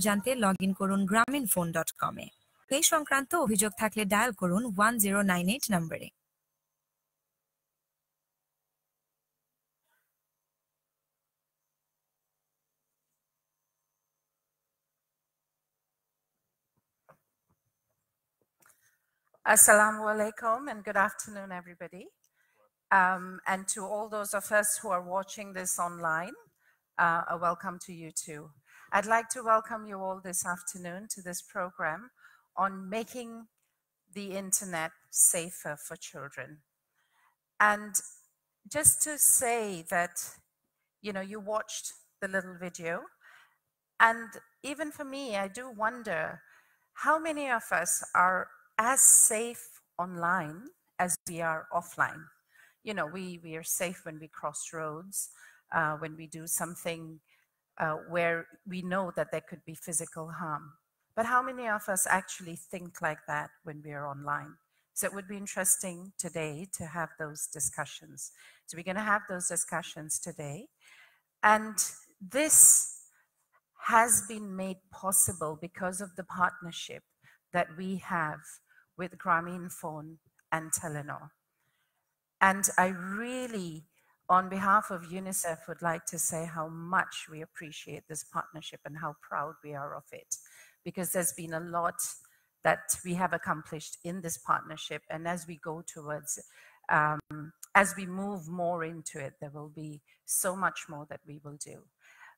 জানতে লগইন করুন grameenphone.com এ। এই সংক্রান্ত অভিযোগ থাকলে ডায়াল করুন 1098 নম্বরে। Assalamu alaikum and good afternoon, everybody. And to all those of us who are watching this online, a welcome to you too. I'd like to welcome you all this afternoon to this program on making the internet safer for children. And just to say that, you know, you watched the little video, and even for me, I do wonder how many of us are as safe online as we are offline. You know, we are safe when we cross roads, when we do something where we know that there could be physical harm. But how many of us actually think like that when we are online? So it would be interesting today to have those discussions. So we're going to have those discussions today. And this has been made possible because of the partnership that we have with Grameenphone and Telenor. And I really, on behalf of UNICEF, would like to say how much we appreciate this partnership and how proud we are of it, because there's been a lot that we have accomplished in this partnership. And as we go towards, as we move more into it, there will be so much more that we will do.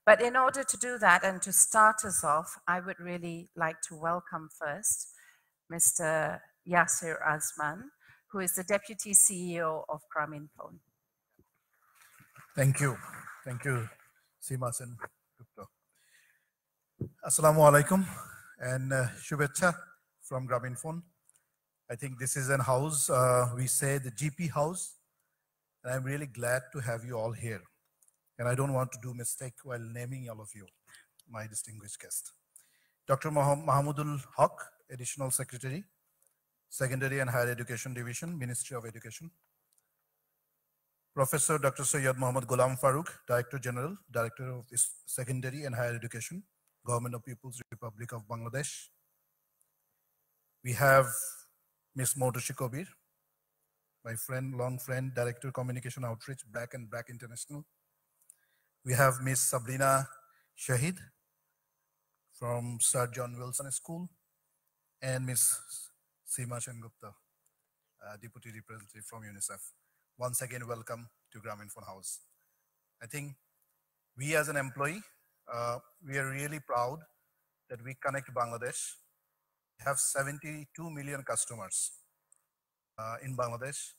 But in order to do that and to start us off, I would really like to welcome first Mr. Yasir Azman, who is the Deputy CEO of Grameenphone. Thank you. Thank you, Seema and Gupta. Assalamu alaikum and Shubhecha from Grameenphone. I think this is an house, we say the GP house, and I'm really glad to have you all here. And I don't want to do mistake while naming all of you, my distinguished guest. Dr. Mahmoudul Haq, Additional Secretary, Secondary and Higher Education Division, Ministry of Education. Professor Dr. Sayyid Muhammad Ghulam Farooq, Director General, Director of Secondary and Higher Education, Government of People's Republic of Bangladesh. We have Ms. Motoshi Kobir, my friend, long friend, Director Communication Outreach, Black and Black International. We have Ms. Sabrina Shahid from Sir John Wilson School, and Ms. Seema Gupta, Deputy Representative from UNICEF. Once again, welcome to Grameenphone House. I think we as an employee, we are really proud that we connect Bangladesh. We have 72 million customers in Bangladesh.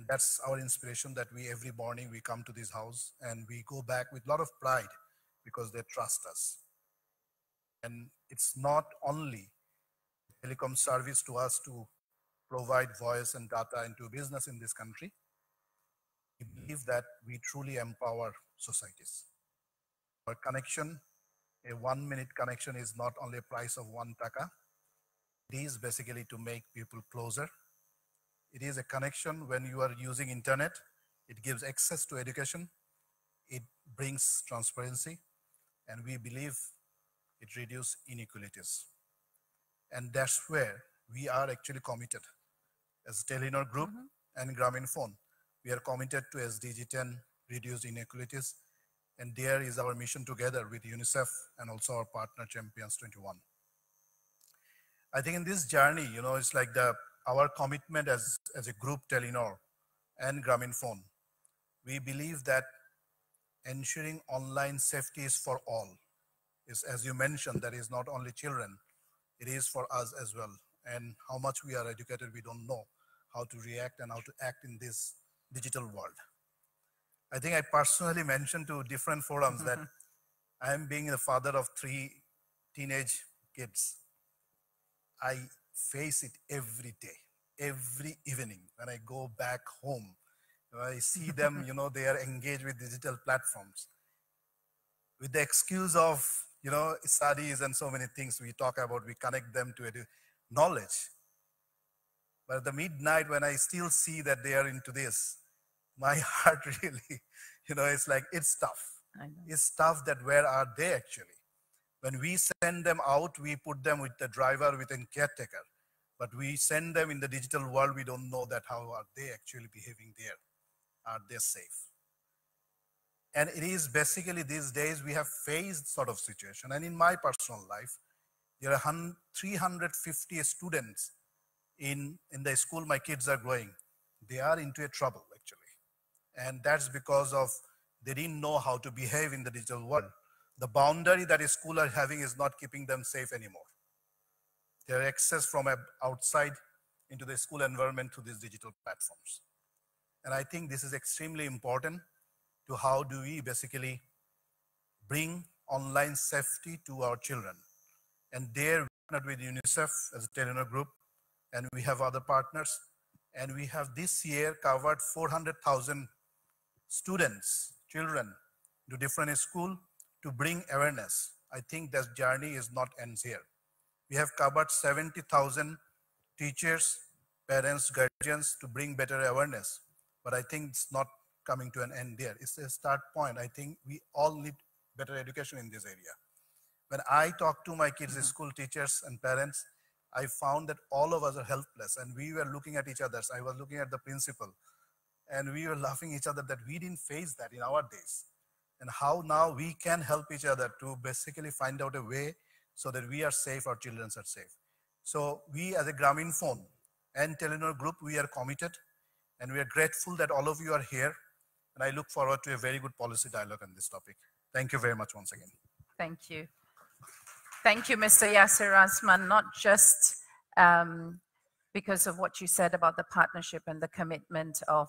That's our inspiration, that we every morning we come to this house and we go back with a lot of pride because they trust us. And it's not only telecom service to us to provide voice and data into business in this country. We believe that we truly empower societies. Our connection, a 1 minute connection, is not only a price of 1 taka. It is basically to make people closer. It is a connection when you are using internet. It gives access to education. It brings transparency. And we believe it reduces inequalities. And that's where we are actually committed. As Telenor Group and Grameenphone, we are committed to SDG 10, reduce inequalities. And there is our mission together with UNICEF and also our partner Champions 21. I think in this journey, you know, it's like our commitment as a group, Telenor and Grameenphone, we believe that ensuring online safety is for all. Is, as you mentioned, that is not only children, it is for us as well. And how much we are educated, we don't know how to react and how to act in this digital world. I think I personally mentioned to different forums that I am being the father of 3 teenage kids. I face it every day, every evening when I go back home. I see them, you know, they are engaged with digital platforms. With the excuse of, you know, studies and so many things we talk about, we connect them to knowledge. But at the midnight when I still see that they are into this, my heart really, you know, it's like, it's tough. It's tough that where are they actually? When we send them out, we put them with the driver, with a caretaker. But we send them in the digital world, we don't know that how are they actually behaving there. Are they safe? And it is basically these days we have faced sort of situation. And in my personal life, there are 350 students in the school my kids are going. They are into a trouble actually. And that's because of they didn't know how to behave in the digital world. The boundary that a school are having is not keeping them safe anymore. Their access from outside into the school environment through these digital platforms. And I think this is extremely important to how do we basically bring online safety to our children. And there we partnered with UNICEF as a Telenor Group, and we have other partners. And we have this year covered 400,000 students, children, to different schools to bring awareness. I think that journey is not ends here. We have covered 70,000 teachers, parents, guardians to bring better awareness. But I think it's not coming to an end there. It's a start point. I think we all need better education in this area. When I talk to my kids, school teachers and parents, I found that all of us are helpless, and we were looking at each other. I was looking at the principal, and we were laughing each other that we didn't face that in our days. And how now we can help each other to basically find out a way so that we are safe, our children are safe. So we as a Grameen Phone and Telenor Group, we are committed, and we are grateful that all of you are here. And I look forward to a very good policy dialogue on this topic. Thank you very much once again. Thank you. Thank you, Mr. Yasir Asman, not just because of what you said about the partnership and the commitment of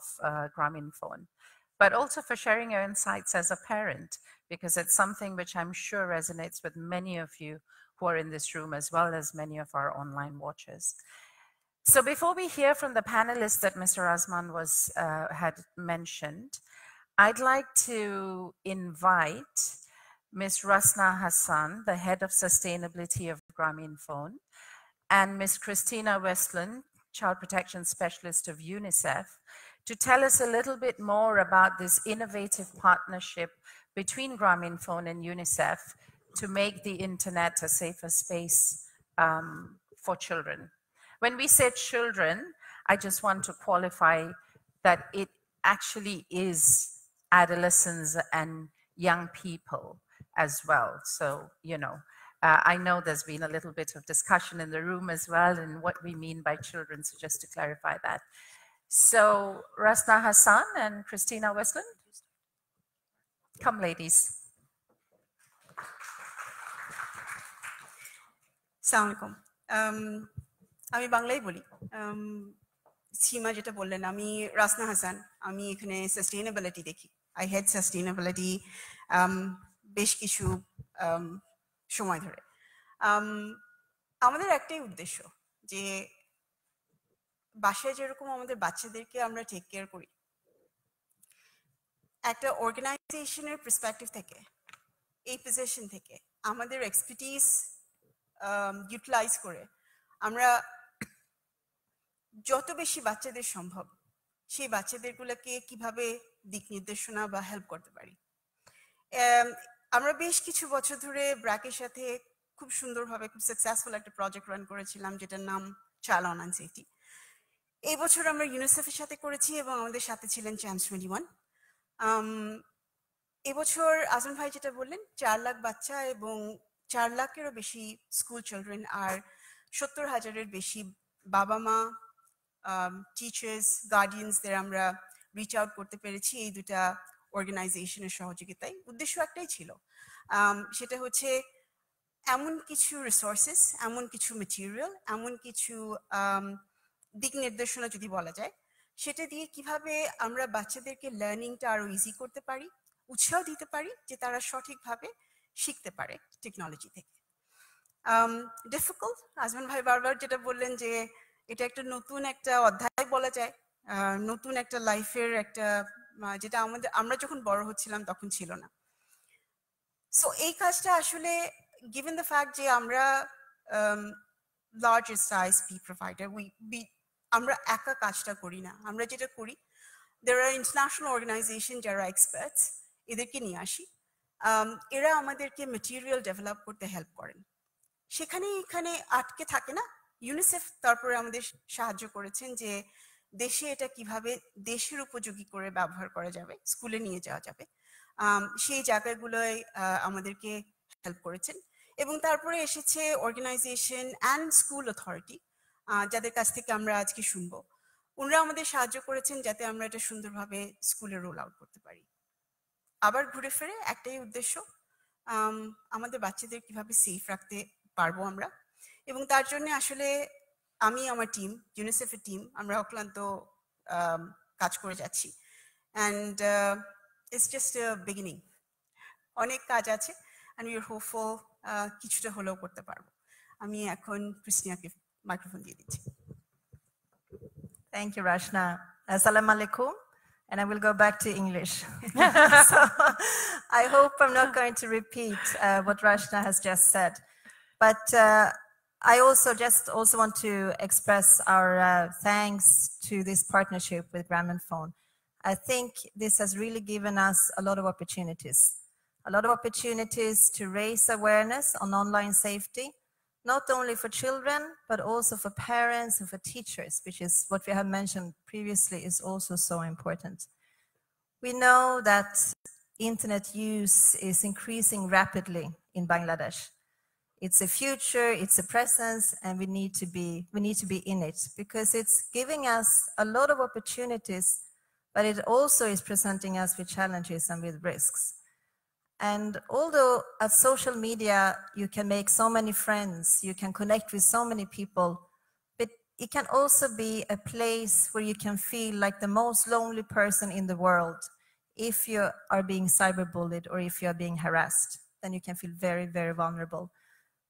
Grameen Phone, but also for sharing your insights as a parent, because it's something which I'm sure resonates with many of you who are in this room, as well as many of our online watchers. So before we hear from the panelists that Mr. Asman had mentioned, I'd like to invite Ms. Rasna Hassan, the Head of Sustainability of Grameen Phone, and Ms. Christina Westland, Child Protection Specialist of UNICEF, to tell us a little bit more about this innovative partnership between Grameen Phone and UNICEF to make the internet a safer space for children. When we say children, I just want to qualify that it actually is adolescents and young people as well. So, you know, I know there's been a little bit of discussion in the room as well in what we mean by children, so just to clarify that. So, Rasna Hassan and Christina Westland, come ladies. Assalamualaikum. আমি বাংলাই বলি সীমা যেটা বললেন আমি রাসনা হাসান আমি এখানে sustainability দেখি I head sustainability বেশ কিছু সময় ধরে আমাদের একটাই উদ্দেশ্য যে বাসায় যেরকম আমাদের বাচ্চাদেরকে আমরা টেক কেয়ার করি একটা অর্গানাইজেশনের পার্সপেক্টিভ থেকে এই পজিশন থেকে আমাদের এক্সপার্টিজ ইউটিলাইজ করে আমরা যত বেশি বাচ্চাদের সম্ভব সেই বাচ্চাদেরগুলোকে কিভাবে দিক নির্দেশনা বা হেল্প করতে পারি আমরা বেশ কিছু বছর ধরে ব্র্যাকের সাথে খুব সুন্দরভাবে খুব সাকসেসফুল একটা প্রজেক্ট রান করেছিলাম যেটার নাম চাইল্ড অনলাইন সেফটি এই বছর আমরা ইউনিসেফের সাথে করেছি এবং আমাদের সাথে ছিলেন চান্স 21 এবছর আজম ভাই যেটা বললেন 4 লাখ বাচ্চা এবং 4 লাখেরও বেশি স্কুল চিলড্রেন আর 70,000-এর বেশি বাবা মা টিচার্স গার্ডিয়ানসদের আমরা রিচ আউট করতে পেরেছি এই দুটা অর্গানাইজেশনের সহযোগিতায় উদ্দেশ্য একটাই ছিল সেটা হচ্ছে এমন কিছু রিসোর্সেস এমন কিছু ম্যাটেরিয়াল এমন কিছু দিক নির্দেশনা যদি বলা যায় সেটা দিয়ে কিভাবে আমরা বাচ্চাদেরকে লার্নিংটা আরো ইজি করতে পারি উৎসাহ দিতে পারি যে তারা সঠিকভাবে শিখতে পারে টেকনোলজি থেকে ডিফিকাল্ট আজমান ভাই বারবার যেটা বললেন যে এটা একটা নতুন একটা অধ্যায় বলা যায় নতুন একটা লাইফের একটা যেটা আমরা যখন বড় হচ্ছিলাম তখন ছিল না সো এই কাজটা আসলে given the fact যে আমরা larger size P provider আমরা একা কাজটা করি না আমরা যেটা করি there are international organization যারা experts এদেরকে নিয়ে আসি এরা আমাদেরকে ম্যাটেরিয়াল ডেভেলপ করতে হেল্প করেন সেখানে এখানে আটকে থাকে না ইউনিসেফ তারপরে আমাদের সাহায্য করেছেন যে দেশে এটা কিভাবে দেশের উপযোগী করে ব্যবহার করা যাবে স্কুলে নিয়ে যাওয়া যাবে সেই জায়গাগুলোয় আমাদেরকে হেল্প করেছেন এবং তারপরে এসেছে অর্গানাইজেশন অ্যান্ড স্কুল অথরিটি যাদের কাছ থেকে আমরা আজকে শুনবো ওনারা আমাদের সাহায্য করেছেন যাতে আমরা এটা সুন্দরভাবে স্কুলে রোল আউট করতে পারি আবার ঘুরে ফিরে একটাই উদ্দেশ্য আমাদের বাচ্চাদের কিভাবে সেফ রাখতে পারবো আমরা এবং তার জন্য আসলে আমি আমার টিম ইউনিসেফের টিম আমরা অক্লান্ত কাজ করে যাচ্ছি and it's just a beginning অনেক কাজ আছে অ্যান্ড উই আর হোপফুল কিছুটা হলেও করতে পারবো আমি এখন ক্রিস্টিনাকে মাইক্রোফোন দিয়ে দিচ্ছি Thank you, Rashna. Assalamu alaikum. And I will go back to English. So I hope I'm not going to repeat what Rashna has just said. But I also want to express our thanks to this partnership with Grameenphone. I think this has really given us a lot of opportunities to raise awareness on online safety, not only for children, but also for parents and for teachers, which is what we have mentioned previously is also so important. We know that internet use is increasing rapidly in Bangladesh. It's a future, it's a presence, and we need to be in it because it's giving us a lot of opportunities, but it also is presenting us with challenges and with risks. And although at social media, you can make so many friends, you can connect with so many people, but it can also be a place where you can feel like the most lonely person in the world. If you are being cyberbullied or if you are being harassed, then you can feel very, very vulnerable.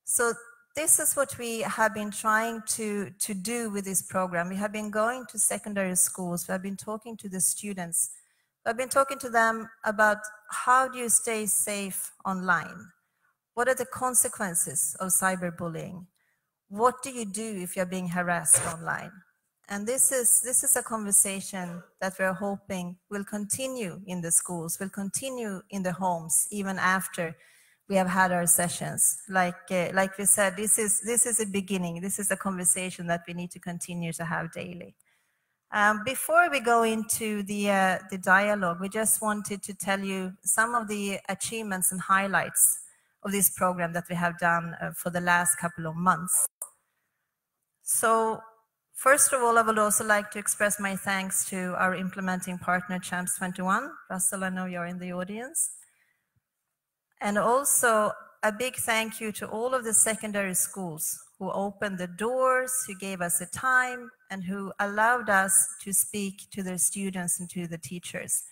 So this is what we have been trying to do with this program. We have been going to secondary schools, we have been talking to the students. I've been talking to them about how do you stay safe online? What are the consequences of cyberbullying? What do you do if you're being harassed online? And this is a conversation that we're hoping will continue in the schools, will continue in the homes, even after we have had our sessions. Like we said, this is a beginning. This is a conversation that we need to continue to have daily. Before we go into the dialogue, we just wanted to tell you some of the achievements and highlights of this program that we have done for the last couple of months. So first of all, I would also like to express my thanks to our implementing partner, Champs 21. Russell, I know you're in the audience. And also a big thank you to all of the secondary schools who opened the doors, who gave us the time, and who allowed us to speak to their students and to the teachers.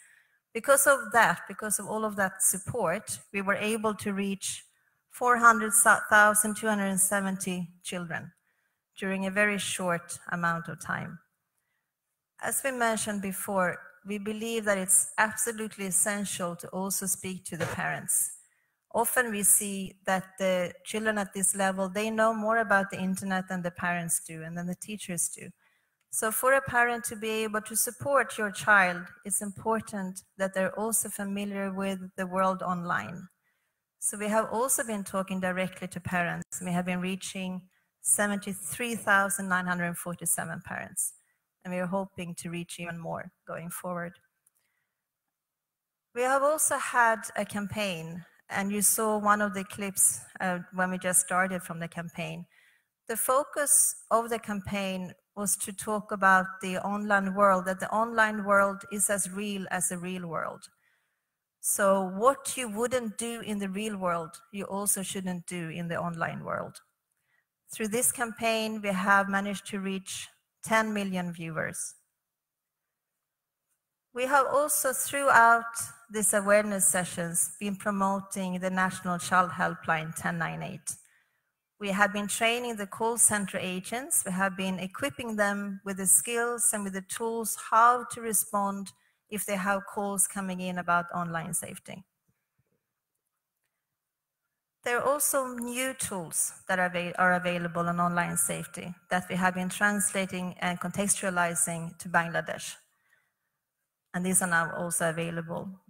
Because of that, because of all of that support, we were able to reach 400,270 children during a very short amount of time. As we mentioned before, we believe that it's absolutely essential to also speak to the parents. Often we see that the children at this level, they know more about the internet than the parents do and than the teachers do. So for a parent to be able to support your child, it's important that they're also familiar with the world online. So we have also been talking directly to parents. We have been reaching 73,947 parents, and we are hoping to reach even more going forward. We have also had a campaign, and you saw one of the clips when we just started from the campaign. The focus of the campaign was to talk about the online world, that the online world is as real as the real world. So what you wouldn't do in the real world, you also shouldn't do in the online world. Through this campaign, we have managed to reach 10 million viewers. We have also, throughout these awareness sessions, been promoting the National Child Helpline 1098. We have been training the call center agents. We have been equipping them with the skills and with the tools how to respond if they have calls coming in about online safety. There are also new tools that are available on online safety that we have been translating and contextualizing to Bangladesh. And these are now also available.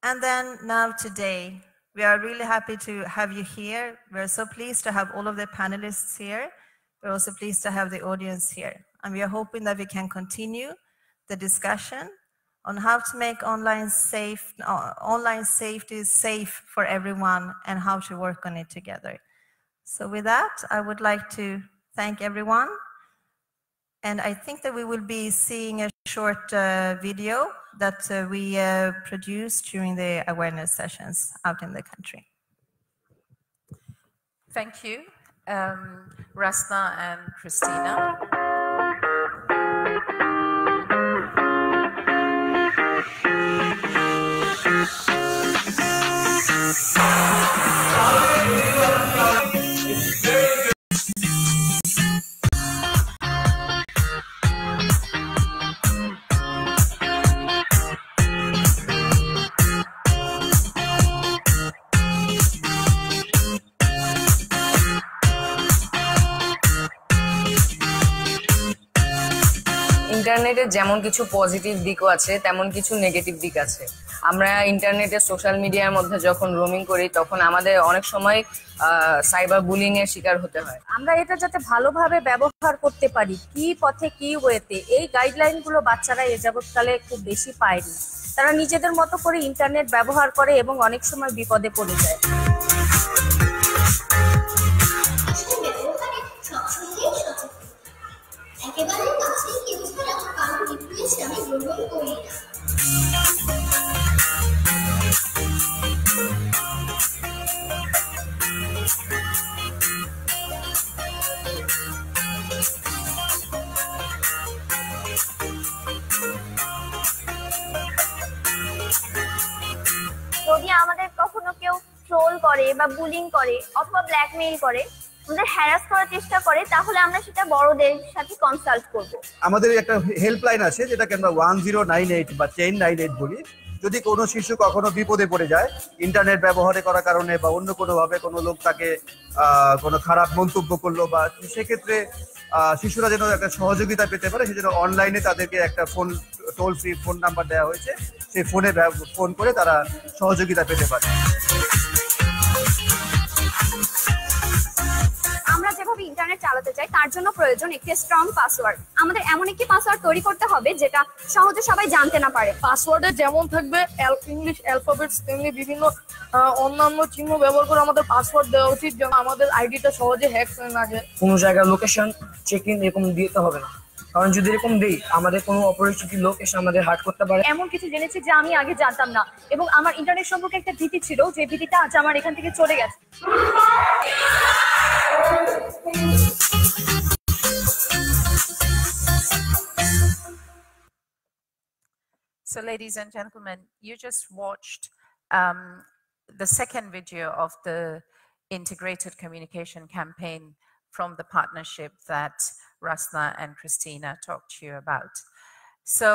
And then now today, we are really happy to have you here. We're so pleased to have all of the panelists here. We're also pleased to have the audience here. And we are hoping that we can continue the discussion on how to make online safety safe for everyone and how to work on it together. So with that, I would like to thank everyone. And I think that we will be seeing a short video that we produced during the awareness sessions out in the country. Thank you, Rasna and Christina. ইন্টারনেটের যেমন কিছু positive দিকও আছে তেমন কিছু negative দিক আছে। আমরা ইন্টারনেটে সোশ্যাল মিডিয়ার মধ্যে যখন রোমিং করি তখন আমাদের অনেক সময় সাইবার বুলিং এর শিকার হতে হয়। আমরা এটা যাতে ভালোভাবে ব্যবহার করতে পারি, কি পথে কি ওয়েতে, এই গাইডলাইন গুলো বাচ্চারা এ যাবৎকালে খুব বেশি পায়নি। তারা নিজেদের মতো করে ইন্টারনেট ব্যবহার করে এবং অনেক সময় বিপদে পড়ে যায়। একেবারে কাছে কেউ ছাড়া কারো রিকোয়েস্ট আমি গ্রহণ করি না। যদি আমাদের কখনো কেউ ট্রোল করে বা বুলিং করে অথবা ব্ল্যাকমেইল করে, আমাদের হ্যারাস করার চেষ্টা করে, তাহলে আমরা সেটা বড়দের সাথে কনসাল্ট করব। আমাদের একটা হেল্পলাইন আছে যেটাকে আমরা 1098 বা 1098 বলি। যদি কোনো শিশু কখনো বিপদে পড়ে যায় ইন্টারনেট ব্যবহার করার কারণে বা অন্য কোনোভাবে কোনো লোক তাকে কোনো খারাপ মন্তব্য করলো, বা সেক্ষেত্রে শিশুরা যেন একটা সহযোগিতা পেতে পারে সেজন্য অনলাইনে তাদেরকে একটা টোল ফ্রি ফোন নাম্বার দেওয়া হয়েছে। সেই ফোনে ফোন করে তারা সহযোগিতা পেতে পারে। আমরা যেভাবে ইন্টারনেট চালাতে চাই তার জন্য প্রয়োজন একটি স্ট্রং পাসওয়ার্ড। আমাদের এমন একটি পাসওয়ার্ড তৈরি করতে হবে যেটা সহজে সবাই জানতে না পারে। পাসওয়ার্ডে যেমন থাকবে ইংলিশ অ্যালফাবেটস, তেমনি বিভিন্ন অন্যান্য চিহ্ন ব্যবহার করে আমাদের পাসওয়ার্ড দেওয়া উচিত, যেন আমাদের আইডিটা সহজে হ্যাক হয়ে না যায়। কোনো জায়গার লোকেশন চেক ইন এরকম দিতে হবে না, কারণ যদি এরকম দিই আমাদের কোনো অপরিচিত লোক এসে আমাদের হার্ট করতে পারে। এমন কিছু জেনেছি যে আমি আগে জানতাম না, এবং আমার ইন্টারনেট সম্পর্কে একটা ভীতি ছিল, যে ভীতিটা আজ আমার এখান থেকে চলে গেছে। So ladies and gentlemen, you just watched the second video of the integrated communication campaign from the partnership that Rasna and Christina talked to you about. So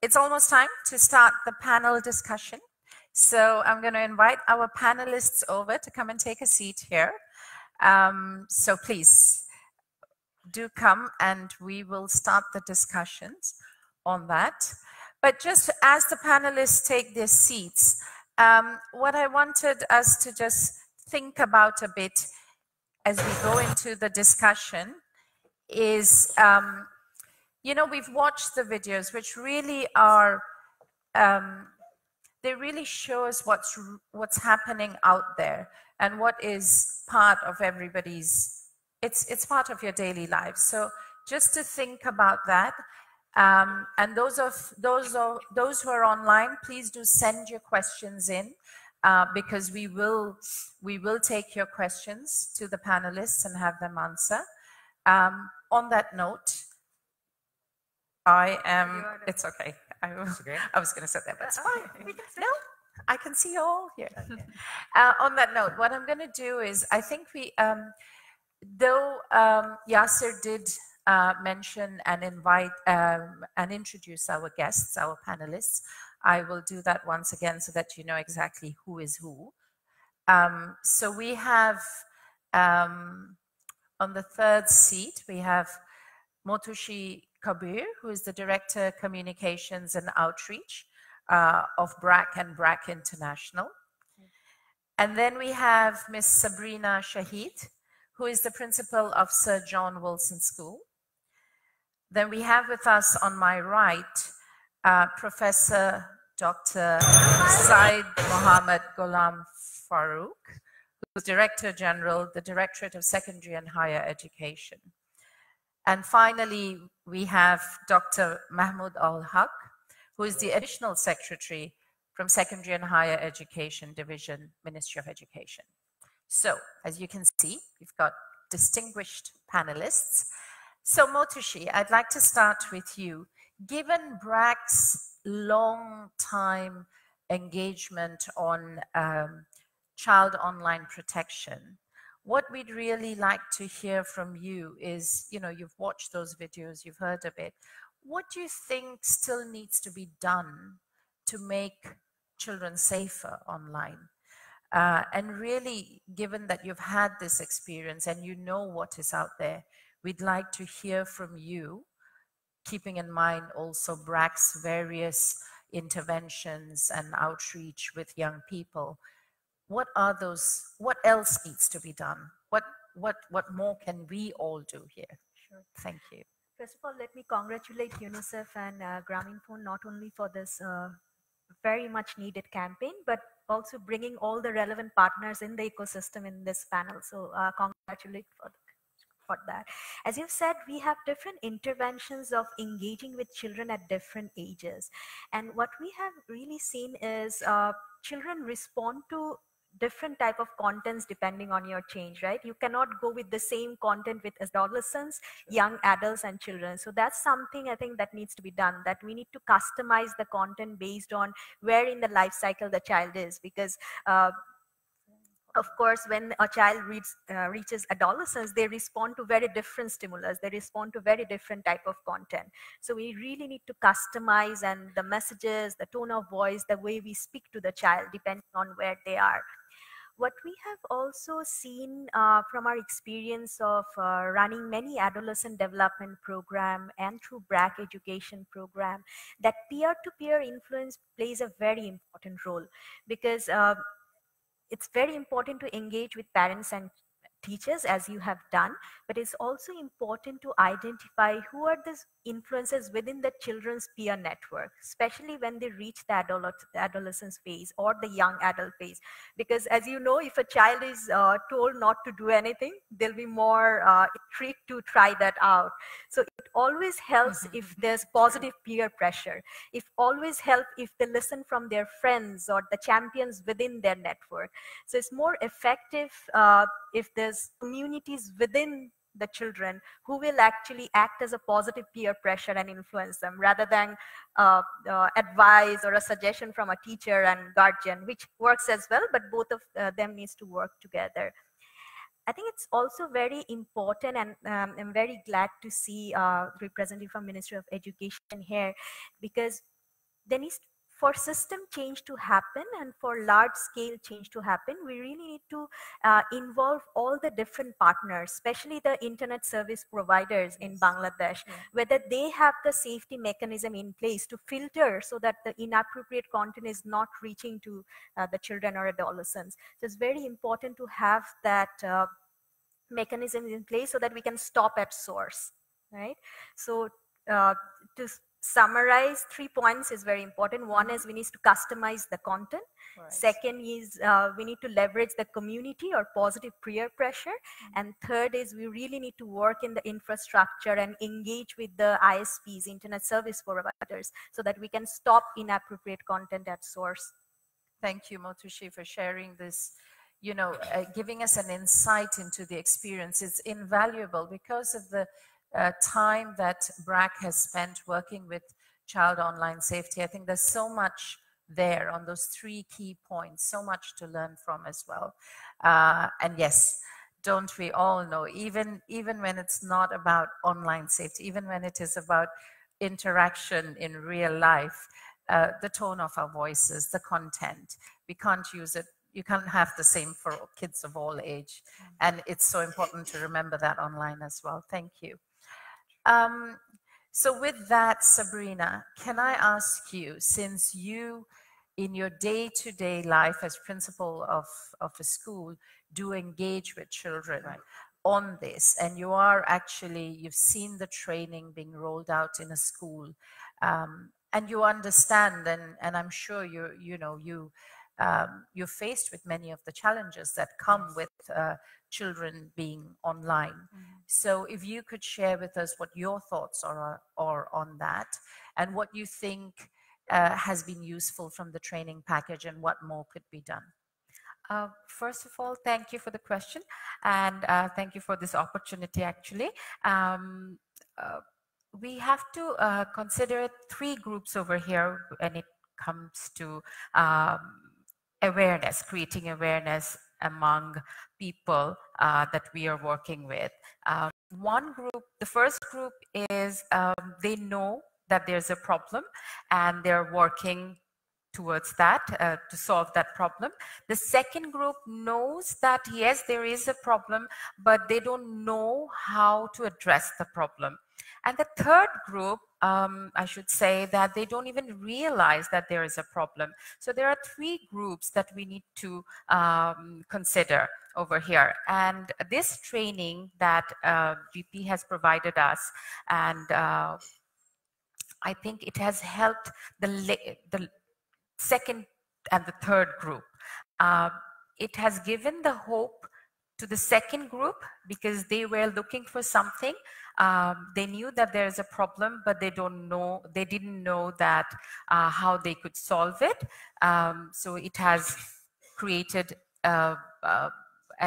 it's almost time to start the panel discussion. So I'm going to invite our panelists over to come and take a seat here. So please do come and we will start the discussions on that. But just as the panelists take their seats, what I wanted us to just think about a bit as we go into the discussion is, you know, we've watched the videos which really are, they really show us what's happening out there and what is part of everybody's, it's part of your daily life. So just to think about that. And those who are online, please do send your questions in, because we will take your questions to the panelists and have them answer. On that note, it's okay. I was going to say that, but it's fine. No, I can see you all here. On that note, what I'm going to do is, I think though Yasser did mention and invite and introduce our guests, our panelists, I will do that once again so that you know exactly who is who. So we have on the third seat, we have Motushi Kabir, who is the Director Communications and Outreach of BRAC and BRAC International. And then we have Miss Sabrina Shahid, who is the principal of Sir John Wilson School. Then we have with us on my right, Professor Dr. Said Mohammed Ghulam Farooq, who's Director General, the Directorate of Secondary and Higher Education. And finally, we have Dr. Mahmoud Al-Haq, who is the Additional Secretary from Secondary and Higher Education Division, Ministry of Education. So, as you can see, we've got distinguished panelists. So Motushi, I'd like to start with you. Given BRAC's long time engagement on child online protection, what we'd really like to hear from you is, you know, you've watched those videos, you've heard of it. What do you think still needs to be done to make children safer online? And really, given that you've had this experience and you know what is out there, we'd like to hear from you keeping in mind also BRAC's various interventions and outreach with young people, what are those, what else needs to be done? What more can we all do here? Sure. Thank you. First of all, let me congratulate UNICEF and Grameenphone not only for this very much needed campaign, but also bringing all the relevant partners in the ecosystem in this panel. So congratulate for that. As you've said, we have different interventions of engaging with children at different ages. And what we have really seen is children respond to different type of contents depending on your change, right? You cannot go with the same content with adolescents, young adults and children. So that's something I think that needs to be done, that we need to customize the content based on where in the life cycle the child is, because of course, when a child reaches adolescence, they respond to very different stimulus. They respond to very different type of content. So we really need to customize, and the messages, the tone of voice, the way we speak to the child, depending on where they are. What we have also seen from our experience of running many adolescent development program and through BRAC education program, that peer-to-peer influence plays a very important role, because it's very important to engage with parents and teachers as you have done, but it's also important to identify who are the influences within the children's peer network, especially when they reach the adolescence phase or the young adult phase. Because as you know, if a child is told not to do anything, they'll be more intrigued to try that out. So it always helps if there's positive peer pressure. It always helps if they listen from their friends or the champions within their network. So it's more effective if there's communities within the children who will actually act as a positive peer pressure and influence them, rather than advice or a suggestion from a teacher and guardian, which works as well, but both of them needs to work together. I think it's also very important, and I'm very glad to see representative from Ministry of Education here, because there needs for system change to happen and for large scale change to happen, we really need to involve all the different partners, especially the internet service providers in Bangladesh, whether they have the safety mechanism in place to filter so that the inappropriate content is not reaching to the children or adolescents. So it's very important to have that mechanism in place so that we can stop at source, right? So to summarize, 3 points is very important. One is we need to customize the content. Right. Second is we need to leverage the community or positive peer pressure. And third is we really need to work in the infrastructure and engage with the ISPs, internet service providers, so that we can stop inappropriate content at source. Thank you, Motushi, for sharing this, you know, giving us an insight into the experience. It's invaluable because of the time that BRAC has spent working with child online safety. I think there's so much there on those 3 key points, so much to learn from as well. And yes, don't we all know, even when it's not about online safety, even when it is about interaction in real life, the tone of our voices, the content, we can't use it. You can't have the same for kids of all age. And it's so important to remember that online as well. Thank you. So with that, Sabrina, can I ask you, since you, in your day-to-day life as principal of a school, do engage with children on this, and you are actually, you've seen the training being rolled out in a school, and you understand, and I'm sure you're faced with many of the challenges that come with children being online. So if you could share with us what your thoughts are on that, and what you think has been useful from the training package, and what more could be done. First of all, thank you for the question, and thank you for this opportunity actually. We have to consider 3 groups over here when it comes to awareness, creating awareness among people that we are working with. One group, the first group is they know that there's a problem and they're working towards that to solve that problem. The second group knows that yes, there is a problem, but they don't know how to address the problem. And the third group, I should say that they don't even realize that there is a problem. So there are three groups that we need to consider over here. And this training that GP has provided us, and I think it has helped the second and the third group. It has given the hope to the second group because they were looking for something. They knew that there is a problem, but they didn't know that how they could solve it. So it has created an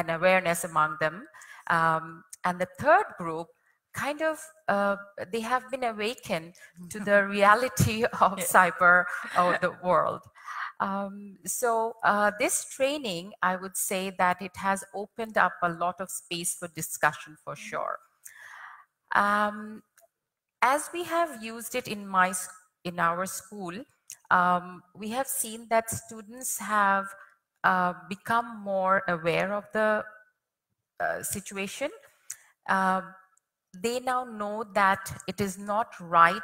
awareness among them. And the third group, kind of, they have been awakened to the reality of cyber or the world. So this training, I would say that it has opened up a lot of space for discussion for sure. As we have used it in our school, we have seen that students have become more aware of the situation. They now know that it is not right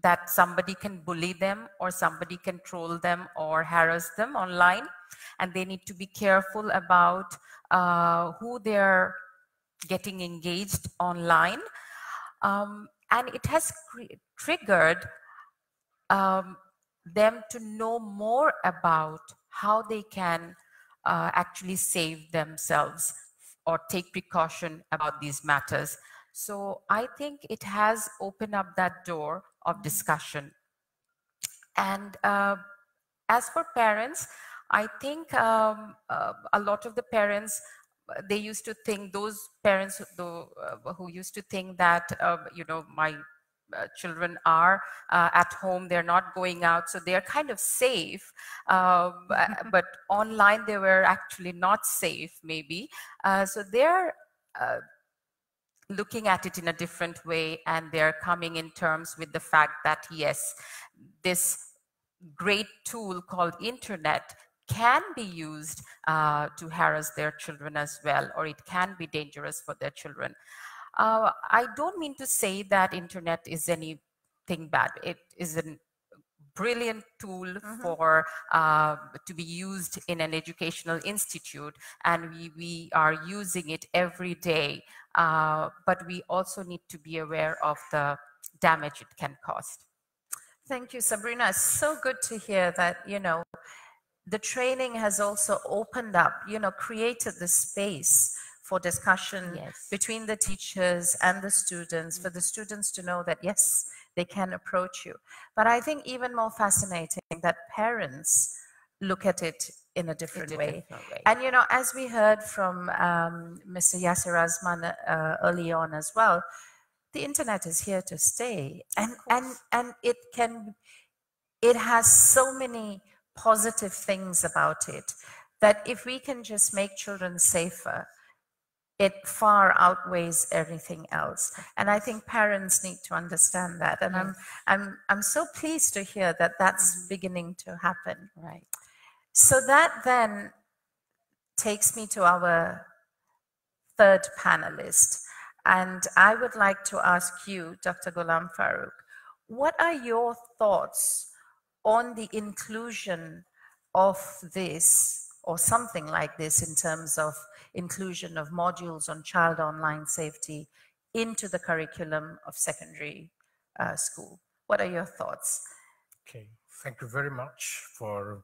that somebody can bully them or somebody can troll them or harass them online, and they need to be careful about who they're getting engaged online. And it has triggered them to know more about how they can actually save themselves or take precaution about these matters. So I think it has opened up that door of discussion. And as for parents, I think a lot of the parents, they used to think, those parents who used to think that, you know, my children are at home, they're not going out, so they're kind of safe. But online, they were actually not safe, maybe. So they're looking at it in a different way, and they're coming in terms with the fact that, yes, this great tool called internet can be used to harass their children as well, or it can be dangerous for their children. I don't mean to say that internet is anything bad. It is a brilliant tool for to be used in an educational institute, and we are using it every day. But we also need to be aware of the damage it can cause. Thank you, Sabrina. It's so good to hear that, you know, the training has also opened up, you know, created the space for discussion between the teachers and the students, for the students to know that, yes, they can approach you. But I think even more fascinating that parents look at it in a different way. And, you know, as we heard from Mr. Yasir Azman early on as well, the internet is here to stay. And it has so many positive things about it that if we can just make children safer, it far outweighs everything else. And I think parents need to understand that. And I'm so pleased to hear that that's beginning to happen. Right. So that then takes me to our third panelist. And I would like to ask you, Dr. Ghulam Farooq, what are your thoughts on the inclusion of this or something like this in terms of inclusion of modules on child online safety into the curriculum of secondary school? What are your thoughts? Okay, thank you very much for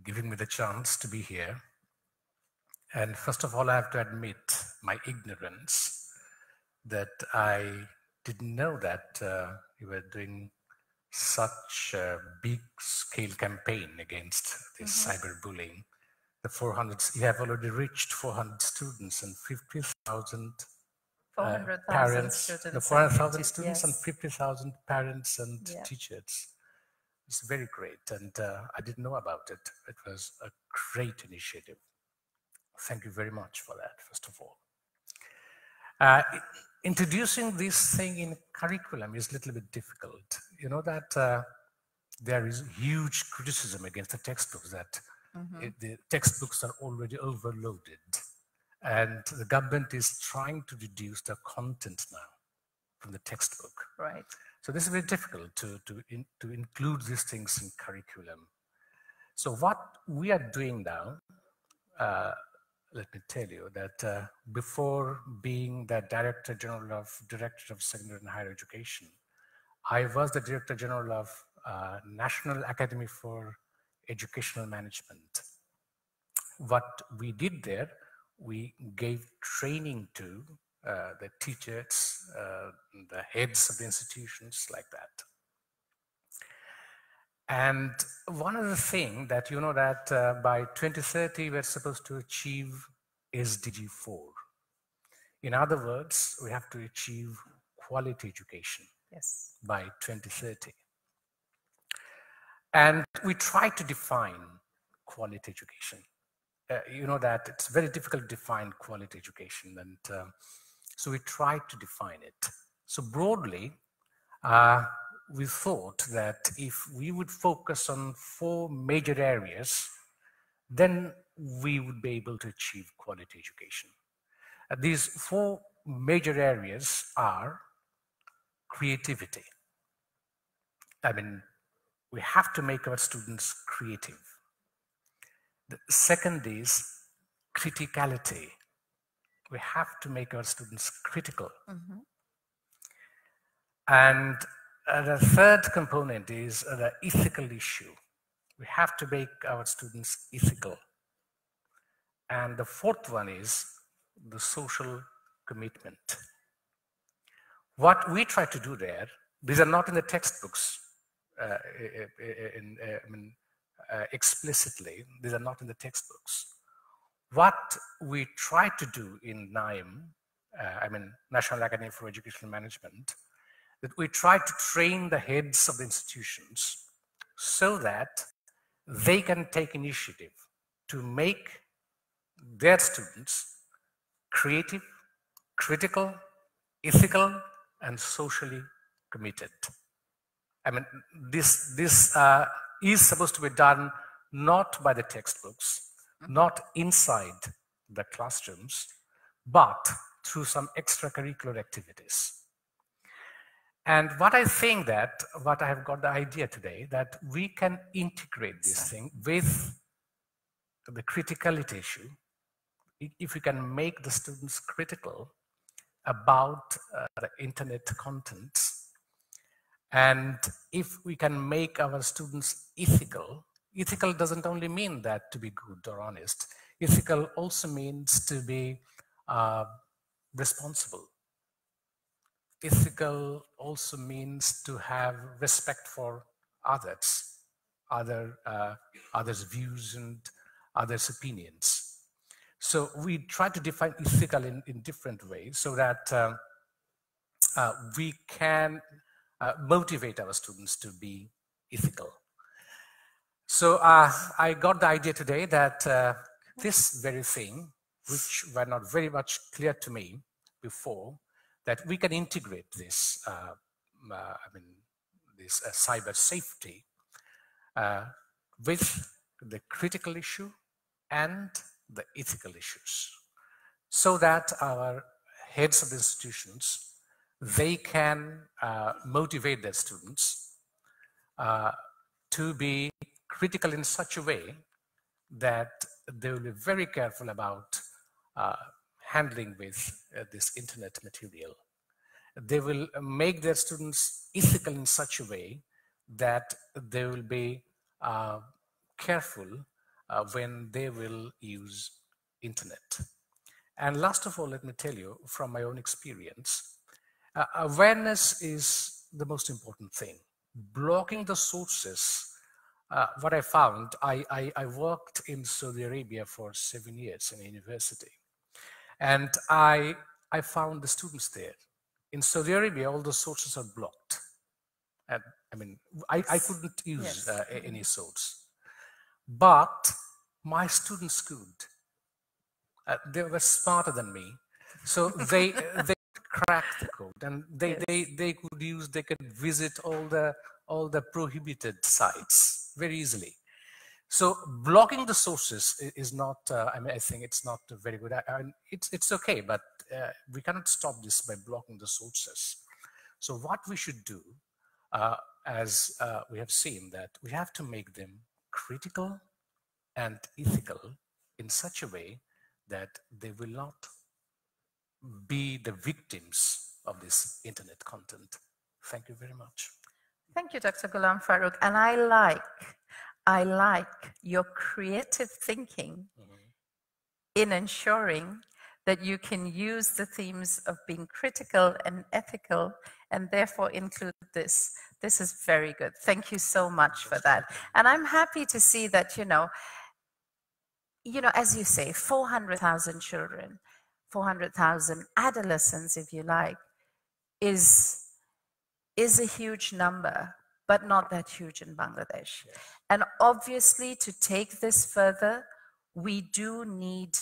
giving me the chance to be here. And first of all, I have to admit my ignorance that I didn't know that you were doing such a big scale campaign against this cyberbullying. The 400, you have already reached 400 students and 50,000 parents, students, the 400,000 students and 50,000 parents and teachers. It's very great, and I didn't know about it. It was a great initiative. Thank you very much for that, first of all. Introducing this thing in curriculum is a little bit difficult. You know that there is huge criticism against the textbooks that the textbooks are already overloaded. And the government is trying to reduce the content now from the textbook. Right. So this is very difficult to include these things in curriculum. So what we are doing now, let me tell you that before being the Director of Secondary and Higher Education, I was the Director General of National Academy for Educational Management. What we did there, we gave training to the teachers, the heads of the institutions like that. And one of the things that, you know, that by 2030, we're supposed to achieve SDG 4. In other words, we have to achieve quality education by 2030. And we try to define quality education. You know that it's very difficult to define quality education, and so we try to define it. So broadly, we thought that if we would focus on 4 major areas, then we would be able to achieve quality education. These 4 major areas are creativity. I mean, we have to make our students creative. The second is criticality. We have to make our students critical. And the third component is the ethical issue. We have to make our students ethical. And the fourth one is the social commitment. What we try to do there, these are not in the textbooks explicitly, these are not in the textbooks. What we try to do in NAEM, National Academy for Educational Management, that we try to train the heads of the institutions so that they can take initiative to make their students creative, critical, ethical, and socially committed. This is supposed to be done not by the textbooks, not inside the classrooms, but through some extracurricular activities. And what I think that, what I have got the idea today, that we can integrate this thing with the criticality issue, if we can make the students critical about the internet content, and if we can make our students ethical. Ethical doesn't only mean that to be good or honest. Ethical also means to be responsible. Ethical also means to have respect for others, others' views and others' opinions. So we try to define ethical in different ways so that we can motivate our students to be ethical. So I got the idea today that this very thing, which were not very much clear to me before, that we can integrate this, this cyber safety with the critical issue and the ethical issues, so that our heads of the institutions, they can motivate their students to be critical in such a way that they will be very careful about handling with this internet material. They will make their students ethical in such a way that they will be careful when they will use internet. And last of all, let me tell you from my own experience, awareness is the most important thing. Blocking the sources. What I found, I worked in Saudi Arabia for 7 years in a university. And I found the students there. In Saudi Arabia, all the sources are blocked. And I couldn't use any source. But my students could. They were smarter than me. So they cracked the code, and they could visit all all the prohibited sites very easily. So blocking the sources is not, I mean, I think it's not very good. It's okay, but we cannot stop this by blocking the sources. So what we should do, as we have seen, that we have to make them critical and ethical in such a way that they will not be the victims of this internet content. Thank you very much. Thank you, Dr. Ghulam Farooq. And I like your creative thinking in ensuring that you can use the themes of being critical and ethical and therefore include this. This is very good. Thank you so much for that. And I'm happy to see that, you know, as you say, 400,000 children, 400,000 adolescents, if you like, is a huge number, but not that huge in Bangladesh. Yes. And obviously, to take this further, we do need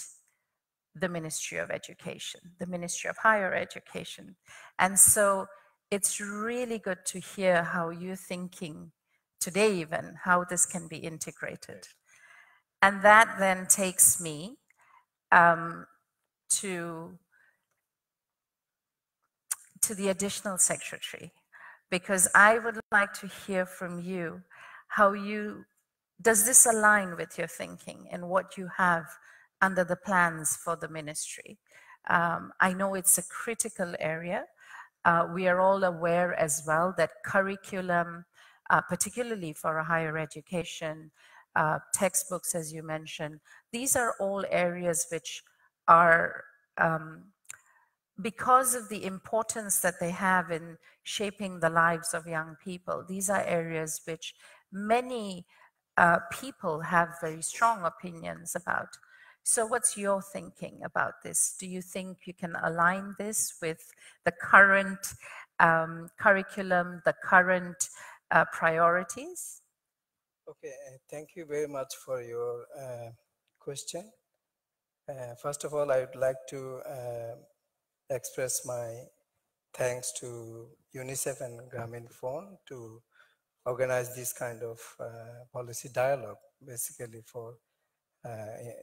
the Ministry of Education, the Ministry of Higher Education. And so it's really good to hear how you're thinking today even, how this can be integrated. And that then takes me to the additional secretary, because I would like to hear from you how does this align with your thinking and what you have under the plans for the ministry? I know it's a critical area. We are all aware as well that curriculum, particularly for a higher education, textbooks, as you mentioned, these are all areas which are, because of the importance that they have in shaping the lives of young people, these are areas which many people have very strong opinions about. So what's your thinking about this? Do you think you can align this with the current curriculum, the current priorities? Okay, thank you very much for your question. First of all, I would like to express my thanks to UNICEF and Grameen Phone to organize this kind of policy dialogue, basically for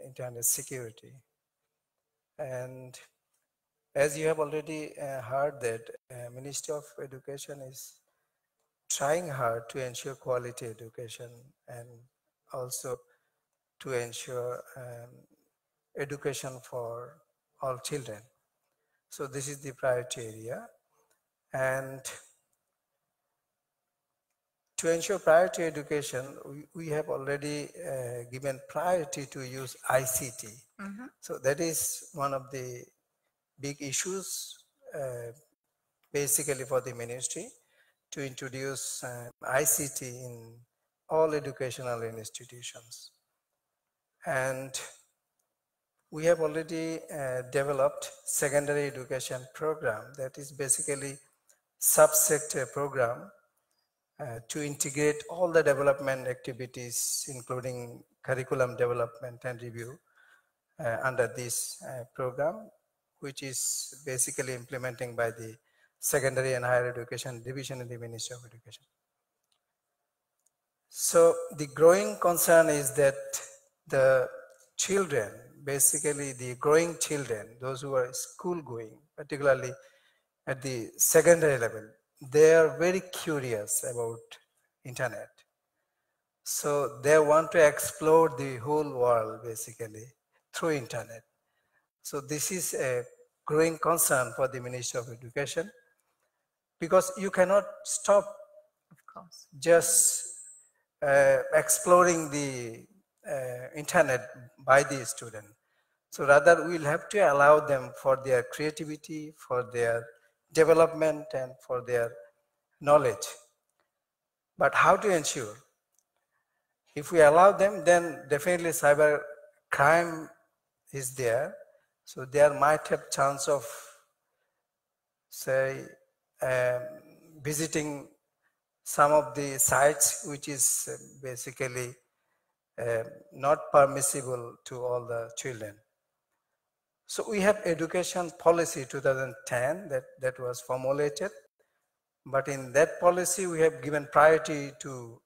internet security. And as you have already heard that Ministry of Education is trying hard to ensure quality education and also to ensure education for all children. So this is the priority area. And to ensure priority education, we have already given priority to use ICT. Mm-hmm. So that is one of the big issues basically for the ministry, to introduce ICT in all educational institutions. And we have already developed secondary education program that is basically subsector program to integrate all the development activities, including curriculum development and review under this program, which is basically implementing by the Secondary and Higher Education Division in the Ministry of Education. So the growing concern is that the children, basically the growing children, those who are school going, particularly at the secondary level, they are very curious about internet. So they want to explore the whole world basically through internet. So this is a growing concern for the Ministry of Education, because you cannot stop, of course, just exploring the internet by the student. So rather we'll have to allow them for their creativity, for their development and for their knowledge. But how to ensure? If we allow them, then definitely cyber crime is there. So there might have chance of, say, visiting some of the sites which is basically not permissible to all the children. So we have education policy 2010 that was formulated But in that policy, we have given priority to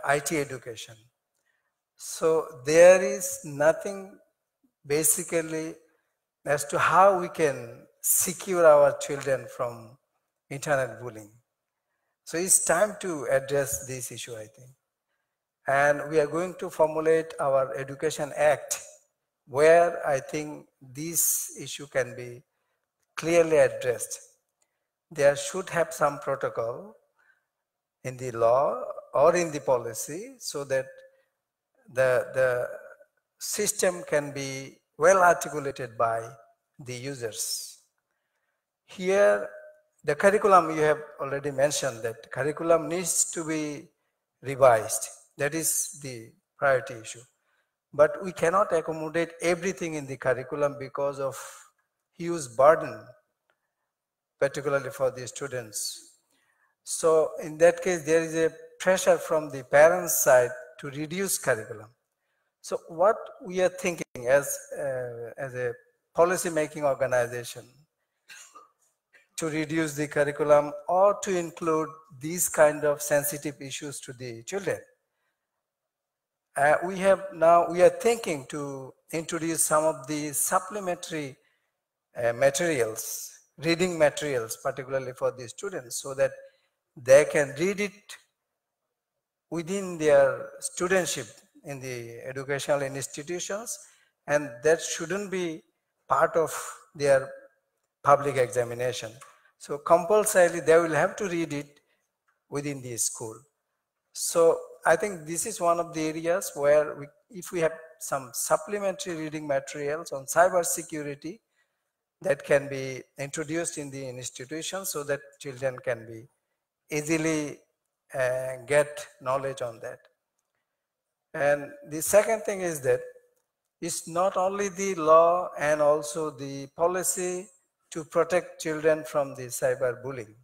IT education. So there is nothing basically as to how we can secure our children from internet bullying. So it's time to address this issue, I think. And we are going to formulate our Education Act, where I think this issue can be clearly addressed. There should have some protocol in the law or in the policy so that the system can be well articulated by the users. Here, the curriculum, you have already mentioned that curriculum needs to be revised. That is the priority issue. But we cannot accommodate everything in the curriculum because of huge burden, particularly for the students. So in that case, there is a pressure from the parents' side to reduce curriculum. So what we are thinking as a policy-making organization to reduce the curriculum or to include these kind of sensitive issues to the children. We are thinking to introduce some of the supplementary materials, reading materials, particularly for the students, so that they can read it within their studentship in the educational institutions, and that shouldn't be part of their public examination. So compulsorily they will have to read it within the school. So I think this is one of the areas where if we have some supplementary reading materials on cyber security that can be introduced in the institution so that children can be easily get knowledge on that. And the second thing is that it's not only the law and also the policy to protect children from the cyber bullying.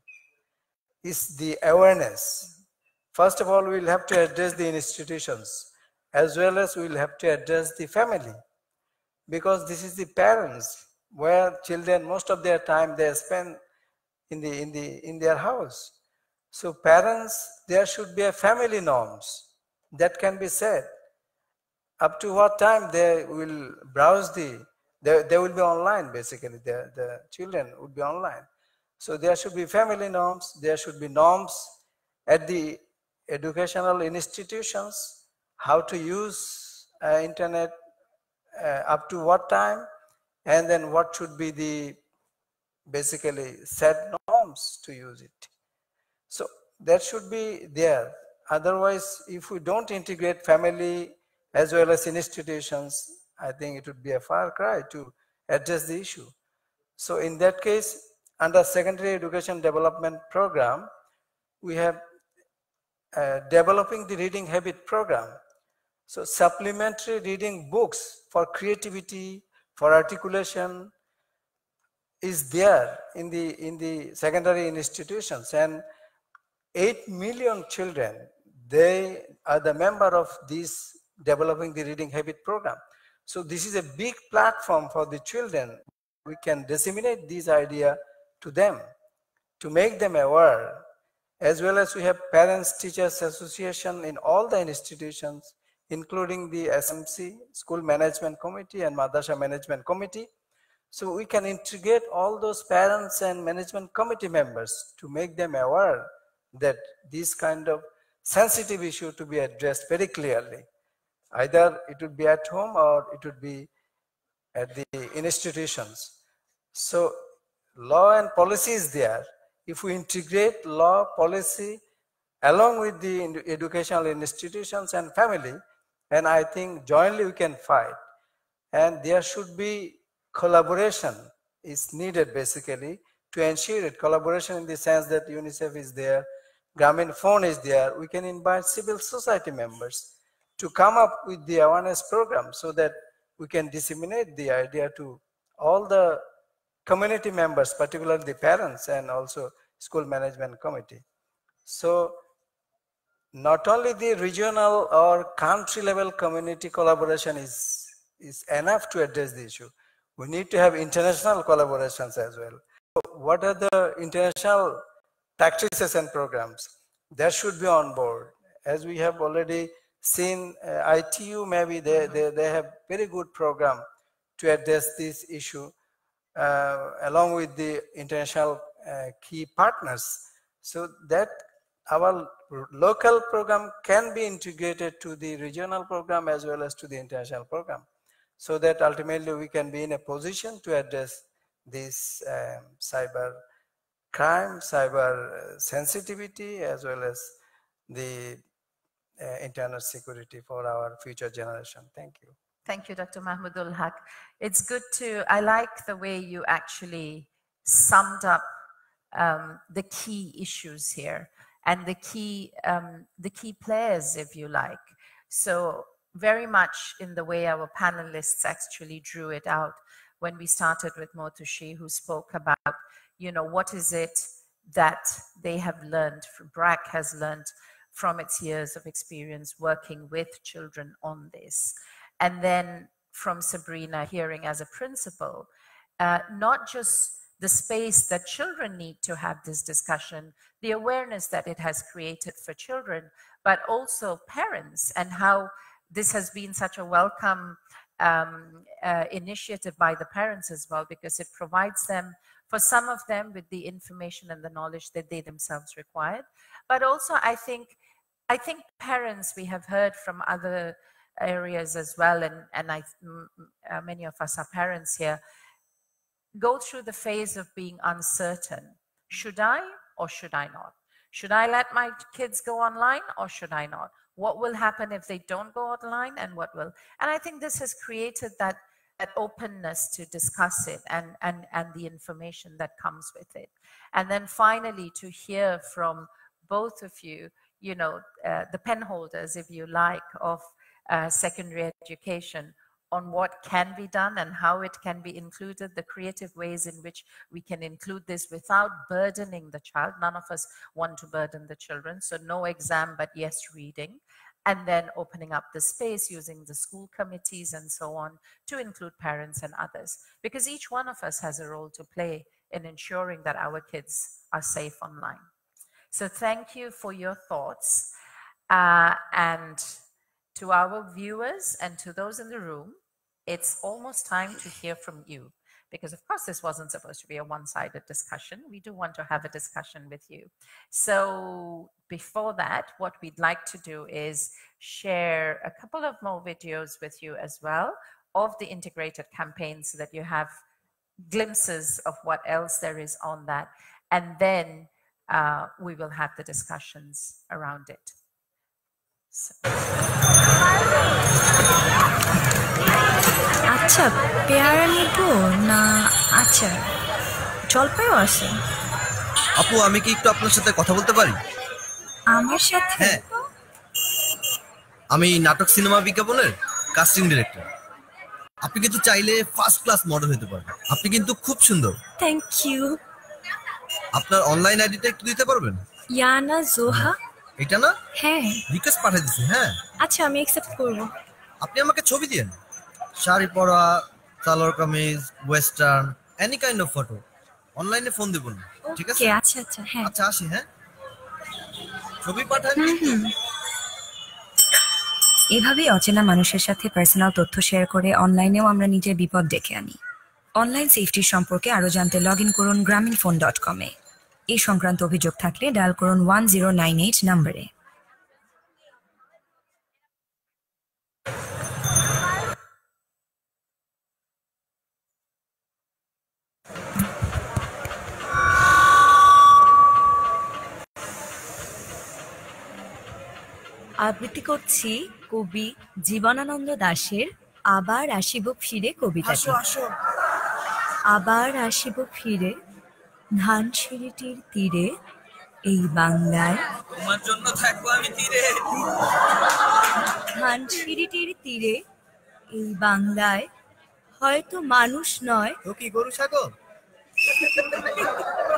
It's the awareness. First of all, we'll have to address the institutions as well as we'll have to address the family, because this is the parents where children most of their time they spend in their house. So parents, there should be a family norms that can be set. Up to what time they will browse they will be online basically, the children would be online. So there should be family norms, there should be norms at the educational institutions, how to use internet, up to what time, and then what should be the basically set norms to use it. So that should be there. Otherwise, if we don't integrate family as well as institutions, I think it would be a far cry to address the issue. So in that case, under secondary education development program, we have developing the reading habit program. So supplementary reading books for creativity, for articulation is there in the secondary institutions, and 8 million children, they are the member of this developing the reading habit program. So this is a big platform for the children. We can disseminate this idea to them to make them aware, as well as we have Parents Teachers Association in all the institutions, including the SMC, School Management Committee and Madrasa Management Committee. So we can integrate all those parents and management committee members to make them aware that this kind of sensitive issue to be addressed very clearly. Either it would be at home or it would be at the institutions. So law and policy is there. If we integrate law, policy along with the educational institutions and family, and I think jointly we can fight. And there should be collaboration is needed basically to ensure it. Collaboration in the sense that UNICEF is there, Grameen Phone is there. We can invite civil society members to come up with the awareness program so that we can disseminate the idea to all the community members, particularly the parents and also school management committee. So not only the regional or country level community collaboration is enough to address the issue. We need to have international collaborations as well. So what are the international practices and programs that should be on board. As we have already seen, ITU maybe they have very good program to address this issue along with the international key partners, so that our local program can be integrated to the regional program as well as to the international program, so that ultimately we can be in a position to address this cyber crime, cyber sensitivity, as well as the internet security for our future generation. Thank you. Thank you, Dr. Mahmoudul Haq. It's good I like the way you actually summed up the key issues here and the key players, if you like. So very much in the way our panelists actually drew it out when we started with Motushi, who spoke about, what is it that they have learned, BRAC has learned from its years of experience working with children on this. And then from Sabrina, hearing as a principal, not just the space that children need to have this discussion, the awareness that it has created for children, but also parents, and how this has been such a welcome initiative by the parents as well, because it provides them, for some of them, with the information and the knowledge that they themselves required. But also, I think parents, we have heard from other areas as well, and many of us are parents here, go through the phase of being uncertain. Should I or should I not? Should I let my kids go online or should I not? What will happen if they don't go online, and what will? And I think this has created that openness to discuss it and the information that comes with it. And then finally, to hear from both of you, the pen holders, if you like, of secondary education, on what can be done and how it can be included, the creative ways in which we can include this without burdening the child. None of us want to burden the children, so no exam, but yes, reading. And then opening up the space using the school committees and so on to include parents and others, because each one of us has a role to play in ensuring that our kids are safe online. So thank you for your thoughts. And to our viewers and to those in the room, it's almost time to hear from you, because of course this wasn't supposed to be a one-sided discussion. We do want to have a discussion with you. So before that, what we'd like to do is share a couple of more videos with you as well of the integrated campaign, so that you have glimpses of what else there is on that. And then we will have the discussions around it. আচ্ছা, পেয়ারা নিব না আচার? জলপাইও আছে। আপু, আমি কি একটু আপনার সাথে কথা বলতে পারি? আমার সাথে? হ্যাঁ, আমি নাটক সিনেমা বিজ্ঞাপনের কাস্টিং ডিরেক্টর। আপনি কিন্তু চাইলে ফার্স্ট ক্লাস মডেল হতে পারেন। আপনি কিন্তু খুব সুন্দর। Thank you. আপনার অনলাইন আইডিটা একটু দিতে পারবেন? ইয়ানা জোহা। এটা না? হ্যাঁ। রিকোয়েস্ট পাঠিয়ে দিছি। হ্যাঁ, আচ্ছা, আমি অ্যাকসেপ্ট করব। আপনি আমাকে ছবি দিয়েন, শাড়ি পরা, salwar kameez, western, any kind of photo. অনলাইনে ফোন দেব না, ঠিক আছে? আচ্ছা আচ্ছা, হ্যাঁ। আচ্ছা, আসি। হ্যাঁ, ছবি পাঠান। এভাবেই অচেনা মানুষের সাথে পার্সোনাল তথ্য শেয়ার করে অনলাইনেও আমরা নিজের বিপদ ডেকে আনি। অনলাইন সেফটির সম্পর্কে আরো জানতে লগ ইন করুন grameenphone.com এ। এই সংক্রান্ত অভিযোগ থাকলে ডায়াল করুন 1098 নম্বরে। আবৃত্তি করছি কবি জীবনানন্দ দাশের আবার আসিব ফিরে কবিতাটি। আবার আসিব ফিরে ধানসিঁড়িটির তীরে এই বাংলায়, তোমার জন্য থাকবো আমি তীরে। ধানসিঁড়িটির তীরে এই বাংলায় হয়তো মানুষ নয়, তো কি গরু ছাগল,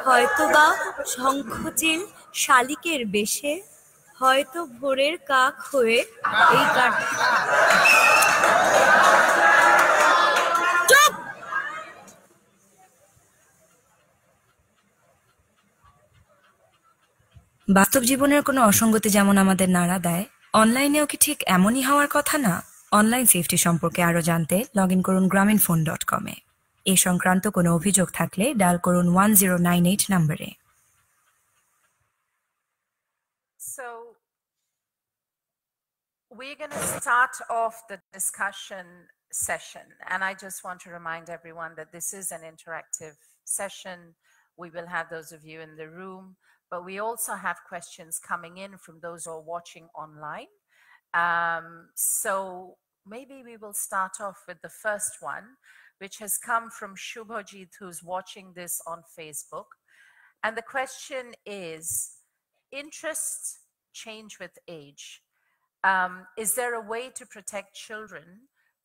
হয়তোবা শঙ্খচিল শালিকের বেশে, হয়তো ভোরের কাক হয়ে এই বাস্তব জীবনের কোনো অসঙ্গতি যেমন আমাদের নাড়া দেয়, অনলাইনেও কি ঠিক এমনই হওয়ার কথা না? অনলাইন সেফটি সম্পর্কে আরো জানতে লগ ইন করুন grameenphone.com এ। এ সংক্রান্ত কোনো অভিযোগ থাকলে ডায়াল করুন 1098 নম্বরে। So we're going to start off the discussion session, and I just want to remind everyone that this is an interactive session. We will have those of you in the room, but we also have questions coming in from those who are watching online. So maybe we will start off with the first one, which has come from Shubhajit, who's watching this on Facebook. And the question is, interests change with age. Is there a way to protect children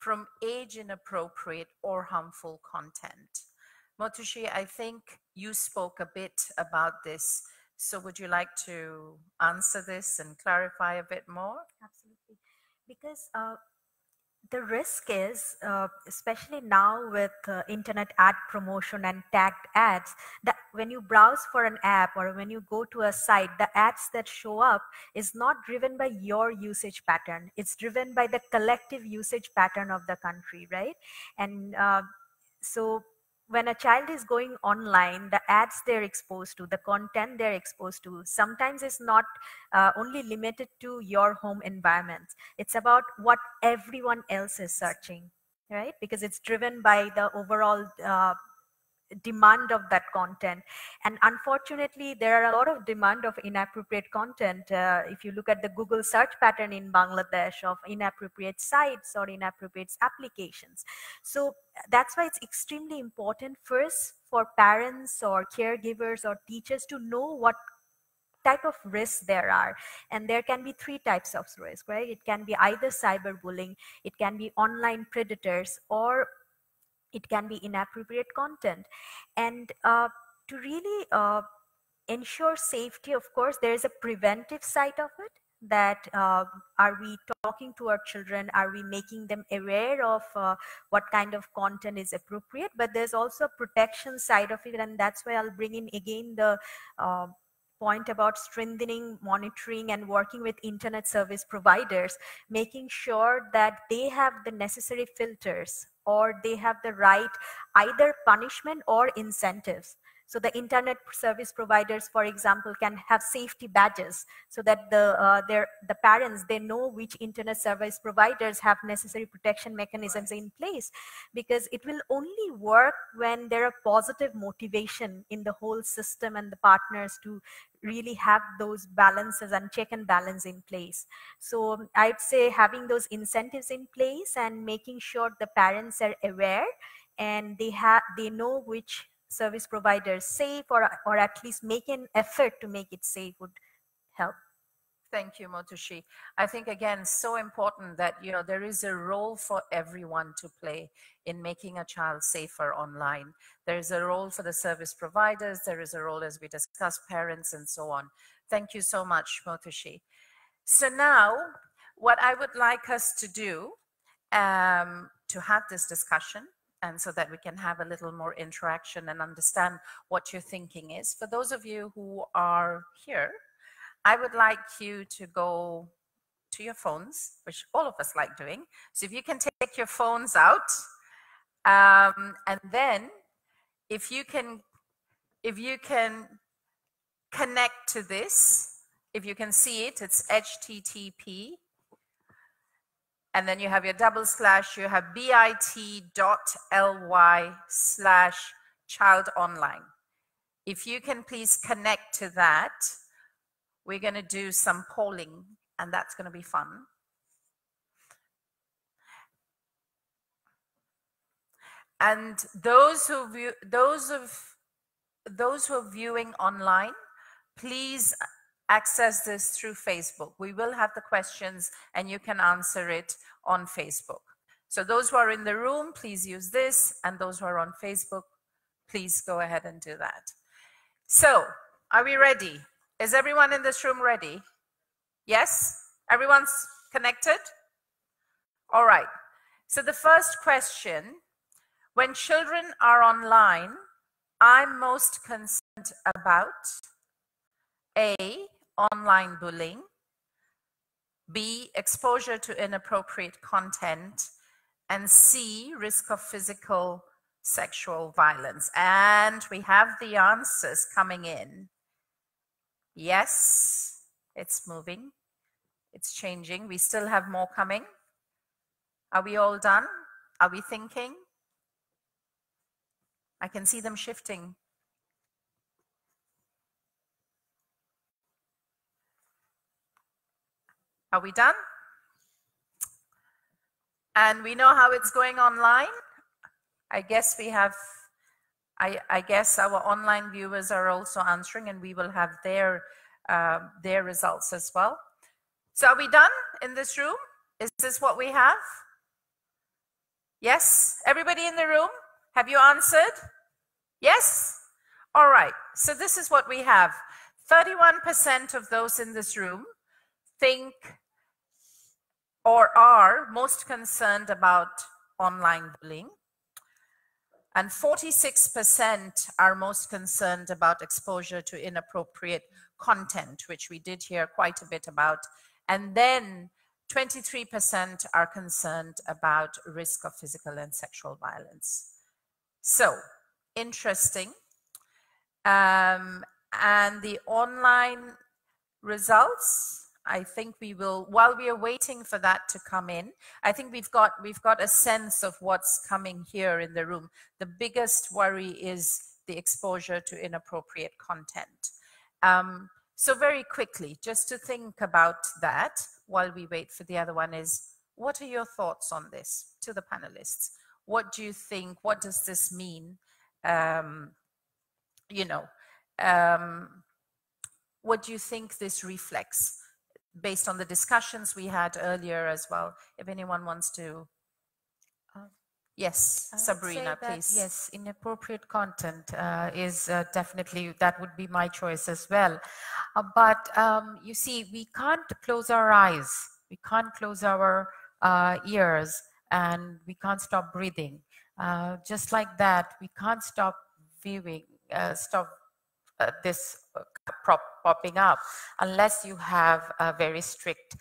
from age inappropriate or harmful content? Motushi, I think you spoke a bit about this. So would you like to answer this and clarify a bit more? Absolutely. Because the risk is, especially now with internet ad promotion and tagged ads, that when you browse for an app or when you go to a site, the ads that show up is not driven by your usage pattern. It's driven by the collective usage pattern of the country, right? And so when a child is going online, the ads they're exposed to, the content they're exposed to, sometimes is not only limited to your home environment. It's about what everyone else is searching, right? Because it's driven by the overall demand of that content. And unfortunately, there are a lot of demand of inappropriate content. If you look at the Google search pattern in Bangladesh of inappropriate sites or inappropriate applications. So that's why it's extremely important first for parents or caregivers or teachers to know what type of risks there are. And there can be three types of risk, right? It can be either cyberbullying, it can be online predators, or it can be inappropriate content. And to really ensure safety, of course, there is a preventive side of it, that are we talking to our children, are we making them aware of what kind of content is appropriate, but there's also a protection side of it. And that's why I'll bring in again the point about strengthening monitoring and working with internet service providers, making sure that they have the necessary filters or they have the right either punishment or incentives. So the internet service providers, for example, can have safety badges so that the parents, they know which internet service providers have necessary protection mechanisms in place, because it will only work when there are positive motivation in the whole system and the partners to really have those balances and check and balance in place. So I'd say having those incentives in place and making sure the parents are aware and they know which service providers safe, or at least make an effort to make it safe would help. Thank you, Motushi. I think, again, so important that, you know, there is a role for everyone to play in making a child safer online. There is a role for the service providers. There is a role, as we discussed, parents and so on. Thank you so much, Motushi. So now, what I would like us to do to have this discussion, and so that we can have a little more interaction and understand what your thinking is. For those of you who are here, I would like you to go to your phones, which all of us like doing. So if you can take your phones out, and then if you can connect to this, if you can see it, it's HTTP. And then you have your double slash, you have bit.ly/childonline. If you can please connect to that, we're going to do some polling, and that's going to be fun. And those who are viewing online, please access this through Facebook. We will have the questions and you can answer it on Facebook. So those who are in the room, please use this, and those who are on Facebook, please go ahead and do that. So, are we ready? Is everyone in this room ready? Yes? Everyone's connected? All right. So the first question, when children are online, I'm most concerned about A, online bullying, B, exposure to inappropriate content, and C, risk of physical sexual violence. And we have the answers coming in. Yes, it's moving, it's changing. We still have more coming. Are we all done? Are we thinking? I can see them shifting. Are we done? And we know how it's going online. I guess we have, I guess our online viewers are also answering, and we will have their results as well. So are we done in this room? Is this what we have? Yes? Everybody in the room? Have you answered? Yes? All right. So this is what we have. 31% of those in this room think or are most concerned about online bullying. And 46% are most concerned about exposure to inappropriate content, which we did hear quite a bit about. And then 23% are concerned about risk of physical and sexual violence. So, interesting. And the online results, I think we will, while we are waiting for that to come in, I think we've got a sense of what's coming here in the room. The biggest worry is the exposure to inappropriate content. So very quickly, just to think about that while we wait for the other one is, what are your thoughts on this to the panelists? What do you think? What does this mean? What do you think this reflects? Based on the discussions we had earlier as well, if anyone wants to. Yes, Sabrina, please. Yes, inappropriate content is definitely, that would be my choice as well. But you see, we can't close our eyes, we can't close our ears, and we can't stop breathing. Just like that, we can't stop viewing, this popping up unless you have a very strict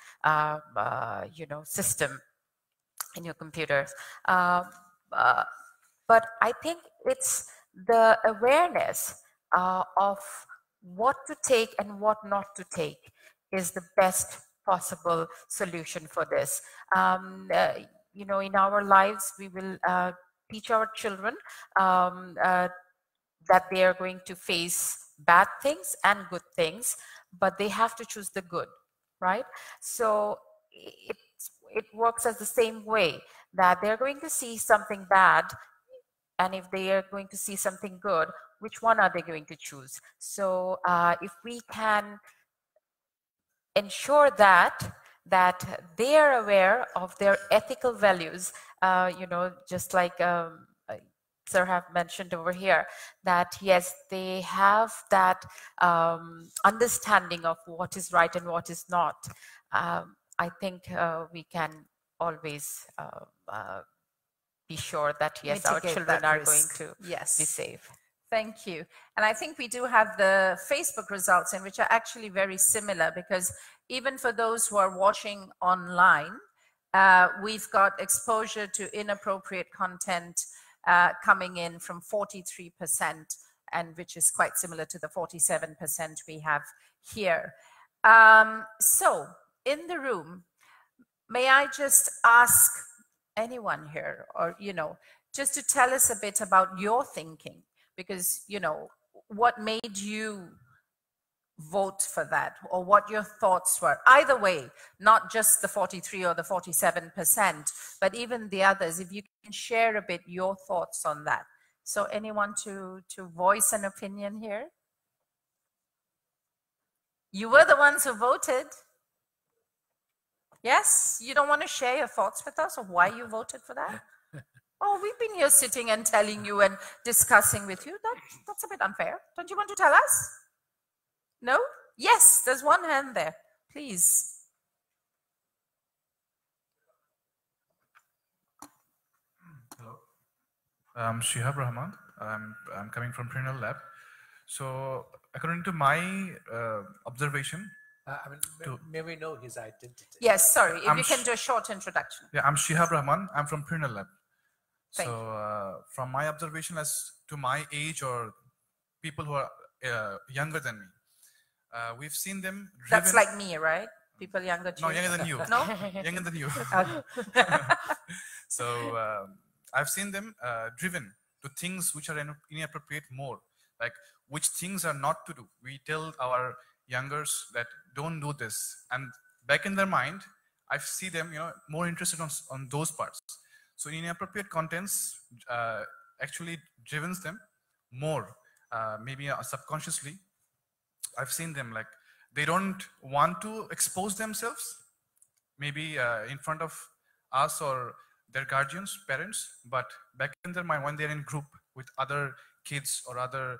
system in your computers. But I think it's the awareness of what to take and what not to take is the best possible solution for this. In our lives, we will teach our children that they are going to face bad things and good things, but they have to choose the good, right? So it works as the same way, that they're going to see something bad, and if they are going to see something good, which one are they going to choose? So if we can ensure that they are aware of their ethical values, just like Sir have mentioned over here, that yes, they have that understanding of what is right and what is not. I think we can always be sure that yes, our children are going to be safe. Thank you. And I think we do have the Facebook results, in which are actually very similar, because even for those who are watching online, we've got exposure to inappropriate content coming in from 43%, and which is quite similar to the 47% we have here. So in the room, may I just ask anyone here, or, just to tell us a bit about your thinking, because, what made you vote for that, or what your thoughts were. Either way, not just the 43 or the 47%, but even the others, if you can share a bit your thoughts on that. So anyone to voice an opinion here? You were the ones who voted. Yes? You don't want to share your thoughts with us of why you voted for that? Oh, we've been here sitting and telling you and discussing with you. That's a bit unfair. Don't you want to tell us? No? Yes, there's one hand there. Please. Hello. I'm Shihab Rahman. I'm coming from Prinal Lab. So according to my observation, May we know his identity? Yes, sorry, if you can do a short introduction. Yeah, I'm Shihab Rahman. I'm from Prerna Lab. Thank So from my observation as to my age or people who are younger than me, we've seen them driven. That's like me, right? People younger than you. No, younger than you. No? Younger than you. So I've seen them driven to things which are inappropriate more, like which things are not to do. We tell our youngers that don't do this, and back in their mind, I see them, more interested on those parts. So inappropriate contents actually drives them more, maybe subconsciously. I've seen them like they don't want to expose themselves, maybe in front of us or their guardians, parents, but back in their mind when they're in group with other kids or other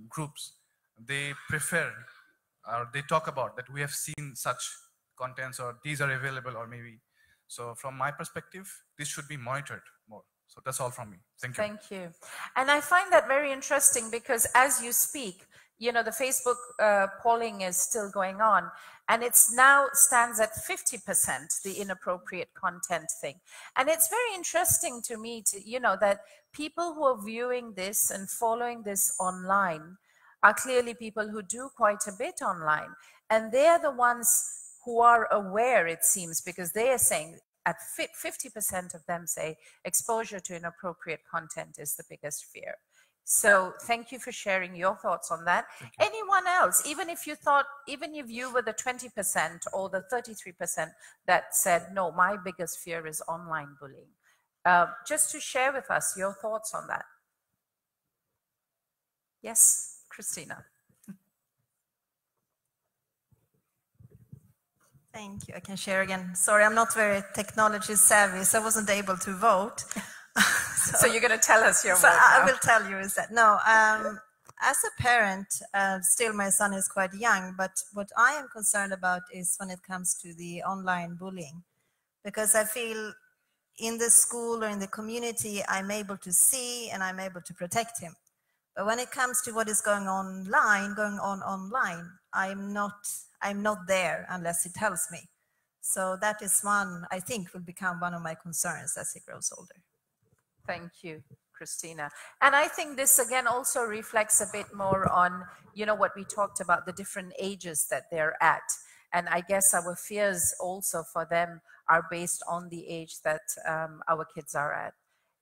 groups, they prefer or they talk about that we have seen such contents or these are available or maybe. So from my perspective, this should be monitored more. So that's all from me. Thank you. Thank you. And I find that very interesting because as you speak, the Facebook polling is still going on, and it's now stands at 50%, the inappropriate content thing. And it's very interesting to me to, that people who are viewing this and following this online are clearly people who do quite a bit online. And they're the ones who are aware, it seems, because they are saying at 50% of them say exposure to inappropriate content is the biggest fear. So thank you for sharing your thoughts on that. Anyone else, even if you were the 20% or the 33% that said, no, my biggest fear is online bullying, just to share with us your thoughts on that. Yes, Christina. Thank you. I can share again. Sorry, I'm not very technology savvy, so I wasn't able to vote. So you're going to tell us your vote I now. will tell you is that, no, as a parent, still my son is quite young, but what I am concerned about is when it comes to the online bullying, because I feel in the school or in the community, I'm able to see and I'm able to protect him. But when it comes to what is going on online, I'm not there unless he tells me. So that is one, I think, will become one of my concerns as he grows older. Thank you, Christina. And I think this again also reflects a bit more on, what we talked about, the different ages that they're at. And I guess our fears also for them are based on the age that our kids are at.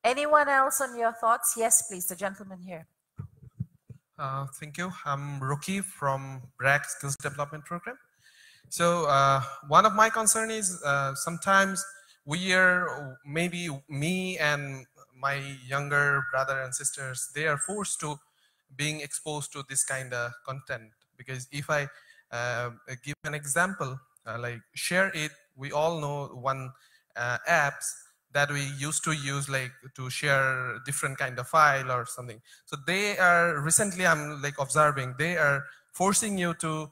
Anyone else on your thoughts? Yes, please, the gentleman here. Thank you. I'm Rocky from BRAC Skills Development Program. So one of my concern is sometimes maybe me and my younger brother and sisters, they are forced to being exposed to this kind of content. Because if I give an example, like Share It, we all know one apps that we used to use like to share different kind of file or something. So they are, recently I'm like observing, they are forcing you to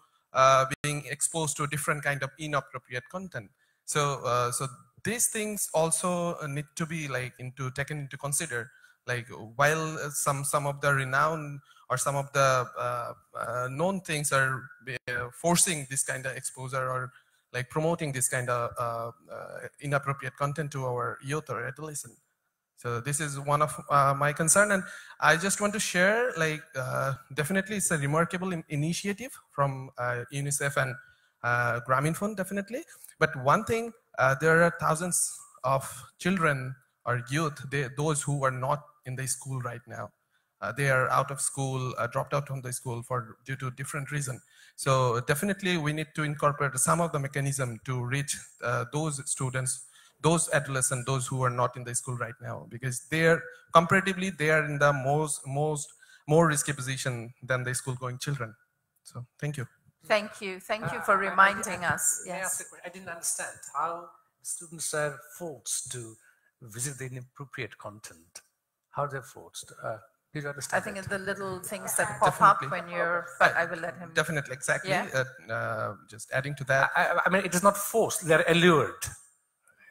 being exposed to different kind of inappropriate content. So so these things also need to be like taken into consider. Like while some of the renowned or some of the known things are forcing this kind of exposure or like promoting this kind of inappropriate content to our youth or adolescent. So this is one of my concern, and I just want to share like definitely it's a remarkable initiative from UNICEF and Grameen Fund, definitely. But one thing, there are thousands of children or youth, those who are not in the school right now. They are out of school, dropped out from the school due to different reasons. So definitely we need to incorporate some of the mechanism to reach those students, those adolescents, those who are not in the school right now, because comparatively they are in the more risky position than the school going children. So thank you. Thank you. Thank you for reminding us. Yes. I didn't understand how students are forced to visit the inappropriate content. How they're forced. Did you understand? I think it's the little things that pop up when you're, but I will let him. Definitely, exactly. Yeah? Just adding to that. I mean, it is not forced, they're allured.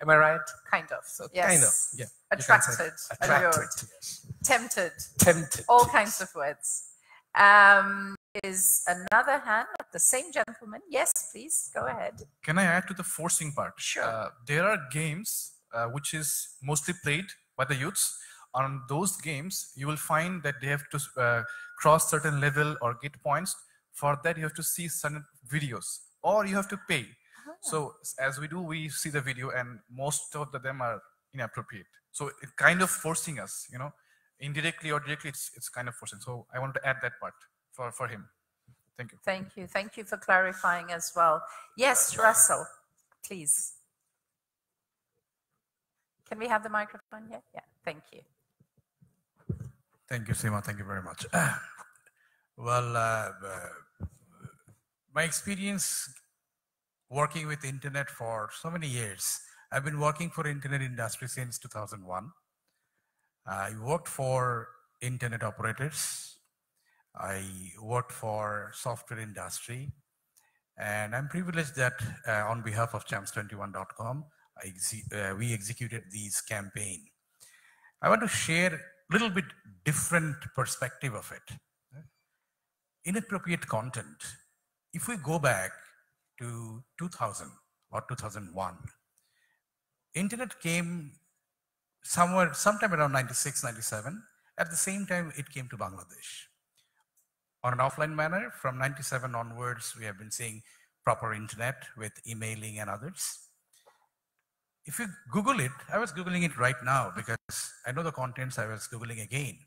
Am I right? Kind of. So yes. Kind of, yeah. Attracted, allured, tempted. Tempted. All kinds of words. Is another hand, The same gentleman. Yes, please, go ahead. Can I add to the forcing part? Sure. There are games which is mostly played by the youths. On those games, you will find that they have to cross certain level or get points. For that, you have to see certain videos or you have to pay. So as we do, we see the video and most of them are inappropriate. So it kind of forcing us, you know, indirectly or directly, it's kind of forcing. So I want to add that part for him. Thank you. Thank you. Thank you for clarifying as well. Yes, Russell, please. Can we have the microphone here? Yeah, thank you. Thank you, Seema. Thank you very much. My experience working with internet for so many years. I've been working for internet industry since 2001. I worked for internet operators. I worked for software industry. And I'm privileged that on behalf of champs21.com, we executed this campaign. I want to share a little bit different perspective of it. Inappropriate content. If we go back to 2000 or 2001, internet came sometime around 96, 97. At the same time, it came to Bangladesh. On an offline manner, from 97 onwards, we have been seeing proper internet with emailing and others. If you Google it, I was Googling it right now because I know the contents I was Googling again.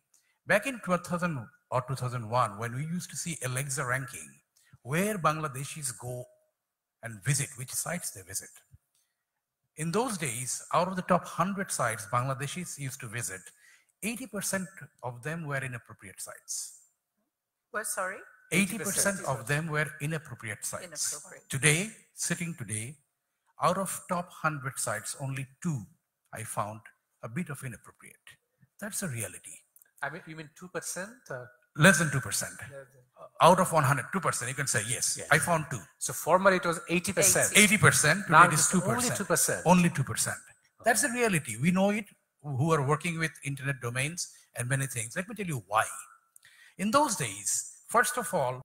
Back in 2000 or 2001, when we used to see Alexa ranking, where Bangladeshis go and visit, which sites they visit. In those days, out of the top 100 sites Bangladeshis used to visit, 80% of them were inappropriate sites. Well, sorry? 80% of them were inappropriate sites. Today, sitting today, out of top 100 sites, only 2 I found a bit of inappropriate. That's a reality. I mean, you mean 2%? Less than 2%. Out of 100, 2%, you can say yes. I found 2. So formerly it was 80%. 80%, Now today it is 2%. Only 2%. Only 2%. That's the reality. We know it, who are working with internet domains and many things. Let me tell you why. In those days, first of all,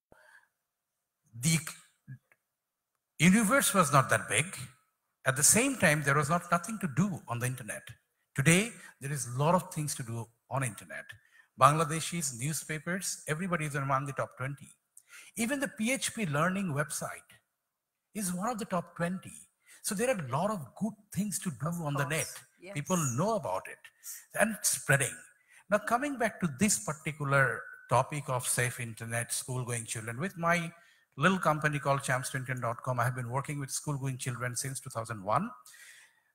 the universe was not that big. At the same time, there was nothing to do on the internet. Today, there is a lot of things to do on internet. Bangladeshis, newspapers, everybody is among the top 20. Even the PHP learning website is one of the top 20. So there are a lot of good things to do on the net. Yes. People know about it and it's spreading. Now coming back to this particular topic of safe internet, school-going children, with my little company called champs21.com, I have been working with school-going children since 2001.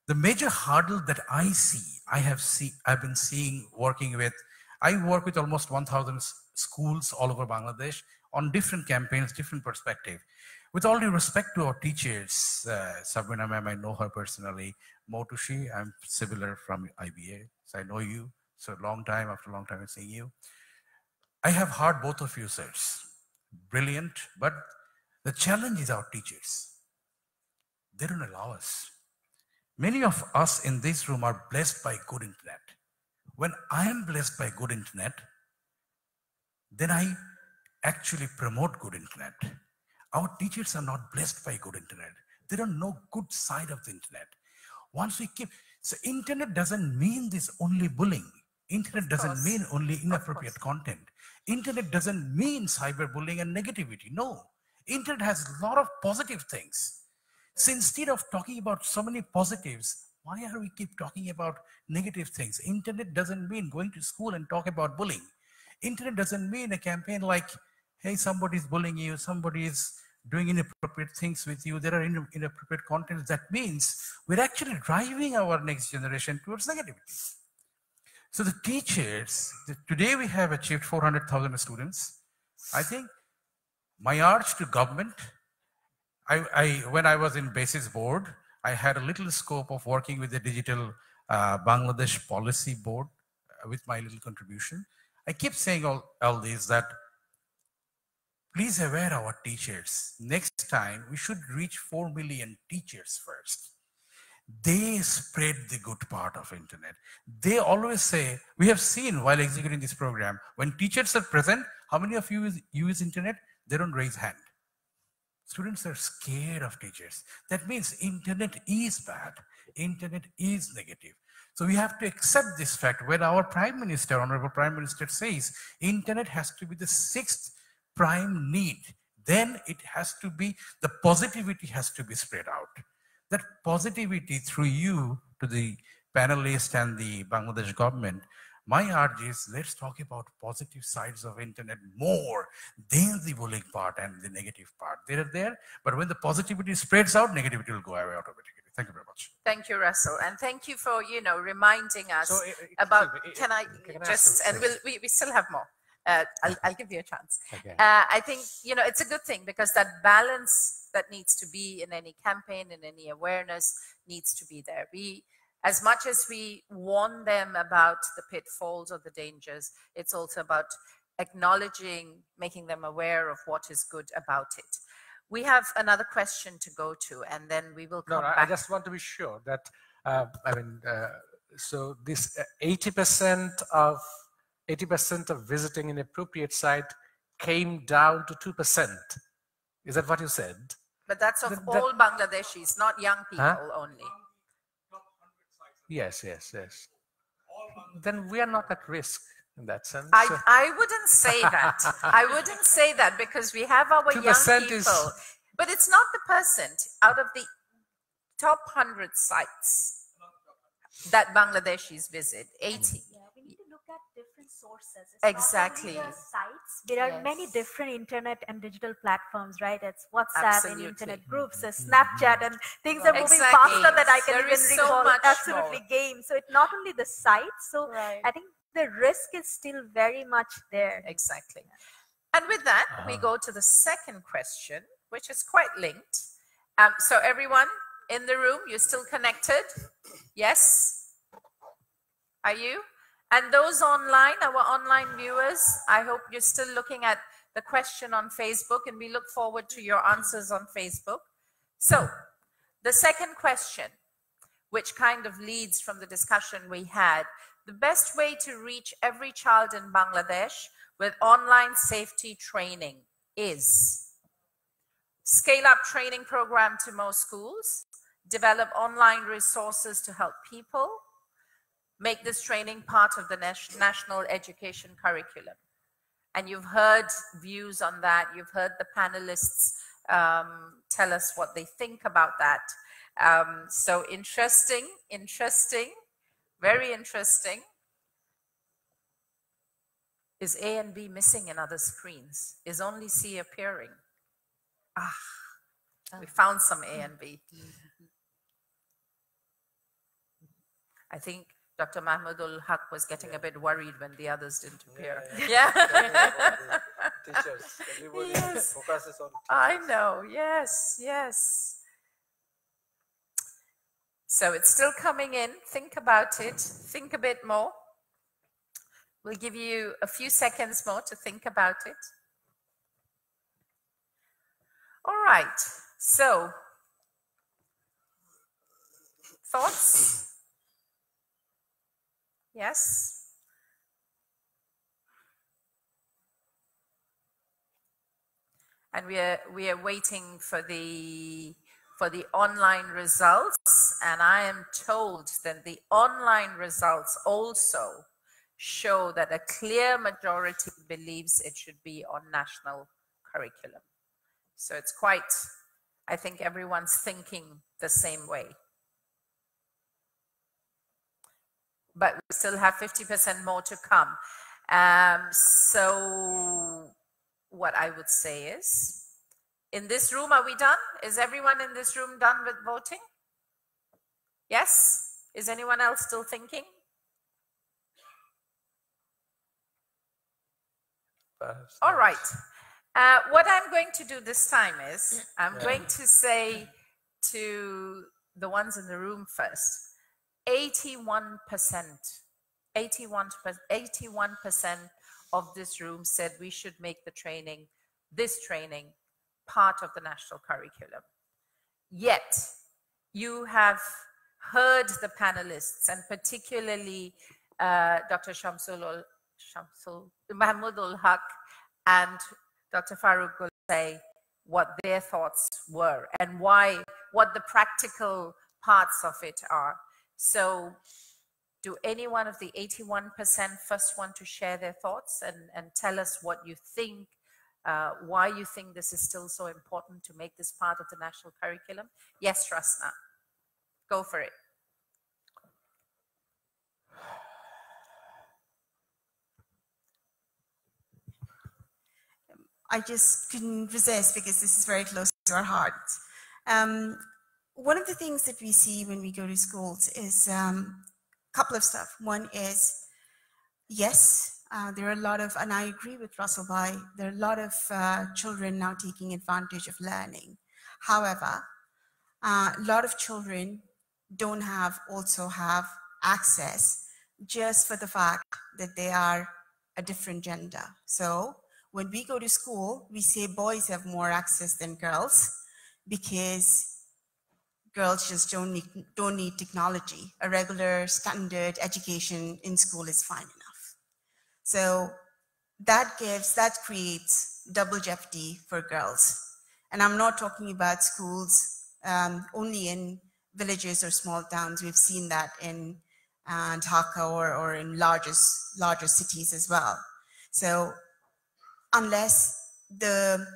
The major hurdle that I've been seeing working with, I work with almost 1,000 schools all over Bangladesh on different campaigns, different perspective. With all due respect to our teachers, Sabrina ma'am, I know her personally. Motushi, I'm similar from IBA, so I know you. So after a long time I'm seeing you. I have heard both of you, sirs. Brilliant, but the challenge is our teachers. They don't allow us. Many of us in this room are blessed by good internet. When I am blessed by good internet, then I actually promote good internet. Our teachers are not blessed by good internet. They don't know good side of the internet. Once we keep, so internet doesn't mean this only bullying. Internet doesn't mean only inappropriate content. Internet doesn't mean cyberbullying and negativity. No, internet has a lot of positive things. So instead of talking about so many positives, why are we keep talking about negative things? Internet doesn't mean going to school and talk about bullying. Internet doesn't mean a campaign like, hey, somebody's bullying you, somebody is doing inappropriate things with you, there are inappropriate contents. That means we're actually driving our next generation towards negativity. So the teachers, today we have achieved 400,000 students. I think my urge to government, when I was in BASIS board, I had a little scope of working with the digital Bangladesh policy board with my little contribution. I keep saying all this that please aware our teachers. Next time we should reach 4 million teachers first. They spread the good part of internet. They always say, we have seen while executing this program, when teachers are present, how many of you use internet? They don't raise hand. Students are scared of teachers. That means internet is bad. Internet is negative. So we have to accept this fact. When our Prime Minister, Honorable Prime Minister says, internet has to be the 6th prime need, then it has to be, the positivity has to be spread out. That positivity through you to the panelists and the Bangladesh government, my urge is, let's talk about positive sides of internet more than the bullying part and the negative part. They're there, but when the positivity spreads out, negativity will go away automatically. Thank you very much. Thank you, Russell, and thank you for reminding us about. Can I just? And we still have more. I'll give you a chance. Okay. I think it's a good thing, because that balance that needs to be in any campaign, in any awareness, needs to be there. As much as we warn them about the pitfalls or the dangers, it's also about acknowledging, making them aware of what is good about it. We have another question to go to, and then we will come back. I just want to be sure that, so this 80% of visiting inappropriate site came down to 2%. Is that what you said? But that's of all Bangladeshis, not young people only. Yes. Then we are not at risk in that sense. I wouldn't say that. I wouldn't say that, because we have our young people. But it's not the percent. Out of the top 100 sites that Bangladeshis visit, 80. We need to look at different sources. It's Exactly. Not only the sites. There are many different internet and digital platforms, right? It's WhatsApp and internet groups, there's Snapchat, and things are moving faster than I can even recall. Absolutely, games. So it's not only the sites. So I think the risk is still very much there. Exactly. And with that, we go to the second question, which is quite linked. So everyone in the room, you're still connected? Yes? Are you? And those online, our online viewers, I hope you're still looking at the question on Facebook, and we look forward to your answers on Facebook. So the second question, which kind of leads from the discussion we had, the best way to reach every child in Bangladesh with online safety training is scale up training program to more schools, develop online resources to help people, make this training part of the national education curriculum. And you've heard views on that. You've heard the panelists tell us what they think about that. So interesting, very interesting. Is A and B missing in other screens? Is only C appearing? We found some A and B. I think Dr. Mahmoudul Haq was getting a bit worried when the others didn't appear. Teachers. Everybody focuses on teachers. I know. Yes. So it's still coming in. Think about it. Think a bit more. We'll give you a few seconds more to think about it. All right. So, thoughts? Yes? And we are waiting for the online results, and I am told that the online results also show that a clear majority believes it should be on national curriculum. So it's quite, I think everyone's thinking the same way. But we still have 50% more to come. So what I would say is, in this room, are we done? Is everyone in this room done with voting? Yes? Is anyone else still thinking? All right. What I'm going to do this time is, I'm going to say to the ones in the room first, 81% of this room said we should make the training, this training, part of the national curriculum. Yet, you have heard the panelists, and particularly Dr. Mahmoudul Haq and Dr. Farooq Gul say, what their thoughts were and what the practical parts of it are. So do any one of the 81% first want to share their thoughts and tell us what you think, why you think this is still so important to make this part of the national curriculum? Yes, Rasna, go for it. I just couldn't resist because this is very close to our hearts. One of the things that we see when we go to schools is a couple of stuff. One is, yes, there are a lot of, and I agree with Russell Bhai, there are a lot of children now taking advantage of learning. However, a lot of children don't also have access just for the fact that they are a different gender. So when we go to school, we say boys have more access than girls because girls just don't need technology. A regular standard education in school is fine enough. So that creates double jeopardy for girls. And I'm not talking about schools only in villages or small towns. We've seen that in Dhaka or in larger cities as well. So unless the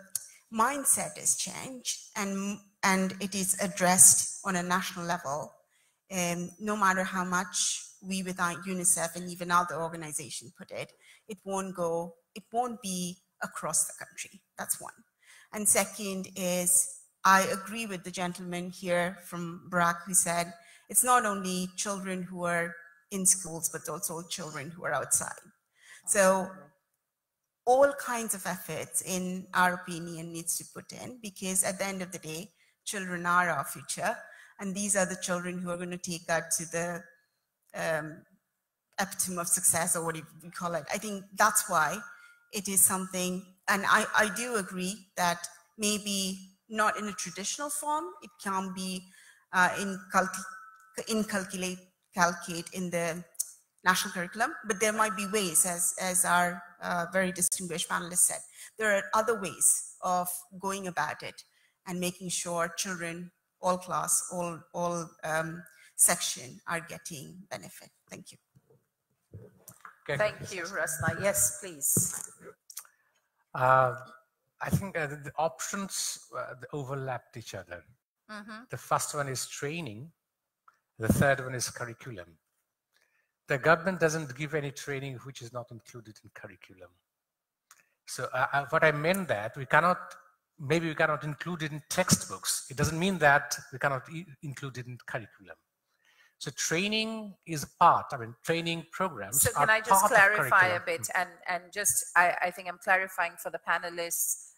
mindset is changed and it is addressed on a national level, no matter how much we without UNICEF and even other organizations put it, it won't be across the country. That's one. And second is, I agree with the gentleman here from BRAC who said, it's not only children who are in schools, but also children who are outside. So all kinds of efforts, in our opinion, needs to put in, because at the end of the day, children are our future, and these are the children who are going to take us to the epitome of success, or what we call it. I think that's why it is something, and I do agree that maybe not in a traditional form, it can be inculcate in the national curriculum, but there might be ways, as our very distinguished panelists said, there are other ways of going about it and making sure children, all class, all section are getting benefit. Thank you. Okay. Thank you, Rasna. Yes, please. I think the options overlapped each other. The first one is training. The third one is curriculum. The government doesn't give any training which is not included in curriculum. So what I meant that maybe we cannot include it in textbooks. It doesn't mean that we cannot include it in curriculum. So training is a part, training programs. So can I just clarify a bit, and just, I think I'm clarifying for the panelists,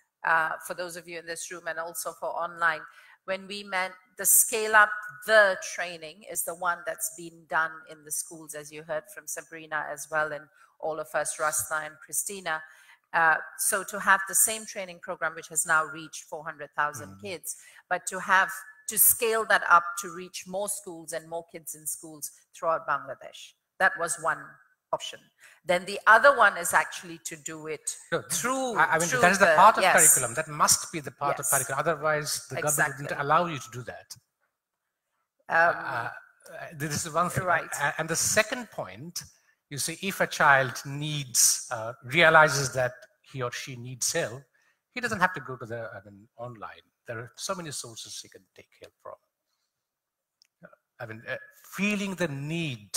for those of you in this room and also for online, when we meant the scale up the training is the one that's been done in the schools, as you heard from Sabrina as well, and all of us, Rasna and Christina. So to have the same training program, which has now reached 400,000 kids, but to scale that up to reach more schools and more kids in schools throughout Bangladesh. That was one option. Then the other one is actually to do it through that is the part of curriculum. That must be the part of curriculum. Otherwise, the government wouldn't allow you to do that. This is one thing. Right. And the second point, you see, if a child realizes that he or she needs help, he doesn't have to go to the online. There are so many sources he can take help from. Feeling the need,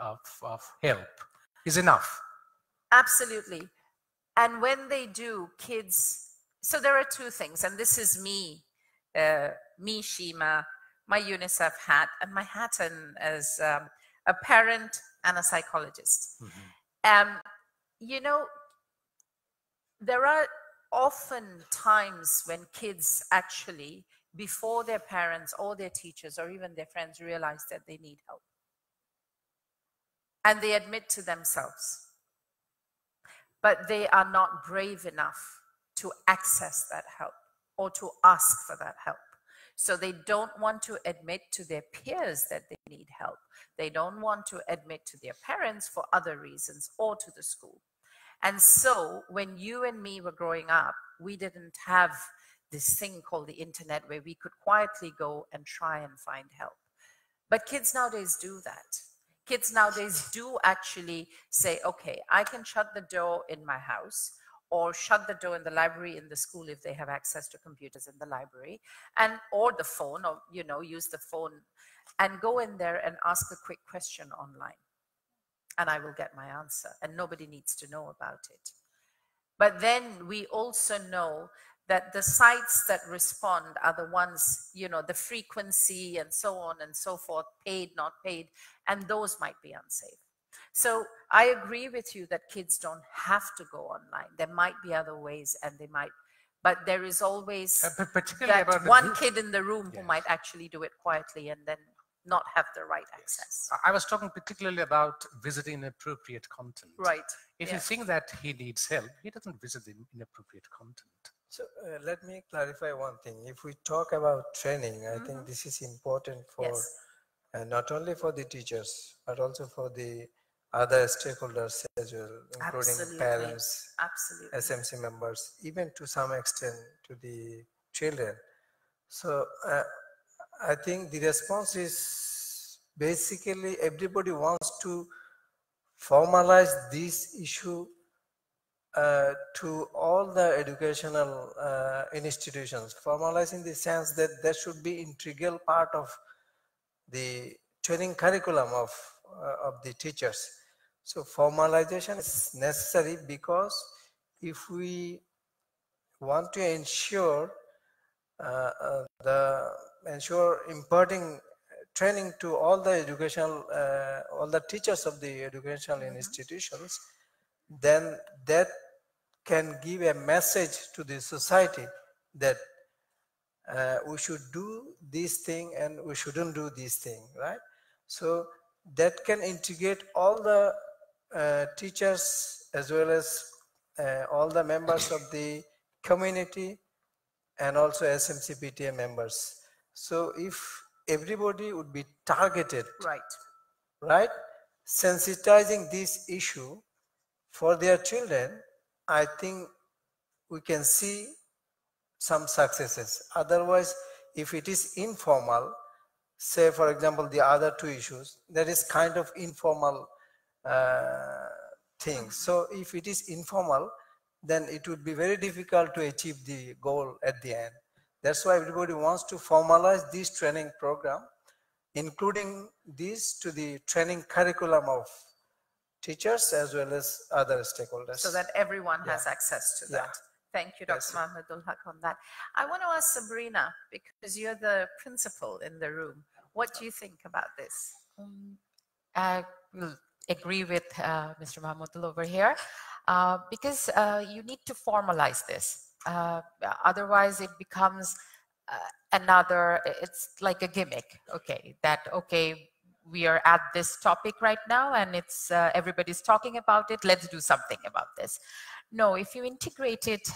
of help is enough. Absolutely. And when they do, kids, so there are two things, and this is me, Shima, my UNICEF hat, and my hat as a parent and a psychologist. You know, there are often times when kids actually, before their parents or their teachers or even their friends realize that they need help. And they admit to themselves. But they are not brave enough to access that help or to ask for that help. So they don't want to admit to their peers that they need help. They don't want to admit to their parents for other reasons or to the school. And so when you and me were growing up, we didn't have this thing called the internet where we could quietly go and try and find help. But kids nowadays do that. Kids nowadays do actually say, okay, I can shut the door in my house or shut the door in the library in the school if they have access to computers in the library, and or the phone, or use the phone and go in there and ask a quick question online. And I will get my answer, and nobody needs to know about it. But then we also know that the sites that respond are the ones, the frequency and so on and so forth, paid, not paid, and those might be unsafe. So I agree with you that kids don't have to go online. There might be other ways, and they might, but there is always that one kid in the room who might actually do it quietly and then not have the right access. I was talking particularly about visiting inappropriate content. Right. If you think that he needs help, he doesn't visit the inappropriate content. So let me clarify one thing. If we talk about training, I think this is important for not only for the teachers, but also for the other stakeholders as well, including parents, SMC members, even to some extent to the children. So I think the response is basically everybody wants to formalize this issue to all the educational institutions, formalize in the sense that there should be integral part of the training curriculum of the teachers. So formalization is necessary because if we want to ensure imparting training to all the educational, all the teachers of the educational institutions, then that can give a message to the society that we should do this thing and we shouldn't do this thing, right? So that can integrate all the teachers as well as all the members of the community and also SMC PTA members. So if everybody would be targeted, right, sensitizing this issue for their children, I think we can see some successes. Otherwise, if it is informal, say for example the other two issues, that is kind of informal thing. So if it is informal, then it would be very difficult to achieve the goal at the end. That's why everybody wants to formalize this training program, including this to the training curriculum of teachers as well as other stakeholders. So that everyone has access to that. Thank you, Dr. Mahmudul Haq, on that. I want to ask Sabrina, because you're the principal in the room. What do you think about this? I will agree with Mr. Mahmudul over here, because you need to formalize this. Otherwise, it becomes it's like a gimmick, okay, we are at this topic right now and it's everybody's talking about it, let's do something about this. No, if you integrate it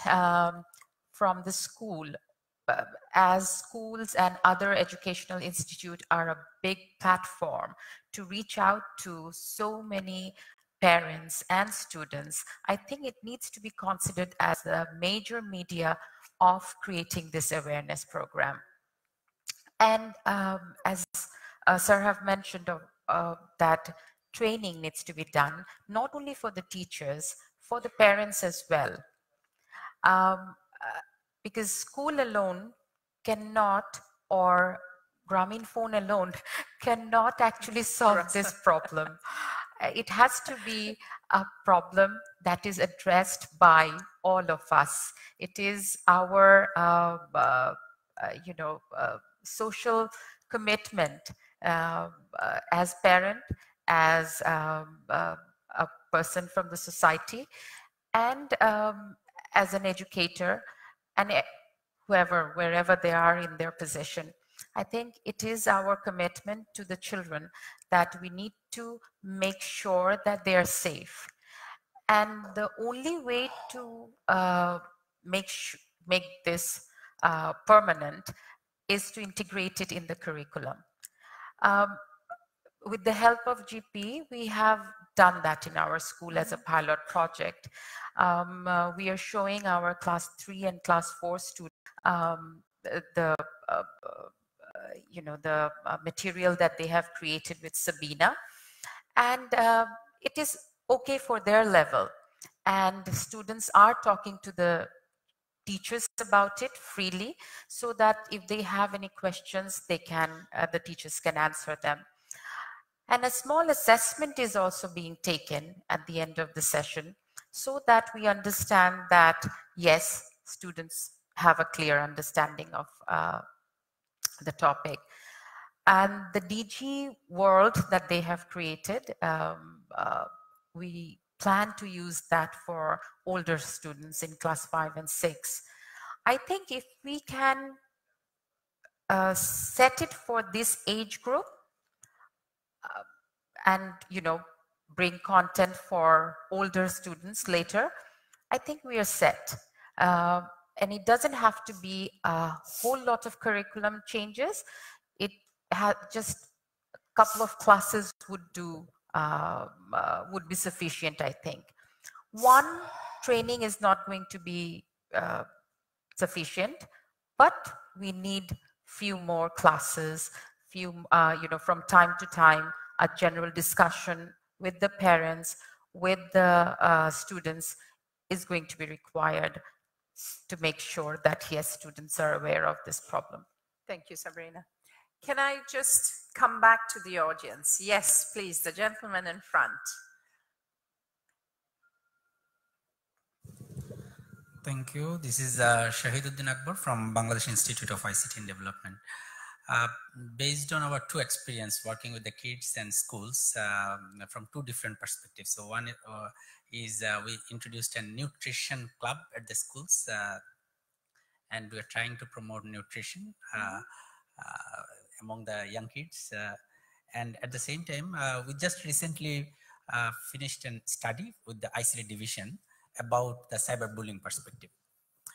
from the school, as schools and other educational institutes are a big platform to reach out to so many parents and students, I think it needs to be considered as a major media of creating this awareness program. And as Sir have mentioned that training needs to be done, not only for the teachers, for the parents as well. Because school alone cannot, or Grameen Phone alone cannot actually solve this problem. It has to be a problem that is addressed by all of us. It is our, social commitment as parent, as a person from the society, and as an educator, and wherever they are in their position. I think it is our commitment to the children that we need to make sure that they are safe. And the only way to make this permanent is to integrate it in the curriculum. with the help of GP, we have done that in our school as a pilot project. We are showing our class 3 and class 4 students the material that they have created with Sabina, and it is okay for their level. And the students are talking to the teachers about it freely, so that if they have any questions, they can, the teachers can answer them. And a small assessment is also being taken at the end of the session, so that we understand that, yes, students have a clear understanding of the topic. And the DG world that they have created, we plan to use that for older students in class 5 and 6. I think if we can set it for this age group, and bring content for older students later, I think we are set. And it doesn't have to be a whole lot of curriculum changes. It just a couple of classes would do, would be sufficient, I think. One training is not going to be sufficient, but we need few more classes, from time to time, a general discussion with the parents, with the students is going to be required to make sure that, yes, students are aware of this problem. Thank you, Sabrina. Can I just come back to the audience? Yes, please, the gentleman in front. Thank you. This is Shahiduddin Akbar from Bangladesh Institute of ICT and Development. Based on our 2 experience working with the kids and schools from 2 different perspectives. So one is we introduced a nutrition club at the schools, and we are trying to promote nutrition among the young kids. And at the same time, we just recently finished a study with the ICT division about the cyberbullying perspective.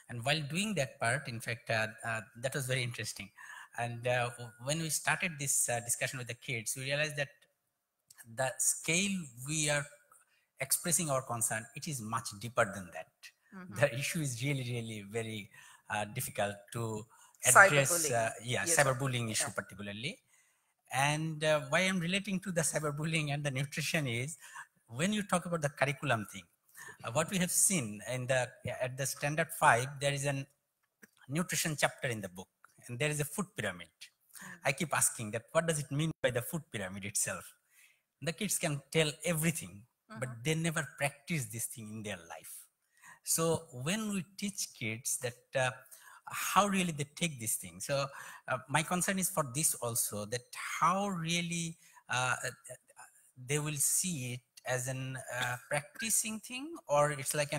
And while doing that part, in fact, that was very interesting. And when we started this discussion with the kids, we realized that the scale we are expressing our concern, it is much deeper than that. The issue is really, really very difficult to address. Yes. Cyberbullying issue particularly. And why I'm relating to the cyberbullying and the nutrition is, when you talk about the curriculum thing, what we have seen in at the standard 5, there is a nutrition chapter in the book, and there is a food pyramid. I keep asking that, what does it mean by the food pyramid itself? The kids can tell everything, but they never practice this thing in their life. So when we teach kids that how really they take this thing. So my concern is for this also, that how really they will see it as an practicing thing, or it's like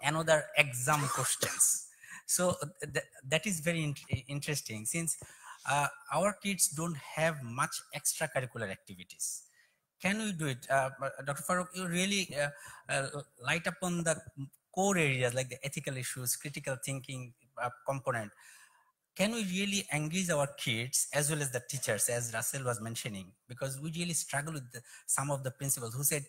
another exam questions. So that is very interesting, since our kids don't have much extracurricular activities. Can we do it? Dr. Farooq, you really light upon the core areas like the ethical issues, critical thinking component. Can we really engage our kids as well as the teachers, as Russell was mentioning? Because we really struggle with some of the principals who said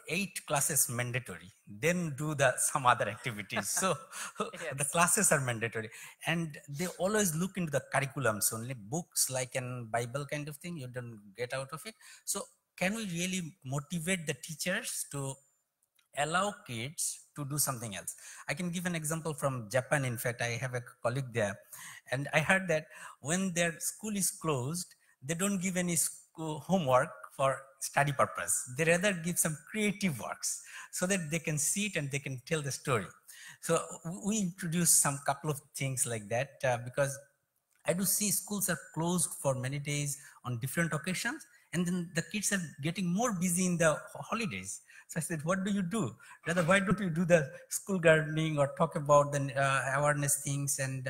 8 classes mandatory, then do some other activities. So yes. The classes are mandatory, and they always look into the curriculums only, books like an Bible kind of thing, you don't get out of it. So can we really motivate the teachers to allow kids to do something else? I can give an example from Japan. In fact, I have a colleague there, and I heard that when their school is closed, they don't give any homework for study purpose. They rather give some creative works so that they can see it and they can tell the story. So we introduced some couple of things like that because I do see schools are closed for many days on different occasions, and then the kids are getting more busy in the holidays. So I said, what do you do? Rather, why don't you do the school gardening or talk about the awareness things and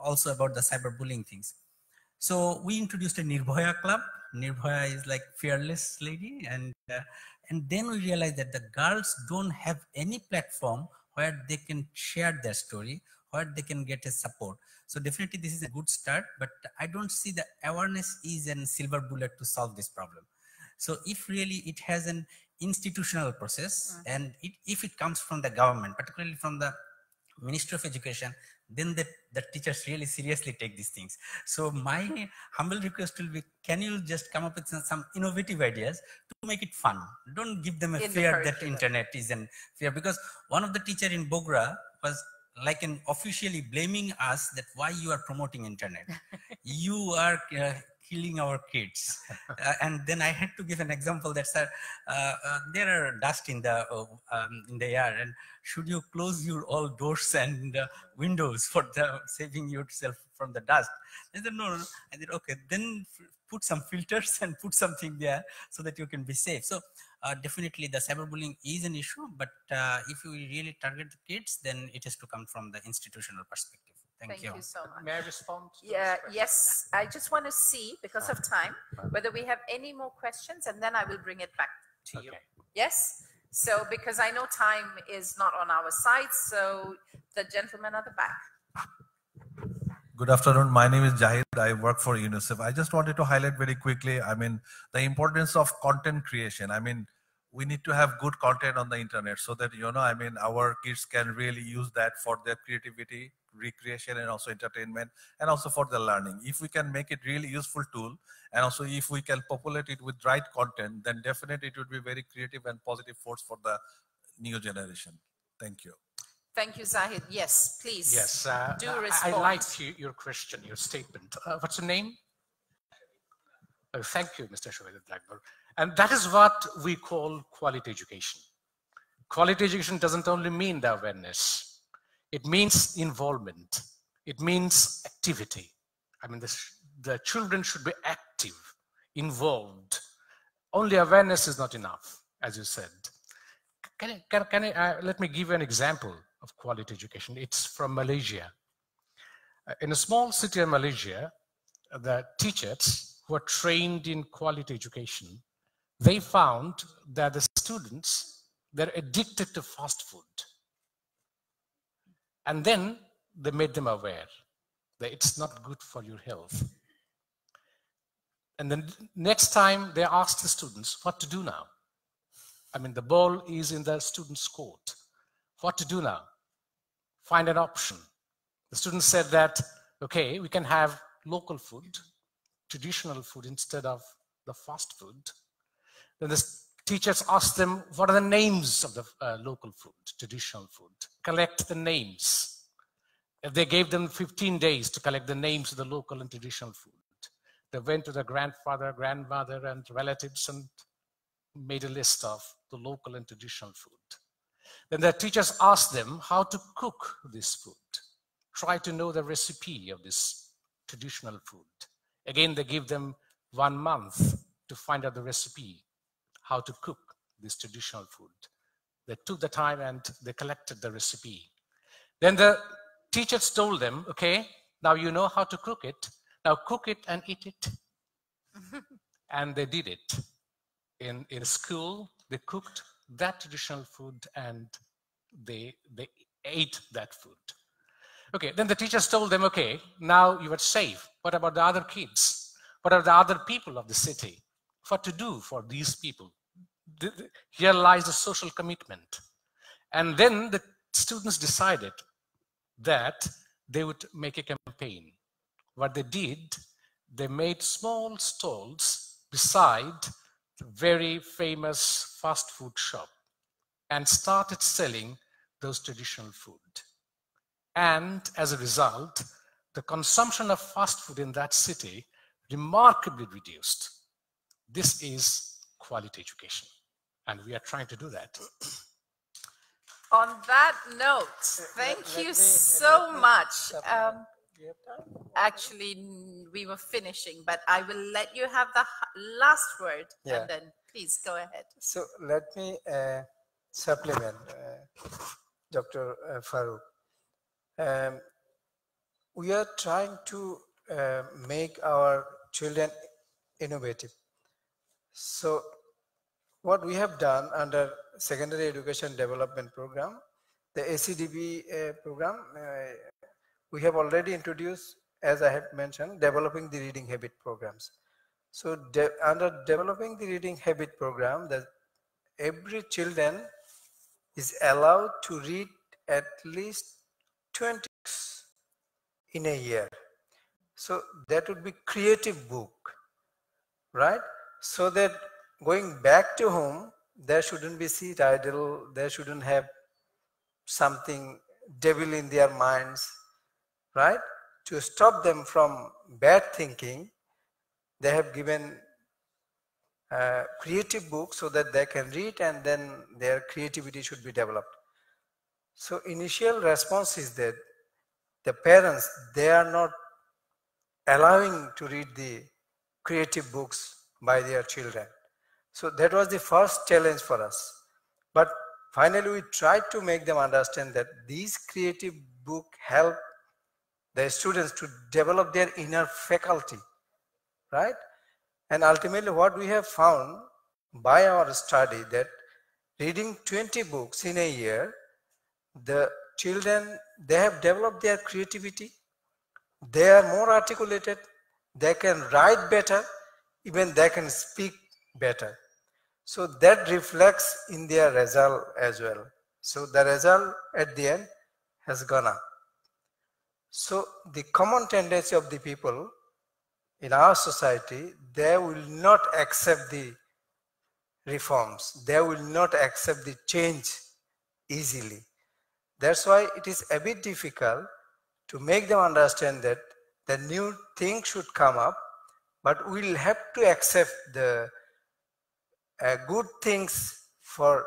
also about the cyberbullying things? So we introduced a Nirbhaya club. Nirbhaya is like fearless lady, and then we realized that the girls don't have any platform where they can share their story, where they can get a support. So definitely this is a good start, but I don't see the awareness is a silver bullet to solve this problem. So if really it has an institutional process, and if it comes from the government, particularly from the Ministry of Education, then the teachers really seriously take these things. So my humble request will be, can you just come up with some innovative ideas to make it fun? Don't give them a fear that internet isn't fair, because one of the teacher in Bogra was like officially blaming us that why you are promoting internet. You are killing our kids. And then I had to give an example that, sir, there are dust in the air, and should you close your all doors and windows for saving yourself from the dust? I said, no. I said, okay, then put some filters and put something there so that you can be safe. So definitely the cyberbullying is an issue, but if we really target the kids, then it has to come from the institutional perspective. Thank you. Thank you so much. May I respond to Yeah, yes. I just want to see, because of time, whether we have any more questions, and then I will bring it back to you. Yes? So, because I know time is not on our side, so the gentleman at the back. Good afternoon. My name is Jahid. I work for UNICEF. I just wanted to highlight very quickly, the importance of content creation. We need to have good content on the internet so that, our kids can really use that for their creativity, recreation, and also entertainment, and also for the learning. If we can make it really useful tool, and also if we can populate it with right content, then definitely it would be very creative and positive force for the new generation. Thank you. Thank you, Zahid. Yes, please. Yes, do respond. I liked your question, your statement. What's your name? Oh, thank you, Mr. Shoaib Blackburn. And that is what we call quality education. Quality education doesn't only mean the awareness. It means involvement. It means activity. The children should be active, involved. Only awareness is not enough, as you said. Let me give you an example of quality education. It's from Malaysia. In a small city in Malaysia, the teachers who are trained in quality education, they found that the students, they're addicted to fast food. And then they made them aware that it's not good for your health. And then next time they asked the students what to do now. The ball is in the students' court. What to do now? Find an option. The students said that, okay, we can have local food, traditional food instead of the fast food. Then the teachers asked them, what are the names of the local food, traditional food? Collect the names. They gave them 15 days to collect the names of the local and traditional food. They went to the grandfather, grandmother, and relatives and made a list of the local and traditional food. Then the teachers asked them how to cook this food. Try to know the recipe of this traditional food. Again, they give them 1 month to find out the recipe, how to cook this traditional food. They took the time and they collected the recipe. Then the teachers told them, okay, now you know how to cook it. Now cook it and eat it. And they did it. In school, they cooked that traditional food and they ate that food. Okay, then the teachers told them, okay, now you are safe. What about the other kids? What are the other people of the city? What to do for these people? Here lies the social commitment. And then the students decided that they would make a campaign. What they did, they made small stalls beside the very famous fast food shop and started selling those traditional food. And as a result, the consumption of fast food in that city remarkably reduced. This is quality education, and we are trying to do that. On that note, thank you so much. Actually, we were finishing, but I will let you have the last word, and then please go ahead. So let me supplement Dr. Farooq. We are trying to make our children innovative. So what we have done under Secondary Education Development Program, the ACDB program, we have already introduced, as I have mentioned, developing the reading habit programs. So under developing the reading habit program, that every children is allowed to read at least 20 books in a year. So that would be creative book, right? So that going back to home, there shouldn't be seat idle, there shouldn't have something devil in their minds, right? To stop them from bad thinking, they have given creative books so that they can read and then their creativity should be developed. So initial response is that the parents, they are not allowing to read the creative books by their children. So that was the first challenge for us. But finally we tried to make them understand that these creative books help the students to develop their inner faculty, right? And ultimately what we have found by our study that reading 20 books in a year, the children, they have developed their creativity, they are more articulated, they can write better, even they can speak better. So that reflects in their result as well. So the result at the end has gone up. So the common tendency of the people in our society, they will not accept the reforms. They will not accept the change easily. That's why it is a bit difficult to make them understand that the new thing should come up, but we'll have to accept the good things for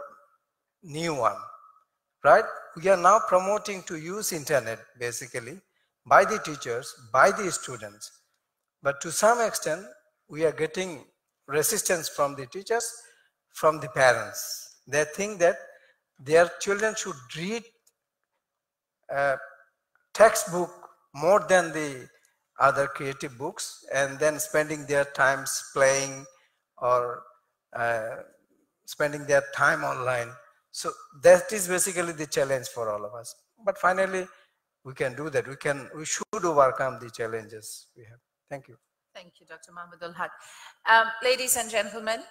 new one, right? We are now promoting to use internet basically by the teachers, by the students. But to some extent, we are getting resistance from the teachers, from the parents. They think that their children should read textbook more than the other creative books and then spending their times playing or spending their time online. So that is basically the challenge for all of us. But finally, we can do that. We should overcome the challenges we have. Thank you. Thank you, Dr. Mahmoudul Haq. Ladies and gentlemen,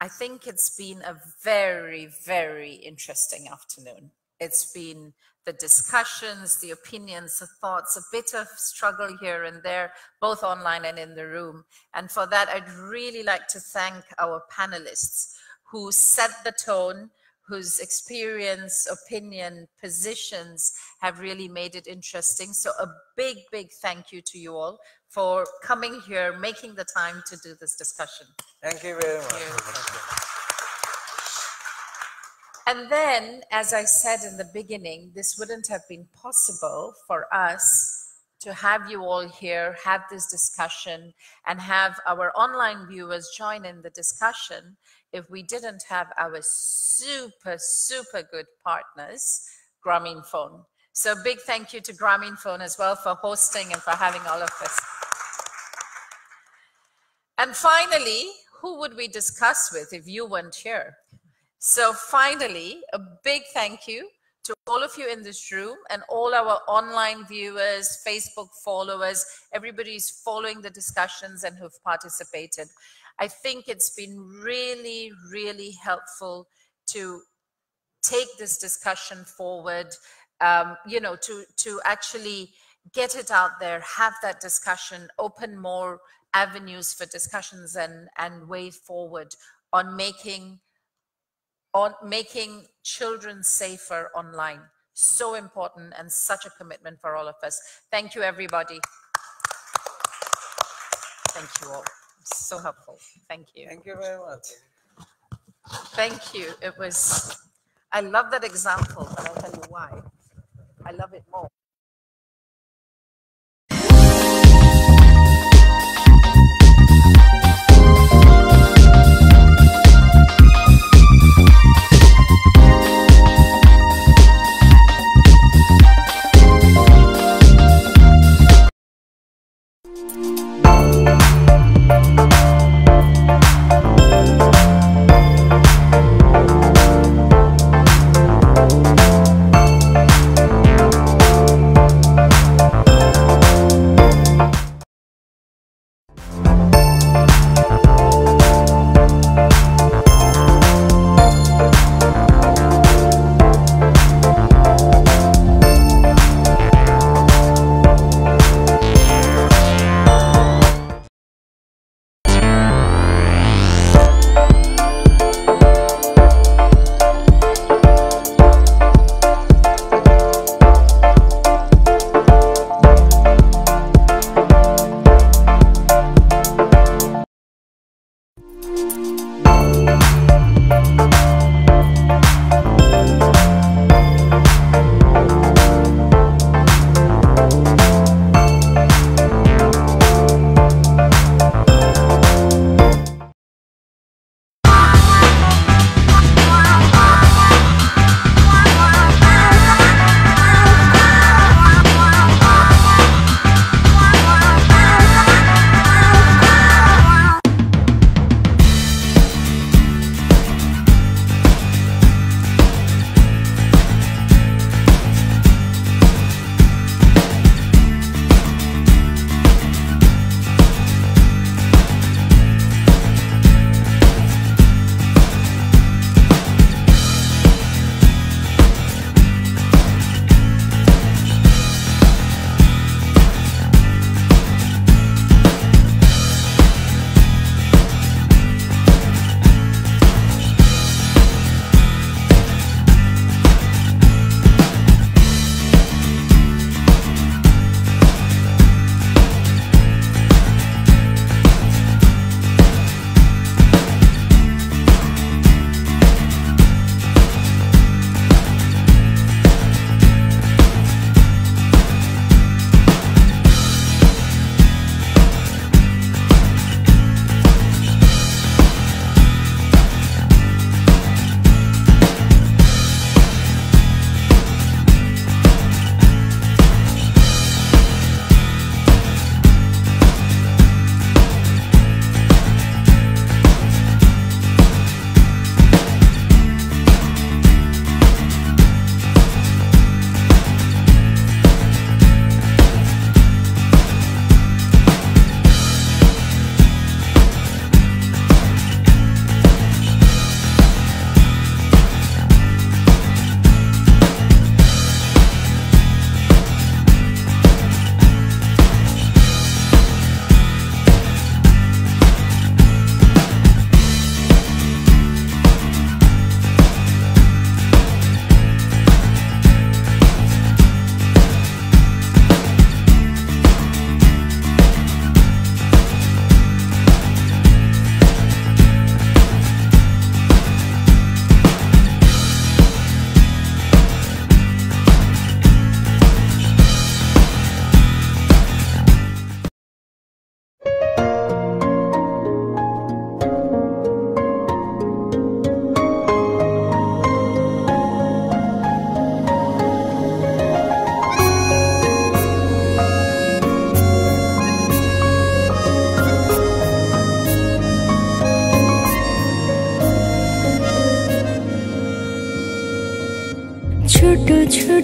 I think it's been a very, very interesting afternoon. It's been the discussions, the opinions, the thoughts, a bit of struggle here and there, both online and in the room. And for that, I'd really like to thank our panelists who set the tone, whose experience, opinion, positions have really made it interesting. So a big, big thank you to you all for coming here, making the time to do this discussion. Thank you very much. Thank you. And then, as I said in the beginning, this wouldn't have been possible for us to have you all here, have this discussion, and have our online viewers join in the discussion if we didn't have our super, super good partners, Grameenphone. So big thank you to Grameenphone as well for hosting and for having all of this. And finally, who would we discuss with if you weren't here? So finally, a big thank you to all of you in this room and all our online viewers, Facebook followers, everybody who's following the discussions and who've participated. I think it's been really, really helpful to take this discussion forward, you know, to actually get it out there, have that discussion, open more avenues for discussions and way forward on making children safer online. So important and such a commitment for all of us. Thank you, everybody. Thank you all. So helpful. Thank you. Thank you very much. Thank you. It was, I love that example, but I'll tell you why. I love it more.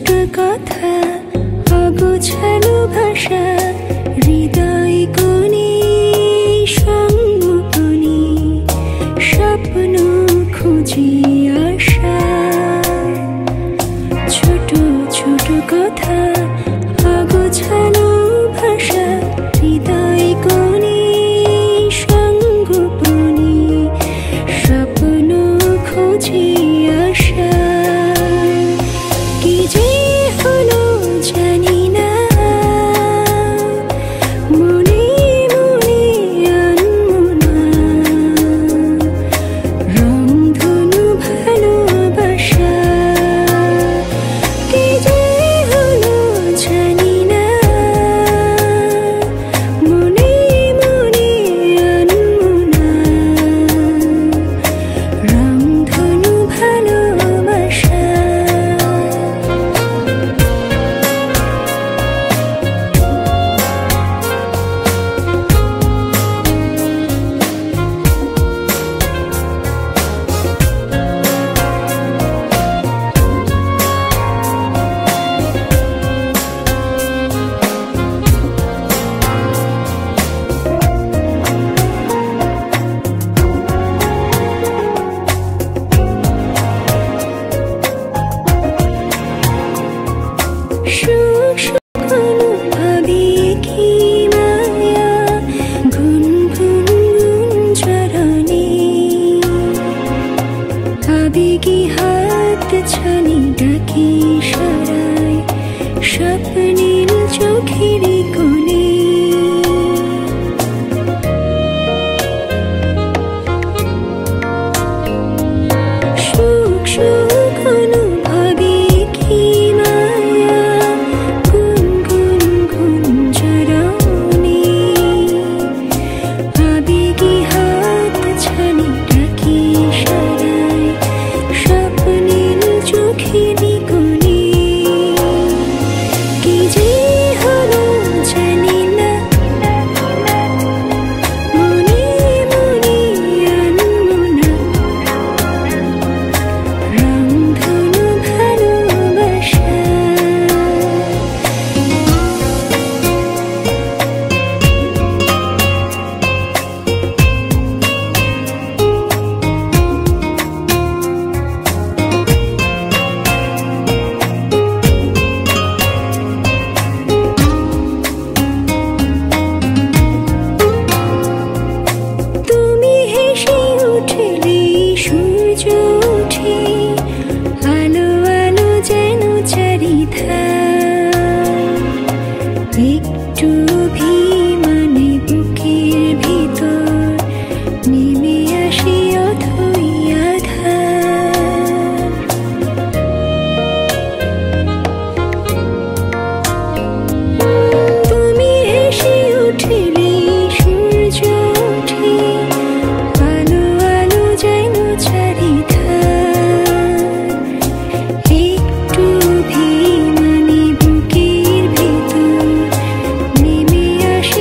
ছোট কথা অগোছালো ভাষা হৃদয় কোণে সংগোপনে স্বপ্ন খুঁজি আশা ছোট ছোট কথা অগোছালো ভাষা হৃদয় কোণে সংগোপনে স্বপ্ন খুঁজি আশা কি যে হলো জানি না মনে মনে আনমনা রংধনু ভালোবাসা কি যে হলো জানি না মনে মনে আনমনা রংধনু ভালোবাসা সুখ সুখ অনুভবে কি মায়া গুনগুন গুঞ্জরণে আবেগী হাত ছানি ডাকি সরায় স্বপ্নীল চোখের কোণে সুখ সুখ অনুভবে কি মায়া গুনগুন গুঞ্জরণে আবেগী হাত ছানি ডাকি সরায় স্বপ্নীল চোখের কোণে কি যে হলো জানি না মনে মনে আনমনা রংধনু ভালোবাসা তুমি হেসে উঠলে সূর্য ওঠে আলো আলো যেন চারিধার একটু অভিমানে বুকের ভিতর নেমে আসে অথই আধার তুমি হেসে উঠলে সূর্য ওঠে আলো আলো যেন চারিধার একটু অভিমানে বুকের ভিতর নেমে আসে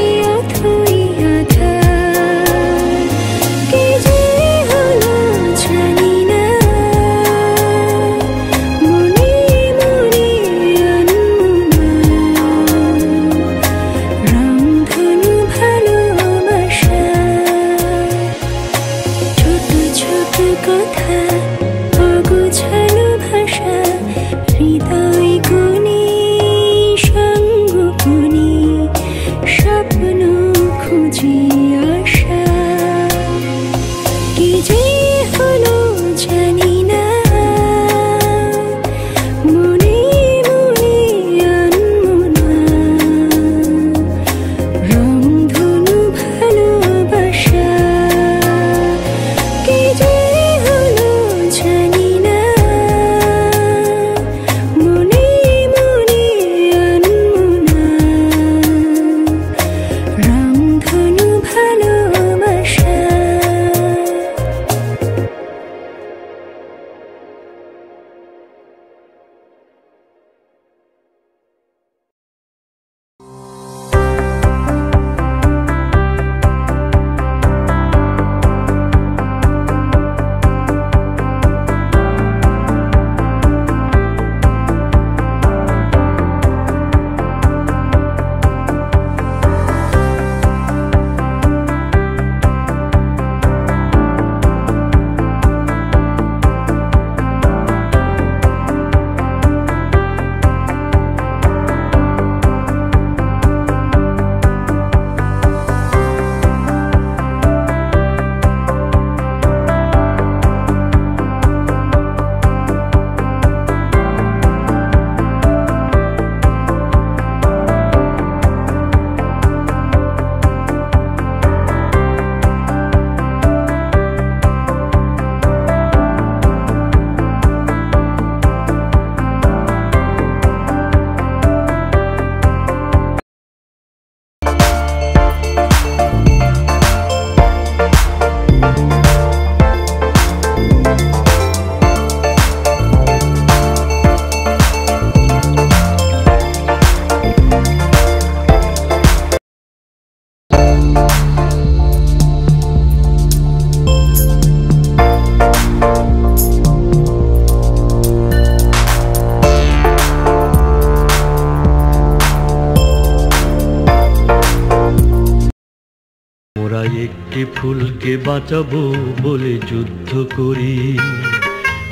মোরা একটি ফুলকে বাঁচাবো বলে যুদ্ধ করি,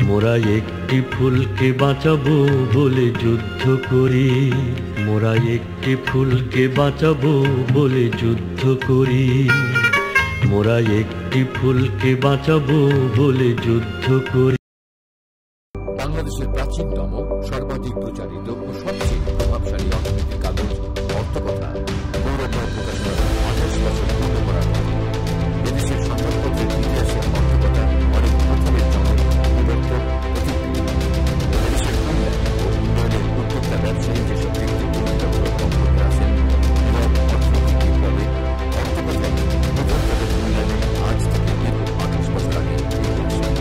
মোরা একটি ফুলকে বাঁচাবো বলে যুদ্ধ করি, মোরা একটি ফুলকে বাঁচাবো বলে যুদ্ধ করি, মোরা একটি ফুলকে বাঁচাবো বলে যুদ্ধ করি। বাংলাদেশের প্রাচীনতম, সর্বাধিক প্রচারিত ও সবচেয়ে প্রভাবশালী অর্থনৈতিক কাগজ অর্থকথা গৌরবময় প্রকাশনার 28 বছর পূর্ণ করার পথে এদেশের সংবাদপত্রের ইতিহাসে অর্থকথা অনেক প্রথমের জনক বিবর্তক প্রতিক্রিয়া এদেশের কল্যাণ ও উন্নয়নের উদ্যোক্তা ব্যবসায়ী যেসব ব্যক্তি পরিদর্শক দম্পতি আছেন এবং অর্থনৈতিক বিপ্লবে অর্থকথায় প্রবক্তাদের কল্যাণে আজ থেকে দীর্ঘ 28 বছর আগে এগিয়ে আসেন।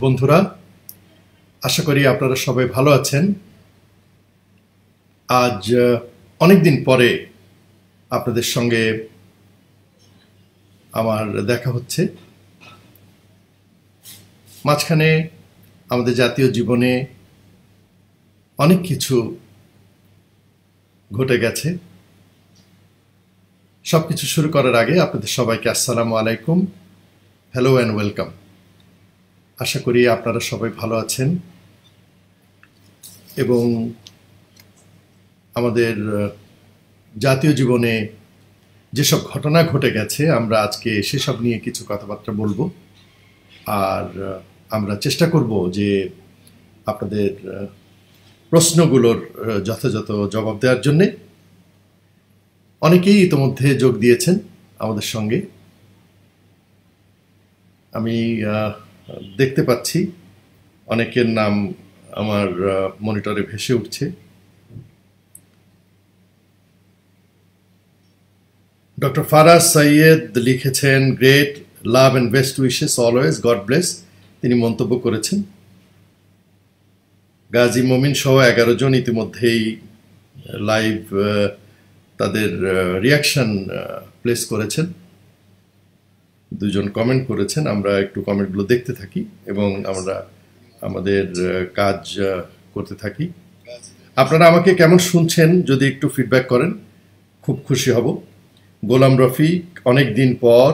বন্ধুরা, আশা করি আপনারা সবাই ভালো আছেন। আজ অনেকদিন পরে আপনাদের সঙ্গে আমার দেখা হচ্ছে। মাঝখানে আমাদের জাতীয় জীবনে অনেক কিছু ঘটে গেছে। সবকিছু শুরু করার আগে আপনাদের সবাইকে আসসালামু আলাইকুম, হ্যালো অ্যান্ড ওয়েলকাম। আশা করি আপনারা সবাই ভালো আছেন এবং আমাদের জাতীয় জীবনে যেসব ঘটনা ঘটে গেছে আমরা আজকে সেসব নিয়ে কিছু কথাবার্তা বলবো। আর আমরা চেষ্টা করব যে আপনাদের প্রশ্নগুলোর যথাযথ জবাব দেওয়ার জন্যে। অনেকেই ইতিমধ্যে যোগ দিয়েছেন আমাদের সঙ্গে, আমি দেখতে পাচ্ছি অনেকের নাম আমার মনিটরে ভেসে উঠছে। ডক্টর ফারাজ সৈয়দ লিখেছেন, great, love and best wishes always, god bless. তিনি মন্তব্য করেছেন। গাজী মমিন সহ 11 জন ইতিমধ্যেই লাইভ তাদের রিয়াকশন প্লেস করেছেন, 2 জন কমেন্ট করেছেন। আমরা একটু কমেন্টগুলো দেখতে থাকি এবং আমরা আমাদের কাজ করতে থাকি। আপনারা আমাকে কেমন শুনছেন যদি একটু ফিডব্যাক করেন খুব খুশি হব। গোলাম রফিক, অনেক দিন পর।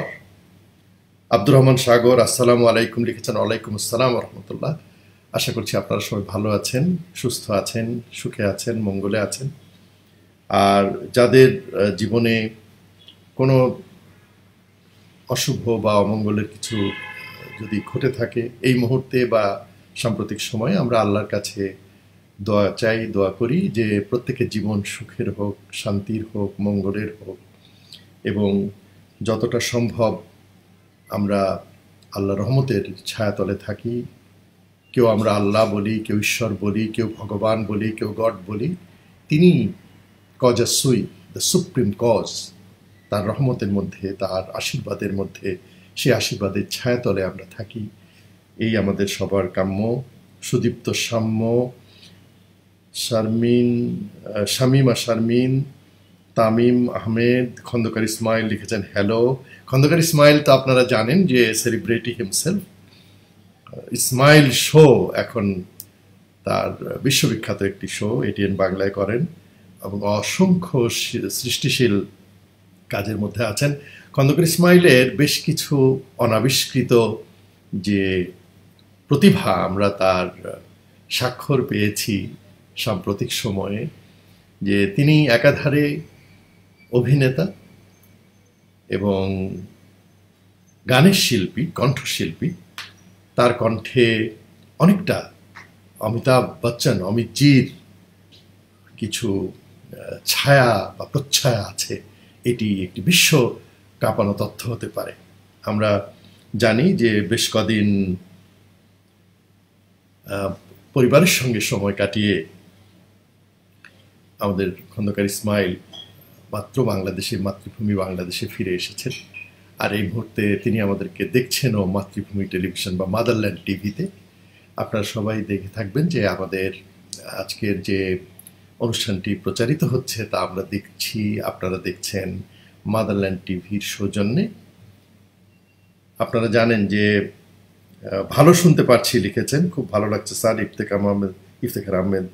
আব্দুর রহমান সাগর আসসালামু আলাইকুম লিখেছেন, ওয়ালাইকুম আসসালাম রহমতুল্লাহ। আশা করছি আপনারা সবাই ভালো আছেন, সুস্থ আছেন, সুখে আছেন, মঙ্গলে আছেন। আর যাদের জীবনে কোনো অশুভ বা অমঙ্গলের কিছু যদি ঘটে থাকে এই মুহূর্তে বা সাম্প্রতিক সময়ে, আমরা আল্লাহর কাছে দোয়া চাই, দোয়া করি যে প্রত্যেকের জীবন সুখের হোক, শান্তির হোক, মঙ্গলের হোক এবং যতটা সম্ভব আমরা আল্লাহর রহমতের ছায়াতলে থাকি। কেউ আমরা আল্লাহ বলি, কেউ ঈশ্বর বলি, কেউ ভগবান বলি, কেউ গড বলি। তিনি কজাসুই, দ্য সুপ্রিম কজ, তার রহমতের মধ্যে, তার আশীর্বাদের মধ্যে, সেই আশীর্বাদের ছায়াতলে আমরা থাকি। এই আমাদের সবার কাম্য। সুদীপ্ত সাম্য, শামিমা শারমিন, তামিম আহমেদ, খন্দকার ইসমাইল লিখেছেন হ্যালো। খন্দকার ইসমাইল তো আপনারা জানেন যে সেলিব্রিটি হিমসেলফ। ইসমাইল শো এখন তার বিশ্ববিখ্যাত একটি শো এটিএন বাংলায় করেন এবং অসংখ্য সৃষ্টিশীল কাজের মধ্যে আছেন। খন্দকার ইসমাইলের বেশ কিছু অনাবিষ্কৃত যে প্রতিভা আমরা তার স্বাক্ষর পেয়েছি সাম্প্রতিক সময়ে, যে তিনি একাধারে অভিনেতা এবং গানের শিল্পী, কণ্ঠশিল্পী। তার কণ্ঠে অনেকটা অমিতাভ বচ্চন, অমিতজির কিছু ছায়া বা প্রচ্ছায়া আছে। এটি একটি বিশ্ব কাঁপানো তথ্য হতে পারে। আমরা জানি যে বেশ কদিন পরিবারের সঙ্গে সময় কাটিয়ে আমাদের খন্দকার ইসমাইল মাত্র বাংলাদেশে, মাতৃভূমি বাংলাদেশে ফিরে এসেছেন। আর এই মুহূর্তে তিনি আমাদেরকে দেখছেনও মাতৃভূমি টেলিভিশন বা মাদারল্যান্ড টিভিতে। আপনারা সবাই দেখে থাকবেন যে আমাদের আজকের যে অনুষ্ঠানটি প্রচারিত হচ্ছে তা আমরা দেখছি, আপনারা দেখছেন মাদারল্যান্ড টিভির সৌজন্যে। আপনারা জানেন যে ভালো শুনতে পারছি লিখেছেন, খুব ভালো লাগছে স্যার। ইফতেখার আহমেদ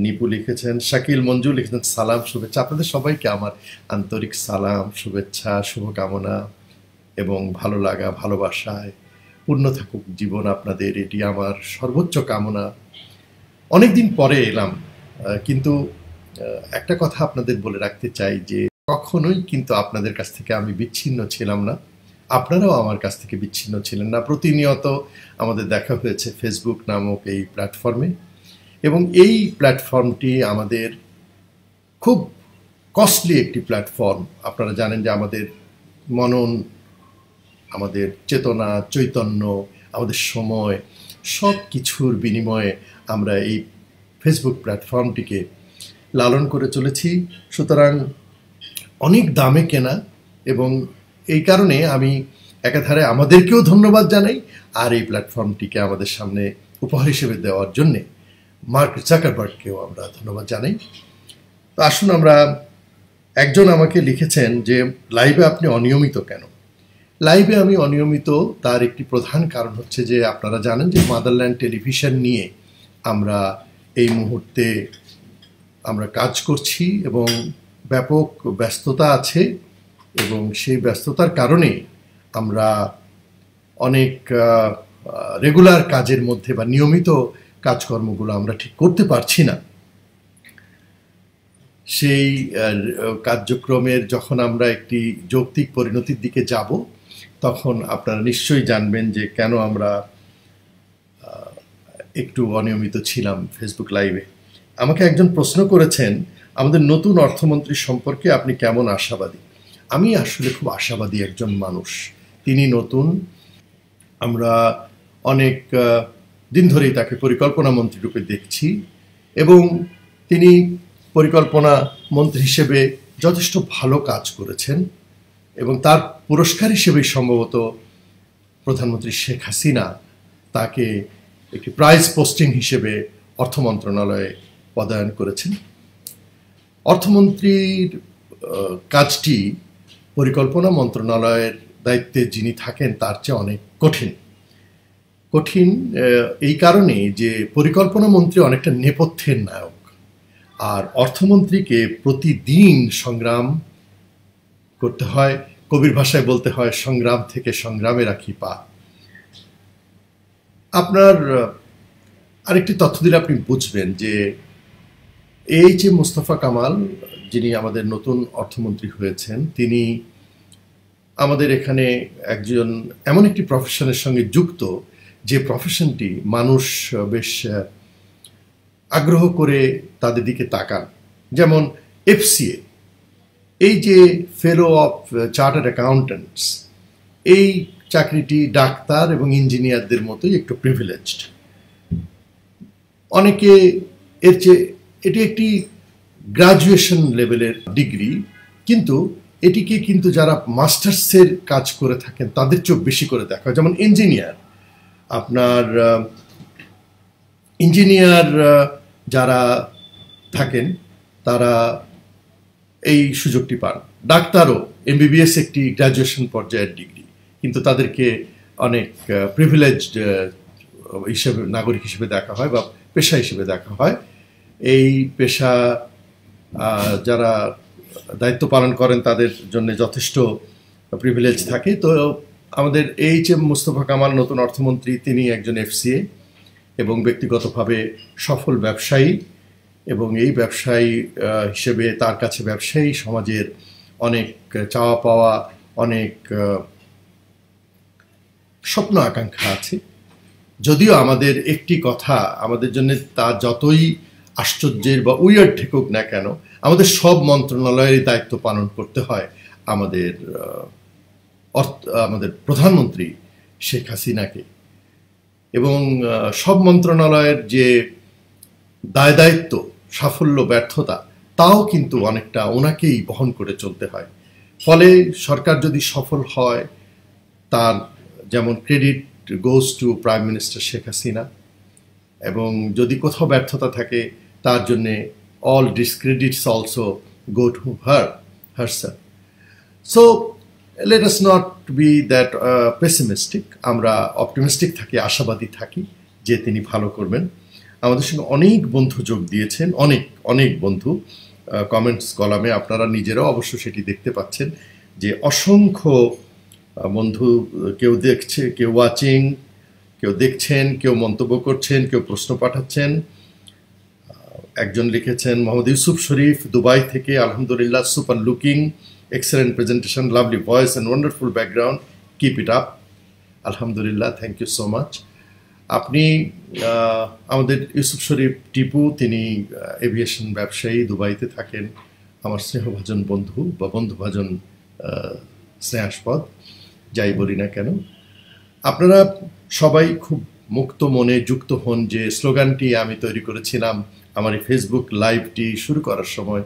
নিপু লিখেছেন, শাকিল মঞ্জু লিখেছেন সালাম, শুভেচ্ছা। আপনাদের সবাইকে আমার আন্তরিক সালাম, শুভেচ্ছা, শুভকামনা এবং ভালো লাগা, ভালোবাসায় পূর্ণ থাকুক জীবন আপনাদের, এটি আমার সর্বোচ্চ কামনা। অনেকদিন পরে এলাম, কিন্তু একটা কথা আপনাদের বলে রাখতে চাই যে কখনোই কিন্তু আপনাদের কাছ থেকে আমি বিচ্ছিন্ন ছিলাম না, আপনারাও আমার কাছ থেকে বিচ্ছিন্ন ছিলেন না। প্রতিনিয়ত আমাদের দেখা হয়েছে ফেসবুক নামক এই প্ল্যাটফর্মে এবং এই প্ল্যাটফর্মটি আমাদের খুব কস্টলি একটি প্ল্যাটফর্ম। আপনারা জানেন যে আমাদের মনন, আমাদের চেতনা, চৈতন্য, আমাদের সময় সব কিছুর বিনিময়ে আমরা এই ফেসবুক প্ল্যাটফর্মটিকে লালন করে চলেছি। সুতরাং অনেক দামে কেনা এবং এই কারণে আমি একাধারে আমাদেরকেও ধন্যবাদ জানাই, আর এই প্ল্যাটফর্মটিকে আমাদের সামনে উপহার হিসেবে দেওয়ার জন্যে মার্ক জাকারবার্গকেও আমরা ধন্যবাদ জানাই। তো আসুন আমরা, একজন আমাকে লিখেছেন যে লাইভে আপনি অনিয়মিত কেন? লাইভে আমি অনিয়মিত, তার একটি প্রধান কারণ হচ্ছে যে আপনারা জানেন যে মাদারল্যান্ড টেলিভিশন নিয়ে আমরা এই মুহূর্তে আমরা কাজ করছি এবং ব্যাপক ব্যস্ততা আছে, এবং সেই ব্যস্ততার কারণে আমরা অনেক রেগুলার কাজের মধ্যে বা নিয়মিত কাজকর্মগুলো আমরা ঠিক করতে পারছি না। সেই কার্যক্রমের যখন আমরা একটি যৌক্তিক পরিণতির দিকে যাব, তখন আপনারা নিশ্চয়ই জানবেন যে কেন আমরা একটু অনিয়মিত ছিলাম ফেসবুক লাইভে। আমাকে একজন প্রশ্ন করেছেন, আমাদের নতুন অর্থমন্ত্রী সম্পর্কে আপনি কেমন আশাবাদী? আমি আসলে খুব আশাবাদী একজন মানুষ। তিনি নতুন, আমরা অনেক দিন ধরেই তাকে পরিকল্পনা মন্ত্রী রূপে দেখছি, এবং তিনি পরিকল্পনা মন্ত্রী হিসেবে যথেষ্ট ভালো কাজ করেছেন, এবং তার পুরস্কার হিসেবে সম্ভবত প্রধানমন্ত্রী শেখ হাসিনা তাকে একটি প্রাইজ পোস্টিং হিসেবে অর্থ মন্ত্রণালয়ে পদায়ন করেছেন। অর্থমন্ত্রীর কাজটি পরিকল্পনা মন্ত্রণালয়ের দায়িত্বে যিনি থাকেন তার চেয়ে অনেক কঠিন এই কারণে যে পরিকল্পনা মন্ত্রী অনেকটা নেপথ্যের নায়ক, আর অর্থমন্ত্রীকে প্রতিদিন সংগ্রাম করতে হয়। কবির ভাষায় বলতে হয়, সংগ্রাম থেকে সংগ্রামে রাখি পা। আপনার আরেকটি তথ্য দিলে আপনি বুঝবেন যে এই যে মোস্তফা কামাল, যিনি আমাদের নতুন অর্থমন্ত্রী হয়েছেন, তিনি আমাদের এখানে একজন এমন একটি প্রফেশনের সঙ্গে যুক্ত যে প্রফেশনটি মানুষ বেশ আগ্রহ করে তাদের দিকে তাকান। যেমন এফসিএ, এই যে ফেলো অফ চার্টার্ড অ্যাকাউন্ট্যান্টস, এই চাকরিটি ডাক্তার এবং ইঞ্জিনিয়ারদের মতোই একটু প্রিভিলেজড। অনেকে এর চেয়ে, এটি একটি গ্রাজুয়েশন লেভেলের ডিগ্রি, কিন্তু এটিকে কিন্তু যারা মাস্টার্সের কাজ করে থাকেন তাদের চেয়েও বেশি করে দেখা হয়। যেমন ইঞ্জিনিয়ার, আপনার ইঞ্জিনিয়ার যারা থাকেন তারা এই সুযোগটি পান। ডাক্তারও, এমবিবিএস একটি গ্র্যাজুয়েশন পর্যায়ের ডিগ্রি, কিন্তু তাদেরকে অনেক প্রিভিলেজড হিসেবে, নাগরিক হিসেবে দেখা হয় বা পেশা হিসেবে দেখা হয়। এই পেশা যারা দায়িত্ব পালন করেন তাদের জন্য যথেষ্ট প্রিভিলেজ থাকে। তো আমাদের এইচএম মোস্তফা কামাল, নতুন অর্থমন্ত্রী, তিনি একজন এফসিএ এবং ব্যক্তিগতভাবে সফল ব্যবসায়ী, এবং এই ব্যবসায়ী হিসেবে তার কাছে ব্যবসায়ী সমাজের অনেক চাওয়া পাওয়া, অনেক স্বপ্ন আকাঙ্ক্ষা আছে। যদিও আমাদের একটি কথা, আমাদের জন্য তা যতই আশ্চর্যের বা উইয়ার্ড ঠেকুক না কেন, আমাদের সব মন্ত্রণালয়ের দায়িত্ব পালন করতে হয় আমাদের প্রধানমন্ত্রী শেখ হাসিনাকে, এবং সব মন্ত্রণালয়ের যে দায় দায়িত্ব, সাফল্য ব্যর্থতা, তাও কিন্তু অনেকটা ওনাকেই বহন করে চলতে হয়। ফলে সরকার যদি সফল হয়, তার যেমন credit goes to prime minister Sheikh Hasina, এবং যদি কোথাও ব্যর্থতা থাকে তার জন্যে all discredits also go to herself. So let us not be that pessimistic. আমরা অপটিমিস্টিক থাকি, আশাবাদী থাকি যে তিনি ভালো করবেন। আমাদের সঙ্গে অনেক বন্ধু যোগ দিয়েছেন, অনেক বন্ধু কমেন্টস কলামে, আপনারা নিজেরাও অবশ্য সেটি দেখতে পাচ্ছেন যে অসংখ্য বন্ধু, কেউ দেখছে, কেউ ওয়াচিং, কেউ দেখছেন, কেউ মন্তব্য করছেন, কেউ প্রশ্ন পাঠাচ্ছেন। একজন লিখেছেন, মোহাম্মদ ইউসুফ শরীফ, দুবাই থেকে, আলহামদুলিল্লাহ, super looking, excellent presentation, lovely voice and wonderful background, keep it up. আলহামদুলিল্লাহ, থ্যাংক ইউ সো মাচ। আপনি আমাদের ইউসুফ শরীফ টিপু, তিনি এভিয়েশন ব্যবসায়ী, দুবাইতে থাকেন, আমার স্নেহভাজন বন্ধু বা বন্ধুভাজন স্নেহাস্পদ, যাই বলি না কেন। আপনারা সবাই খুব মুক্ত মনে যুক্ত হন যে স্লোগানটি আমি তৈরি করেছিলাম আমার এই ফেসবুক লাইভটি শুরু করার সময়,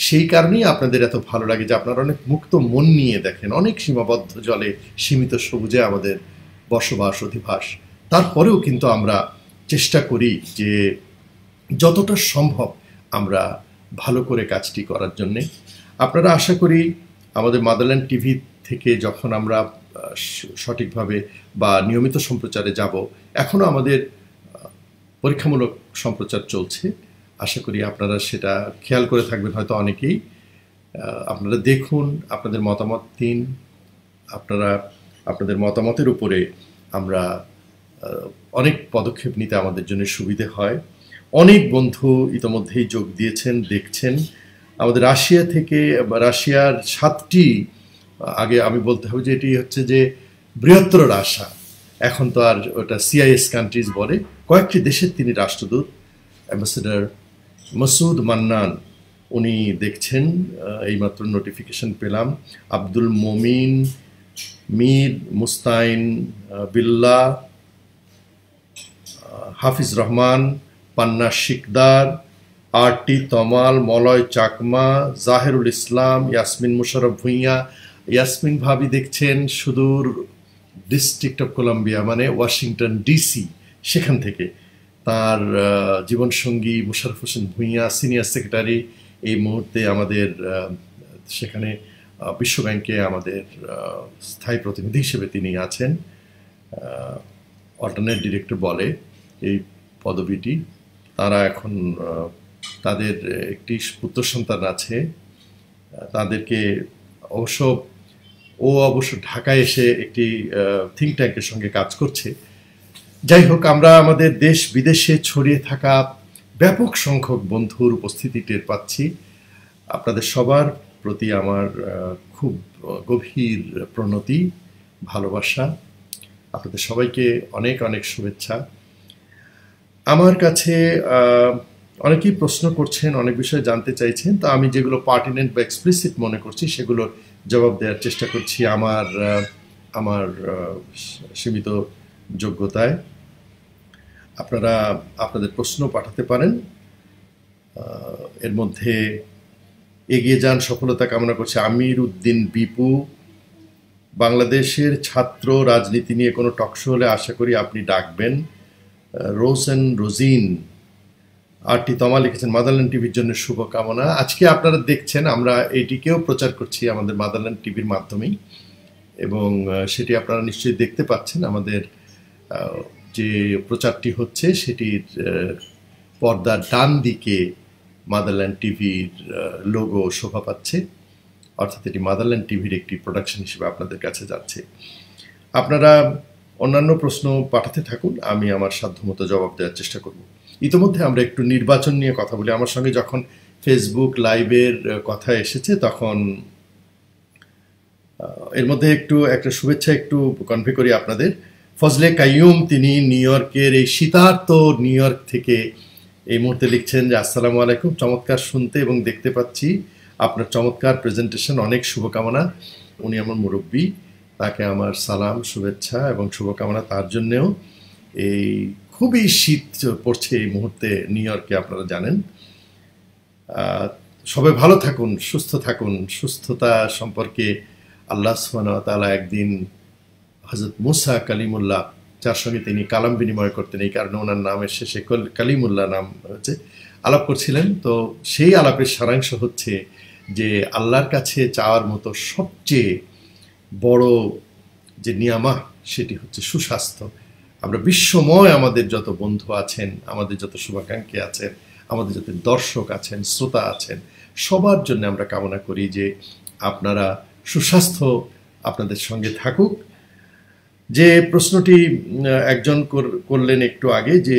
সেই কারণেই আপনাদের এত ভালো লাগে যে আপনারা অনেক মুক্ত মন নিয়ে দেখেন। অনেক সীমাবদ্ধ জলে সীমিত সবুজে আমাদের বসবাস অধিবাস, তারপরেও কিন্তু আমরা চেষ্টা করি যে যতটা সম্ভব আমরা ভালো করে কাজটি করার জন্যে। আপনারা আশা করি আমাদের মাদারল্যান্ড টিভি থেকে যখন আমরা সঠিকভাবে বা নিয়মিত সম্প্রচারে যাব, এখনও আমাদের পরীক্ষামূলক সম্প্রচার চলছে, আশা করি আপনারা সেটা খেয়াল করে থাকবেন হয়তো অনেকেই। আপনারা দেখুন, আপনাদের মতামত দিন, আপনাদের মতামতের উপরে আমরা অনেক পদক্ষেপ নিতে আমাদের জন্য সুবিধে হয়। অনেক বন্ধু ইতোমধ্যেই যোগ দিয়েছেন, দেখছেন। আমাদের রাশিয়া থেকে, রাশিয়ার 7টি, আগে আমি বলতে হবে যে এটি হচ্ছে যে বৃহত্তর রাশা, এখন তো আর ওটা CIS কান্ট্রিজ বলে, কয়েকটি দেশের তিনি রাষ্ট্রদূত, অ্যাম্বাসেডর মাসুদ মান্নান, উনি দেখছেন, এইমাত্র নোটিফিকেশন পেলাম। আব্দুল মমিন, মীর মুস্তাইন বিল্লাহ, হাফিজ রহমান, পান্না শিকদার, RT তমাল, মলয় চাকমা, জাহেরুল ইসলাম, ইয়াসমিন মুশারফ ভুঁইয়া। ইয়াসমিন ভাবি দেখছেন সুদূর ডিস্ট্রিক্ট অফ কলম্বিয়া, মানে ওয়াশিংটন DC, সেখান থেকে। তার জীবনসঙ্গী মুশারফ হোসেন ভুঁইয়া, সিনিয়র সেক্রেটারি, এই মুহূর্তে আমাদের সেখানে বিশ্বব্যাংকে আমাদের স্থায়ী প্রতিনিধি হিসেবে তিনি আছেন, অল্টারনেট ডিরেক্টর বলে এই পদবিটি। তারা এখন তাদের একটি পুত্র সন্তান আছে, তাদেরকে অবশ্য ঢাকায় এসে একটি থিঙ্ক ট্যাঙ্কের সঙ্গে কাজ করছে। যাই হোক, আমরা আমাদের দেশ বিদেশে ছড়িয়ে থাকা ব্যাপক সংখ্যক বন্ধুর উপস্থিতি টের পাচ্ছি। আপনাদের সবার প্রতি আমার খুব গভীর প্রণতি, ভালোবাসা। আপনাদের সবাইকে অনেক অনেক শুভেচ্ছা। আমার কাছে অনেকেই প্রশ্ন করছেন, অনেক বিষয়ে জানতে চাইছেন, তো আমি যেগুলো পার্টিনেন্ট বা এক্সপ্লিসিট মনে করছি সেগুলোর জবাব দেওয়ার চেষ্টা করছি আমার সীমিত যোগ্যতায়। আপনারা আপনাদের প্রশ্ন পাঠাতে পারেন। এর মধ্যে এগিয়ে যান, সফলতা কামনা করছি আমির উদ্দিন বিপু। বাংলাদেশের ছাত্র রাজনীতি নিয়ে কোনো টকশো হলে আশা করি আপনি ডাকবেন। রোসেন রোজিন, RT তমা লিখেছেন মাদারল্যান্ড টিভির জন্য শুভকামনা। আজকে আপনারা দেখছেন, আমরা এইটিকেও প্রচার করছি আমাদের মাদারল্যান্ড টিভির মাধ্যমেই, এবং সেটি আপনারা নিশ্চয়ই দেখতে পাচ্ছেন। আমাদের যে প্রচারটি হচ্ছে সেটির পর্দার ডান দিকে মাদারল্যান্ড টিভির লোগো শোভা পাচ্ছে, অর্থাৎ এটি মাদারল্যান্ড টিভির একটি প্রোডাকশন হিসেবে আপনাদের কাছে যাচ্ছে। আপনারা অন্যান্য প্রশ্ন পাঠাতে থাকুন, আমি আমার সাধ্যমতো জবাব দেওয়ার চেষ্টা করব। ইতিমধ্যে আমরা একটু নির্বাচন নিয়ে কথা বলি। আমার সঙ্গে যখন ফেসবুক লাইভের কথা এসেছে, তখন এর মধ্যে একটা শুভেচ্ছা একটু কনভে করি আপনাদের। ফজলে কাইয়ুম, তিনি নিউ ইয়র্কের, এই শীতার্ত নিউ ইয়র্ক থেকে এই মুহূর্তে লিখছেন যে আসসালামু আলাইকুম, চমৎকার শুনতে এবং দেখতে পাচ্ছি, আপনার চমৎকার প্রেজেন্টেশন, অনেক শুভকামনা। উনি আমার মুরব্বী, তাকে আমার সালাম, শুভেচ্ছা এবং শুভকামনা তার জন্যেও। এই খুবই শীত পড়ছে এই মুহূর্তে নিউ ইয়র্কে, আপনারা জানেন। সবাই ভালো থাকুন, সুস্থ থাকুন। সুস্থতা সম্পর্কে আল্লাহ সুবহানাহু ওয়া তাআলা একদিন হযরত মুসা কালিমুল্লাহ, যার সঙ্গে তিনি কালাম বিনিময় করতেন, এই কারণে ওনার নামের শেষে কালিমুল্লাহ নাম হচ্ছে, আলাপ করছিলেন। তো সেই আলাপের সারাংশ হচ্ছে যে আল্লাহর কাছে চাওয়ার মতো সবচেয়ে বড় যে নিয়ামত সেটি হচ্ছে সুস্বাস্থ্য। আমরা বিশ্বময় আমাদের যত বন্ধু আছেন, আমাদের যত শুভাকাঙ্ক্ষী আছেন, আমাদের যত দর্শক আছেন, শ্রোতা আছেন, সবার জন্য আমরা কামনা করি যে আপনারা সুস্বাস্থ্য আপনাদের সঙ্গে থাকুক। যে প্রশ্নটি একজন করলেন একটু আগে, যে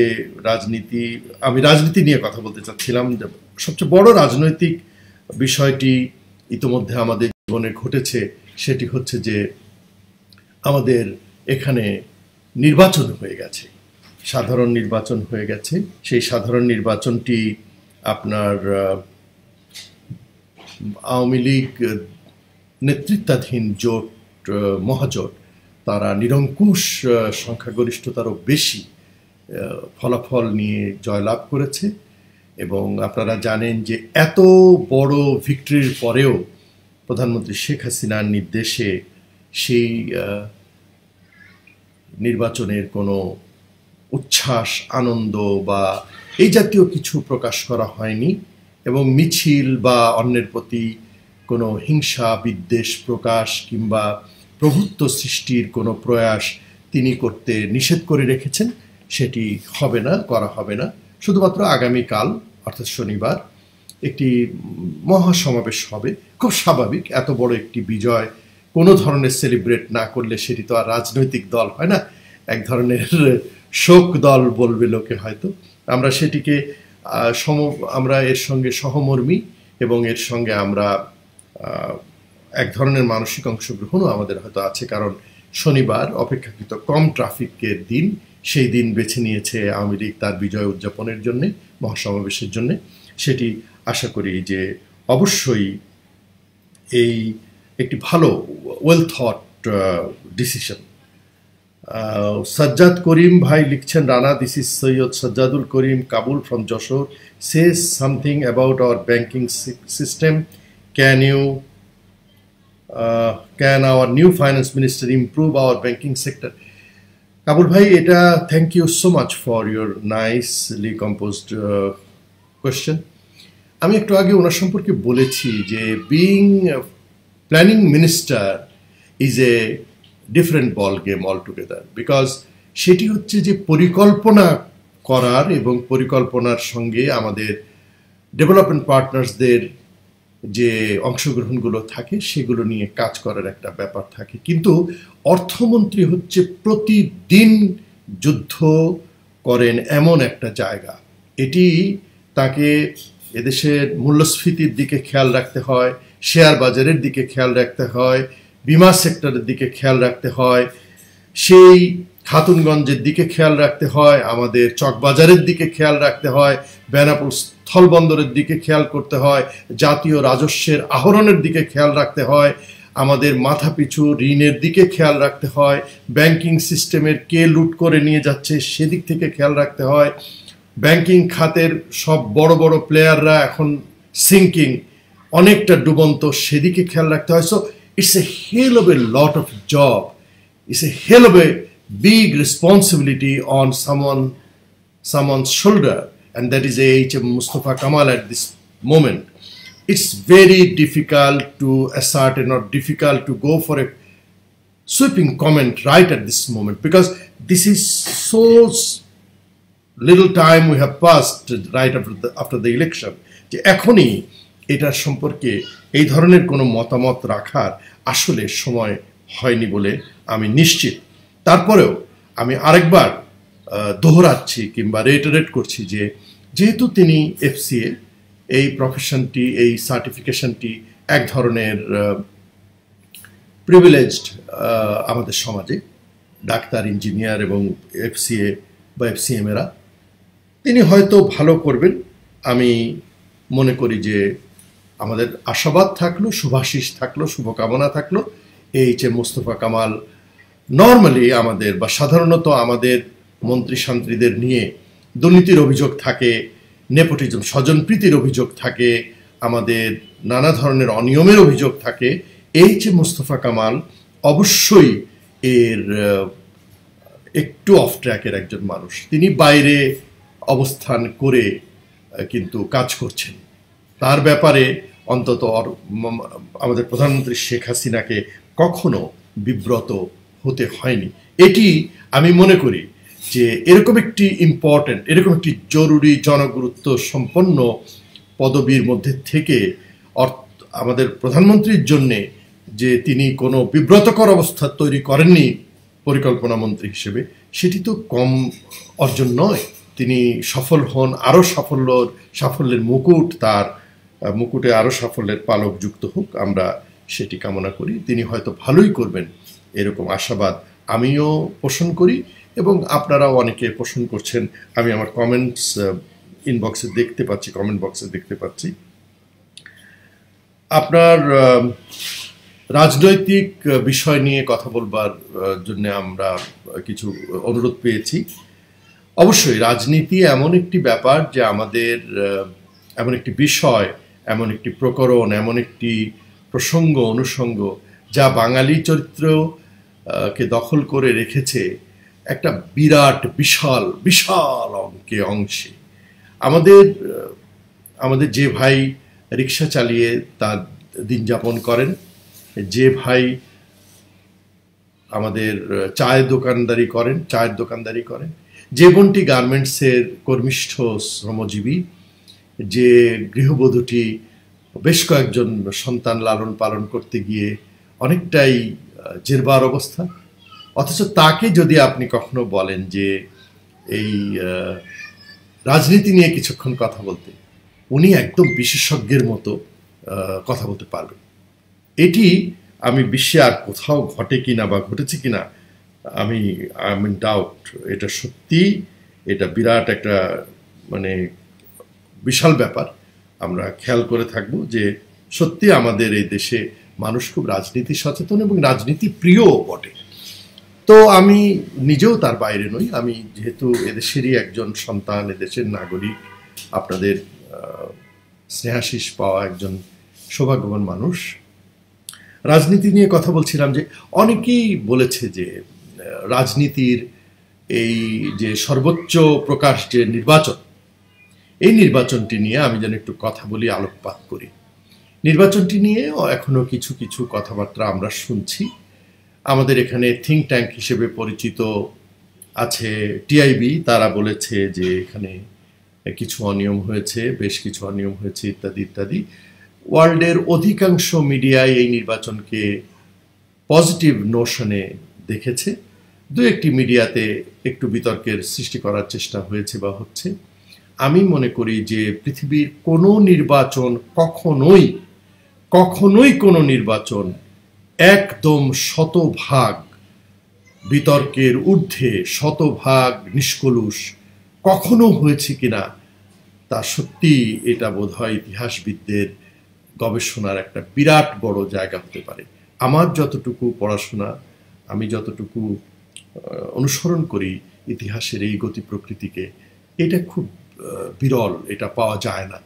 আমি রাজনীতি নিয়ে কথা বলতে চাচ্ছিলাম। সবচেয়ে বড় রাজনৈতিক বিষয়টি ইতোমধ্যে আমাদের জীবনে ঘটেছে, সেটি হচ্ছে যে আমাদের এখানে নির্বাচন হয়ে গেছে, সাধারণ নির্বাচন হয়ে গেছে। সেই সাধারণ নির্বাচনটি আপনার আওয়ামী লীগ নেতৃত্বাধীন জোট, মহাজোট, তারা নিরঙ্কুশ সংখ্যাগরিষ্ঠতারও বেশি ফলাফল নিয়ে জয়লাভ করেছে, এবং আপনারা জানেন যে এত বড় ভিক্টরির পরেও প্রধানমন্ত্রী শেখ হাসিনার নির্দেশে সেই নির্বাচনের কোনো উচ্ছ্বাস আনন্দ বা এই জাতীয় কিছু প্রকাশ করা হয়নি এবং মিছিল বা অন্যের প্রতি কোনো হিংসা বিদ্বেষ প্রকাশ কিংবা প্রভুত্ব সৃষ্টির কোনো প্রয়াস তিনি করতে নিষেধ করে রেখেছেন। সেটি হবে না, করা হবে না। শুধুমাত্র আগামীকাল অর্থাৎ শনিবার একটি মহাসমাবেশ হবে, খুব স্বাভাবিক। এত বড় একটি বিজয় কোনো ধরনের সেলিব্রেট না করলে সেটি তো আর রাজনৈতিক দল হয় না, এক ধরনের শোক দল বলবে লোকে হয়তো। আমরা সেটিকে আমরা এর সঙ্গে সহমর্মী এবং এর সঙ্গে আমরা এক ধরনের মানসিক অংশগ্রহণও আমাদের হয়তো আছে, কারণ শনিবার অপেক্ষাকৃত কম ট্রাফিকের দিন, সেই দিন বেছে নিয়েছে আওয়ামী লীগ তার বিজয় উদযাপনের জন্যে, মহাসমাবেশের জন্যে। সেটি আশা করি যে অবশ্যই এই একটি ভালো ওয়েল থট ডিসিশন। সাজ্জাদ করিম ভাই লিখছেন, Rana, this is Syed Sajjadul Karim Kabul from Jessore, says something about our banking system. Can our new finance minister improve our banking sector? Kabul ভাই, এটা thank you so much for your nicely composed question. আমি একটু আগে ওনার সম্পর্কে বলেছি যে being planning minister is a different ball game all together, because সেটি হচ্ছে যে পরিকল্পনা করার এবং পরিকল্পনার সঙ্গে আমাদের ডেভেলপমেন্ট পার্টনার্সদের যে অংশগ্রহণগুলো থাকে সেগুলো নিয়ে কাজ করার একটা ব্যাপার থাকে। কিন্তু অর্থমন্ত্রী হচ্ছে প্রতিদিন যুদ্ধ করেন এমন একটা জায়গা, এটি তাকে এদেশের মূল্যস্ফীতির দিকে খেয়াল রাখতে হয়, শেয়ার বাজারের দিকে খেয়াল রাখতে হয়, বিমা সেক্টরের দিকে খেয়াল রাখতে হয়, সেই খাতুনগঞ্জের দিকে খেয়াল রাখতে হয়, আমাদের চকবাজারের দিকে খেয়াল রাখতে হয়, বেনাপোল স্থলবন্দরের দিকে খেয়াল করতে হয়, জাতীয় রাজস্বের আহরণের দিকে খেয়াল রাখতে হয়, আমাদের মাথাপিছু ঋণের দিকে খেয়াল রাখতে হয়, ব্যাংকিং সিস্টেমের কে লুট করে নিয়ে যাচ্ছে সেদিক থেকে খেয়াল রাখতে হয়, ব্যাংকিং খাতের সব বড় বড় প্লেয়াররা এখন সিঙ্কিং, অনেকটা ডুবন্ত, সেদিকে খেয়াল রাখতে হয়। So it's a hell of a lot of job, it's a hell of a big responsibility on someone's shoulder, and that is A.H.M. Mustafa Kamal at this moment. It's very difficult to ascertain or difficult to go for a sweeping comment right at this moment, because this is so little time we have passed right after the election যে এখনই এটার সম্পর্কে এই ধরনের কোনো মতামত রাখার আসলে সময় হয়নি বলে আমি নিশ্চিত। তারপরেও আমি আরেকবার দোহরাচ্ছি কিংবা রেটারেট করছি যে যেহেতু তিনি এফসিএ, এই প্রফেশনটি, এই সার্টিফিকেশনটি এক ধরনের প্রিভিলেজড আমাদের সমাজে, ডাক্তার, ইঞ্জিনিয়ার এবং এফসিএ বা এফসিএমেরা, তিনি হয়তো ভালো করবেন। আমি মনে করি যে আমাদের আশাবাদ থাকলো, শুভাশিস থাকলো, শুভকামনা থাকলো। A.H.M. মুস্তফা কামাল নর্মালি আমাদের বা সাধারণত আমাদের মন্ত্রী শান্ত্রীদের নিয়ে দুর্নীতির অভিযোগ থাকে, নেপোটিজম স্বজনপ্রীতির অভিযোগ থাকে, আমাদের নানা ধরনের অনিয়মের অভিযোগ থাকে। A.H.M. মুস্তফা কামাল অবশ্যই এর একটু অফ ট্র্যাকের একজন মানুষ। তিনি বাইরে অবস্থান করে কিন্তু কাজ করছেন, তার ব্যাপারে অন্তত আমাদের প্রধানমন্ত্রী শেখ হাসিনাকে কখনো বিব্রত হতে হয়নি। এটি আমি মনে করি যে এরকম একটি ইম্পর্টেন্ট, এরকম একটি জরুরি জনগুরুত্ব সম্পন্ন পদবীর মধ্যে থেকে আমাদের প্রধানমন্ত্রীর জন্যে যে তিনি কোনো বিব্রতকর অবস্থা তৈরি করেননি পরিকল্পনা মন্ত্রী হিসেবে, সেটি তো কম অর্জন নয়। তিনি সফল হন, আরও সাফল্যের মুকুট, তার মুকুটে আরও সাফল্যের পালক যুক্ত হোক, আমরা সেটি কামনা করি। তিনি হয়তো ভালোই করবেন এরকম আশাবাদ আমিও পোষণ করি এবং আপনারাও অনেকে পোষণ করছেন। আমি আমার কমেন্টস ইনবক্সে দেখতে পাচ্ছি, কমেন্ট বক্সে দেখতে পাচ্ছি। আপনার রাজনৈতিক বিষয় নিয়ে কথা বলবার জন্য আমরা কিছু অনুরোধ পেয়েছি। অবশ্যই রাজনীতি এমন একটি ব্যাপার যে আমাদের এমন একটি বিষয়, এমন একটি প্রকরণ, এমন একটি প্রসঙ্গ অনুষঙ্গ যা বাঙালি চরিত্র কে দখল করে রেখেছে একটা বিরাট বিশাল বিশাল অংশে। আমাদের যে ভাই রিক্সা চালিয়ে তার দিন যাপন করেন, যে ভাই আমাদের চায়ের দোকানদারি করেন, যে বোনটি গার্মেন্টসের কর্মিষ্ঠ শ্রমজীবী, যে গৃহবধূটি বেশ কয়েকজন সন্তান লালন পালন করতে গিয়ে অনেকটাই জেরবার অবস্থা, অথচ তাকে যদি আপনি কখনো বলেন যে এই রাজনীতি নিয়ে কিছুক্ষণ কথা বলতে, উনি একদম বিশেষজ্ঞের মতো কথা বলতে পারবেন। এটি আমি বিশ্বে আর কোথাও ঘটে কিনা বা ঘটেছে কিনা আমি ডাউট। এটা সত্যি, এটা বিরাট একটা মানে বিশাল ব্যাপার। আমরা খেয়াল করে থাকবো যে সত্যি আমাদের এই দেশে মানুষ খুব রাজনীতি সচেতন এবং রাজনীতি প্রিয়ও বটে। তো আমি নিজেও তার বাইরে নই। আমি যেহেতু এদেশেরই একজন সন্তান, এদেশের নাগরিক, আপনাদের স্নেহাশিস পাওয়া একজন সৌভাগ্যবান মানুষ, রাজনীতি নিয়ে কথা বলছিলাম যে অনেকেই বলেছে যে রাজনীতির এই যে সর্বোচ্চ প্রকাশ যে নির্বাচন, এই নির্বাচনটি নিয়ে আমি যেন একটু কথা বলি, আলোকপাত করি। নির্বাচনটি নিয়ে এখনো কিছু কিছু কথাবার্তা আমরা শুনছি। আমাদের এখানে থিঙ্ক ট্যাঙ্ক হিসেবে পরিচিত আছে টিআইবি, তারা বলেছে যে এখানে কিছু অনিয়ম হয়েছে, বেশ কিছু অনিয়ম হয়েছে ইত্যাদি ইত্যাদি। ওয়ার্ল্ডের অধিকাংশ মিডিয়ায় এই নির্বাচনকে পজিটিভ নোশনে দেখেছে। দু একটি মিডিয়াতে একটু বিতর্কের সৃষ্টি করার চেষ্টা হয়েছে বা হচ্ছে। আমি মনে করি যে পৃথিবীর কোনো নির্বাচন কখনোই কোনো নির্বাচন একদম শতভাগ বিতর্কের ঊর্ধ্বে, শতভাগ নিষ্কলুষ কখনো হয়েছে কিনা তা সত্যি এটা বোধহয় ইতিহাসবিদদের গবেষণার একটা বিরাট বড় জায়গা হতে পারে। আমার যতটুকু পড়াশোনা, আমি যতটুকু অনুসরণ করি ইতিহাসের এই গতি প্রকৃতিকে, এটা খুব বিরল, এটা পাওয়া যায় না।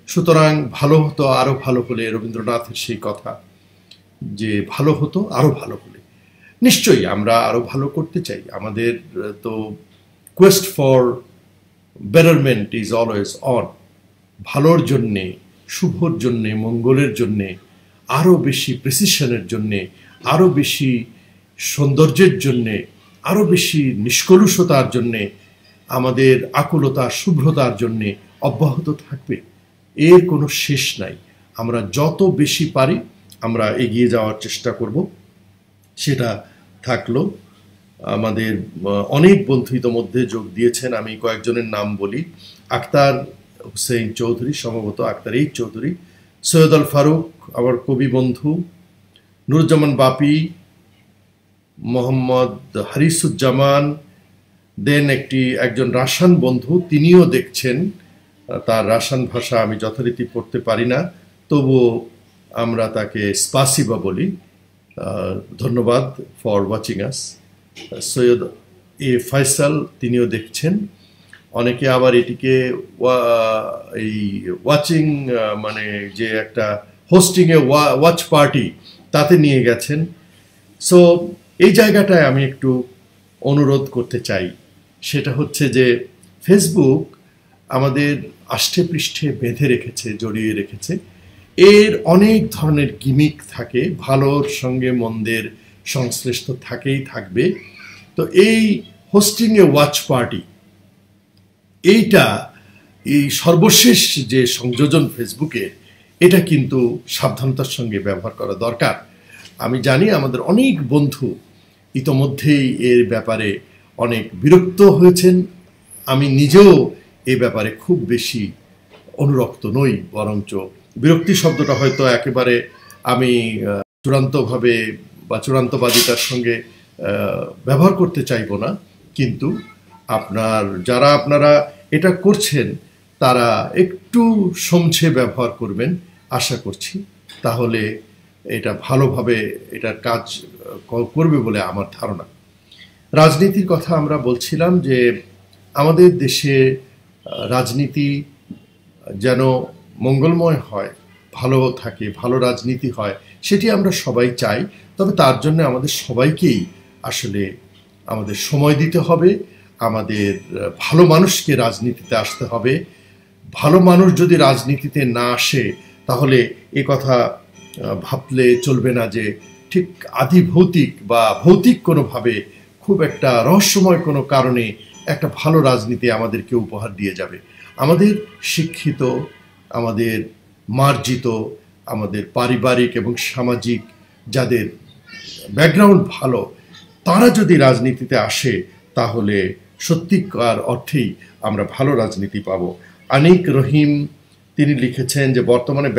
সুতরাং ভালো হতো আরো ভালো হলে, রবীন্দ্রনাথের সেই কথা যে ভালো হতো আরো ভালো হলে। নিশ্চয়ই আমরা আরো ভালো করতে চাই। আমাদের তো Quest for betterment is always on. ভালোর জন্যে, শুভর জন্যে, মঙ্গলের জন্যে, আরো বেশি প্রেসিশনের জন্যে, আরো বেশি সৌন্দর্যের জন্যে, আরো বেশি নিষ্কলুষতার জন্যে, আমাদের আকুলতা শুভ্রতার জন্যে অব্যাহত থাকবে। এর কোনো শেষ নাই। আমরা যত বেশি পারি আমরা এগিয়ে যাওয়ার চেষ্টা করব। সেটা থাকলো। আমাদের অনেক বন্ধু ইতোমধ্যে যোগ দিয়েছেন। আমি কয়েকজনের নাম বলি। আক্তার হুসেন চৌধুরী, সম্ভবত আক্তার এই চৌধুরী, সৈয়দ আল ফারুক আমার কবি বন্ধু, নুরুজ্জামান বাপি, মোহাম্মদ হারিসুজ্জামান, দেন একজন রাশান বন্ধু, তিনিও দেখছেন। তার রাশান ভাষা আমি যথারীতি পড়তে পারি না, তবুও আমরা তাকে স্পাসিবা বলি। ধন্যবাদ ফর ওয়াচিং আস। সৈয়দ এ ফয়সাল, তিনিও দেখছেন। অনেকে আবার এটিকে এই ওয়াচিং মানে যে একটা হোস্টিংয়ে ওয়াচ পার্টি, তাতে নিয়ে গেছেন। সো এই জায়গাটায় আমি একটু অনুরোধ করতে চাই, সেটা হচ্ছে যে ফেসবুক আমাদের আষ্টে পৃষ্ঠে বেঁধে রেখেছে, জড়িয়ে রেখেছে। এর অনেক ধরনের গিমিক থাকে, ভালোর সঙ্গে মন্দের সংশ্লিষ্ট থাকেই থাকবে। তো এই হোস্টিং এ ওয়াচ পার্টি, এইটা এই সর্বশেষ যে সংযোজন ফেসবুকের, এটা কিন্তু সাবধানতার সঙ্গে ব্যবহার করা দরকার। আমি জানি আমাদের অনেক বন্ধু ইতোমধ্যেই এর ব্যাপারে অনেক বিরক্ত হয়েছেন। আমি নিজেও এ ব্যাপারে খুব বেশি অনুরক্ত নই, বরঞ্চ বিরক্তি শব্দটা হয়তো একেবারে আমি চূড়ান্তভাবে বা চূড়ান্তবাদিতার সঙ্গে ব্যবহার করতে চাইব না। কিন্তু আপনারা এটা করছেন, তারা একটু সমঝে ব্যবহার করবেন আশা করছি। তাহলে এটা ভালোভাবে এটার কাজ করবে বলে আমার ধারণা। রাজনীতির কথা আমরা বলছিলাম যে আমাদের দেশে রাজনীতি যেন মঙ্গলময় হয়, ভালো থাকে, ভালো রাজনীতি হয়, সেটি আমরা সবাই চাই। তবে তার জন্য আমাদের সবাইকেই আসলে আমাদের সময় দিতে হবে, আমাদের ভালো মানুষকে রাজনীতিতে আসতে হবে। ভালো মানুষ যদি রাজনীতিতে না আসে তাহলে এ কথা ভাবলে চলবে না যে ঠিক আদিভৌতিক বা ভৌতিক কোনোভাবে খুব একটা রহস্যময় কোনো কারণে একটা ভালো রাজনীতি আমাদেরকে উপহার দিয়ে যাবে। আমাদের শিক্ষিত, আমাদের মার্জিত, আমাদের পারিবারিক এবং সামাজিক যাদের ব্যাকগ্রাউন্ড ভালো, তারা যদি রাজনীতিতে আসে তাহলে সত্যিকার অর্থেই আমরা ভালো রাজনীতি পাবো। আনিক রহিম তিনি লিখেছেন যে বর্তমানে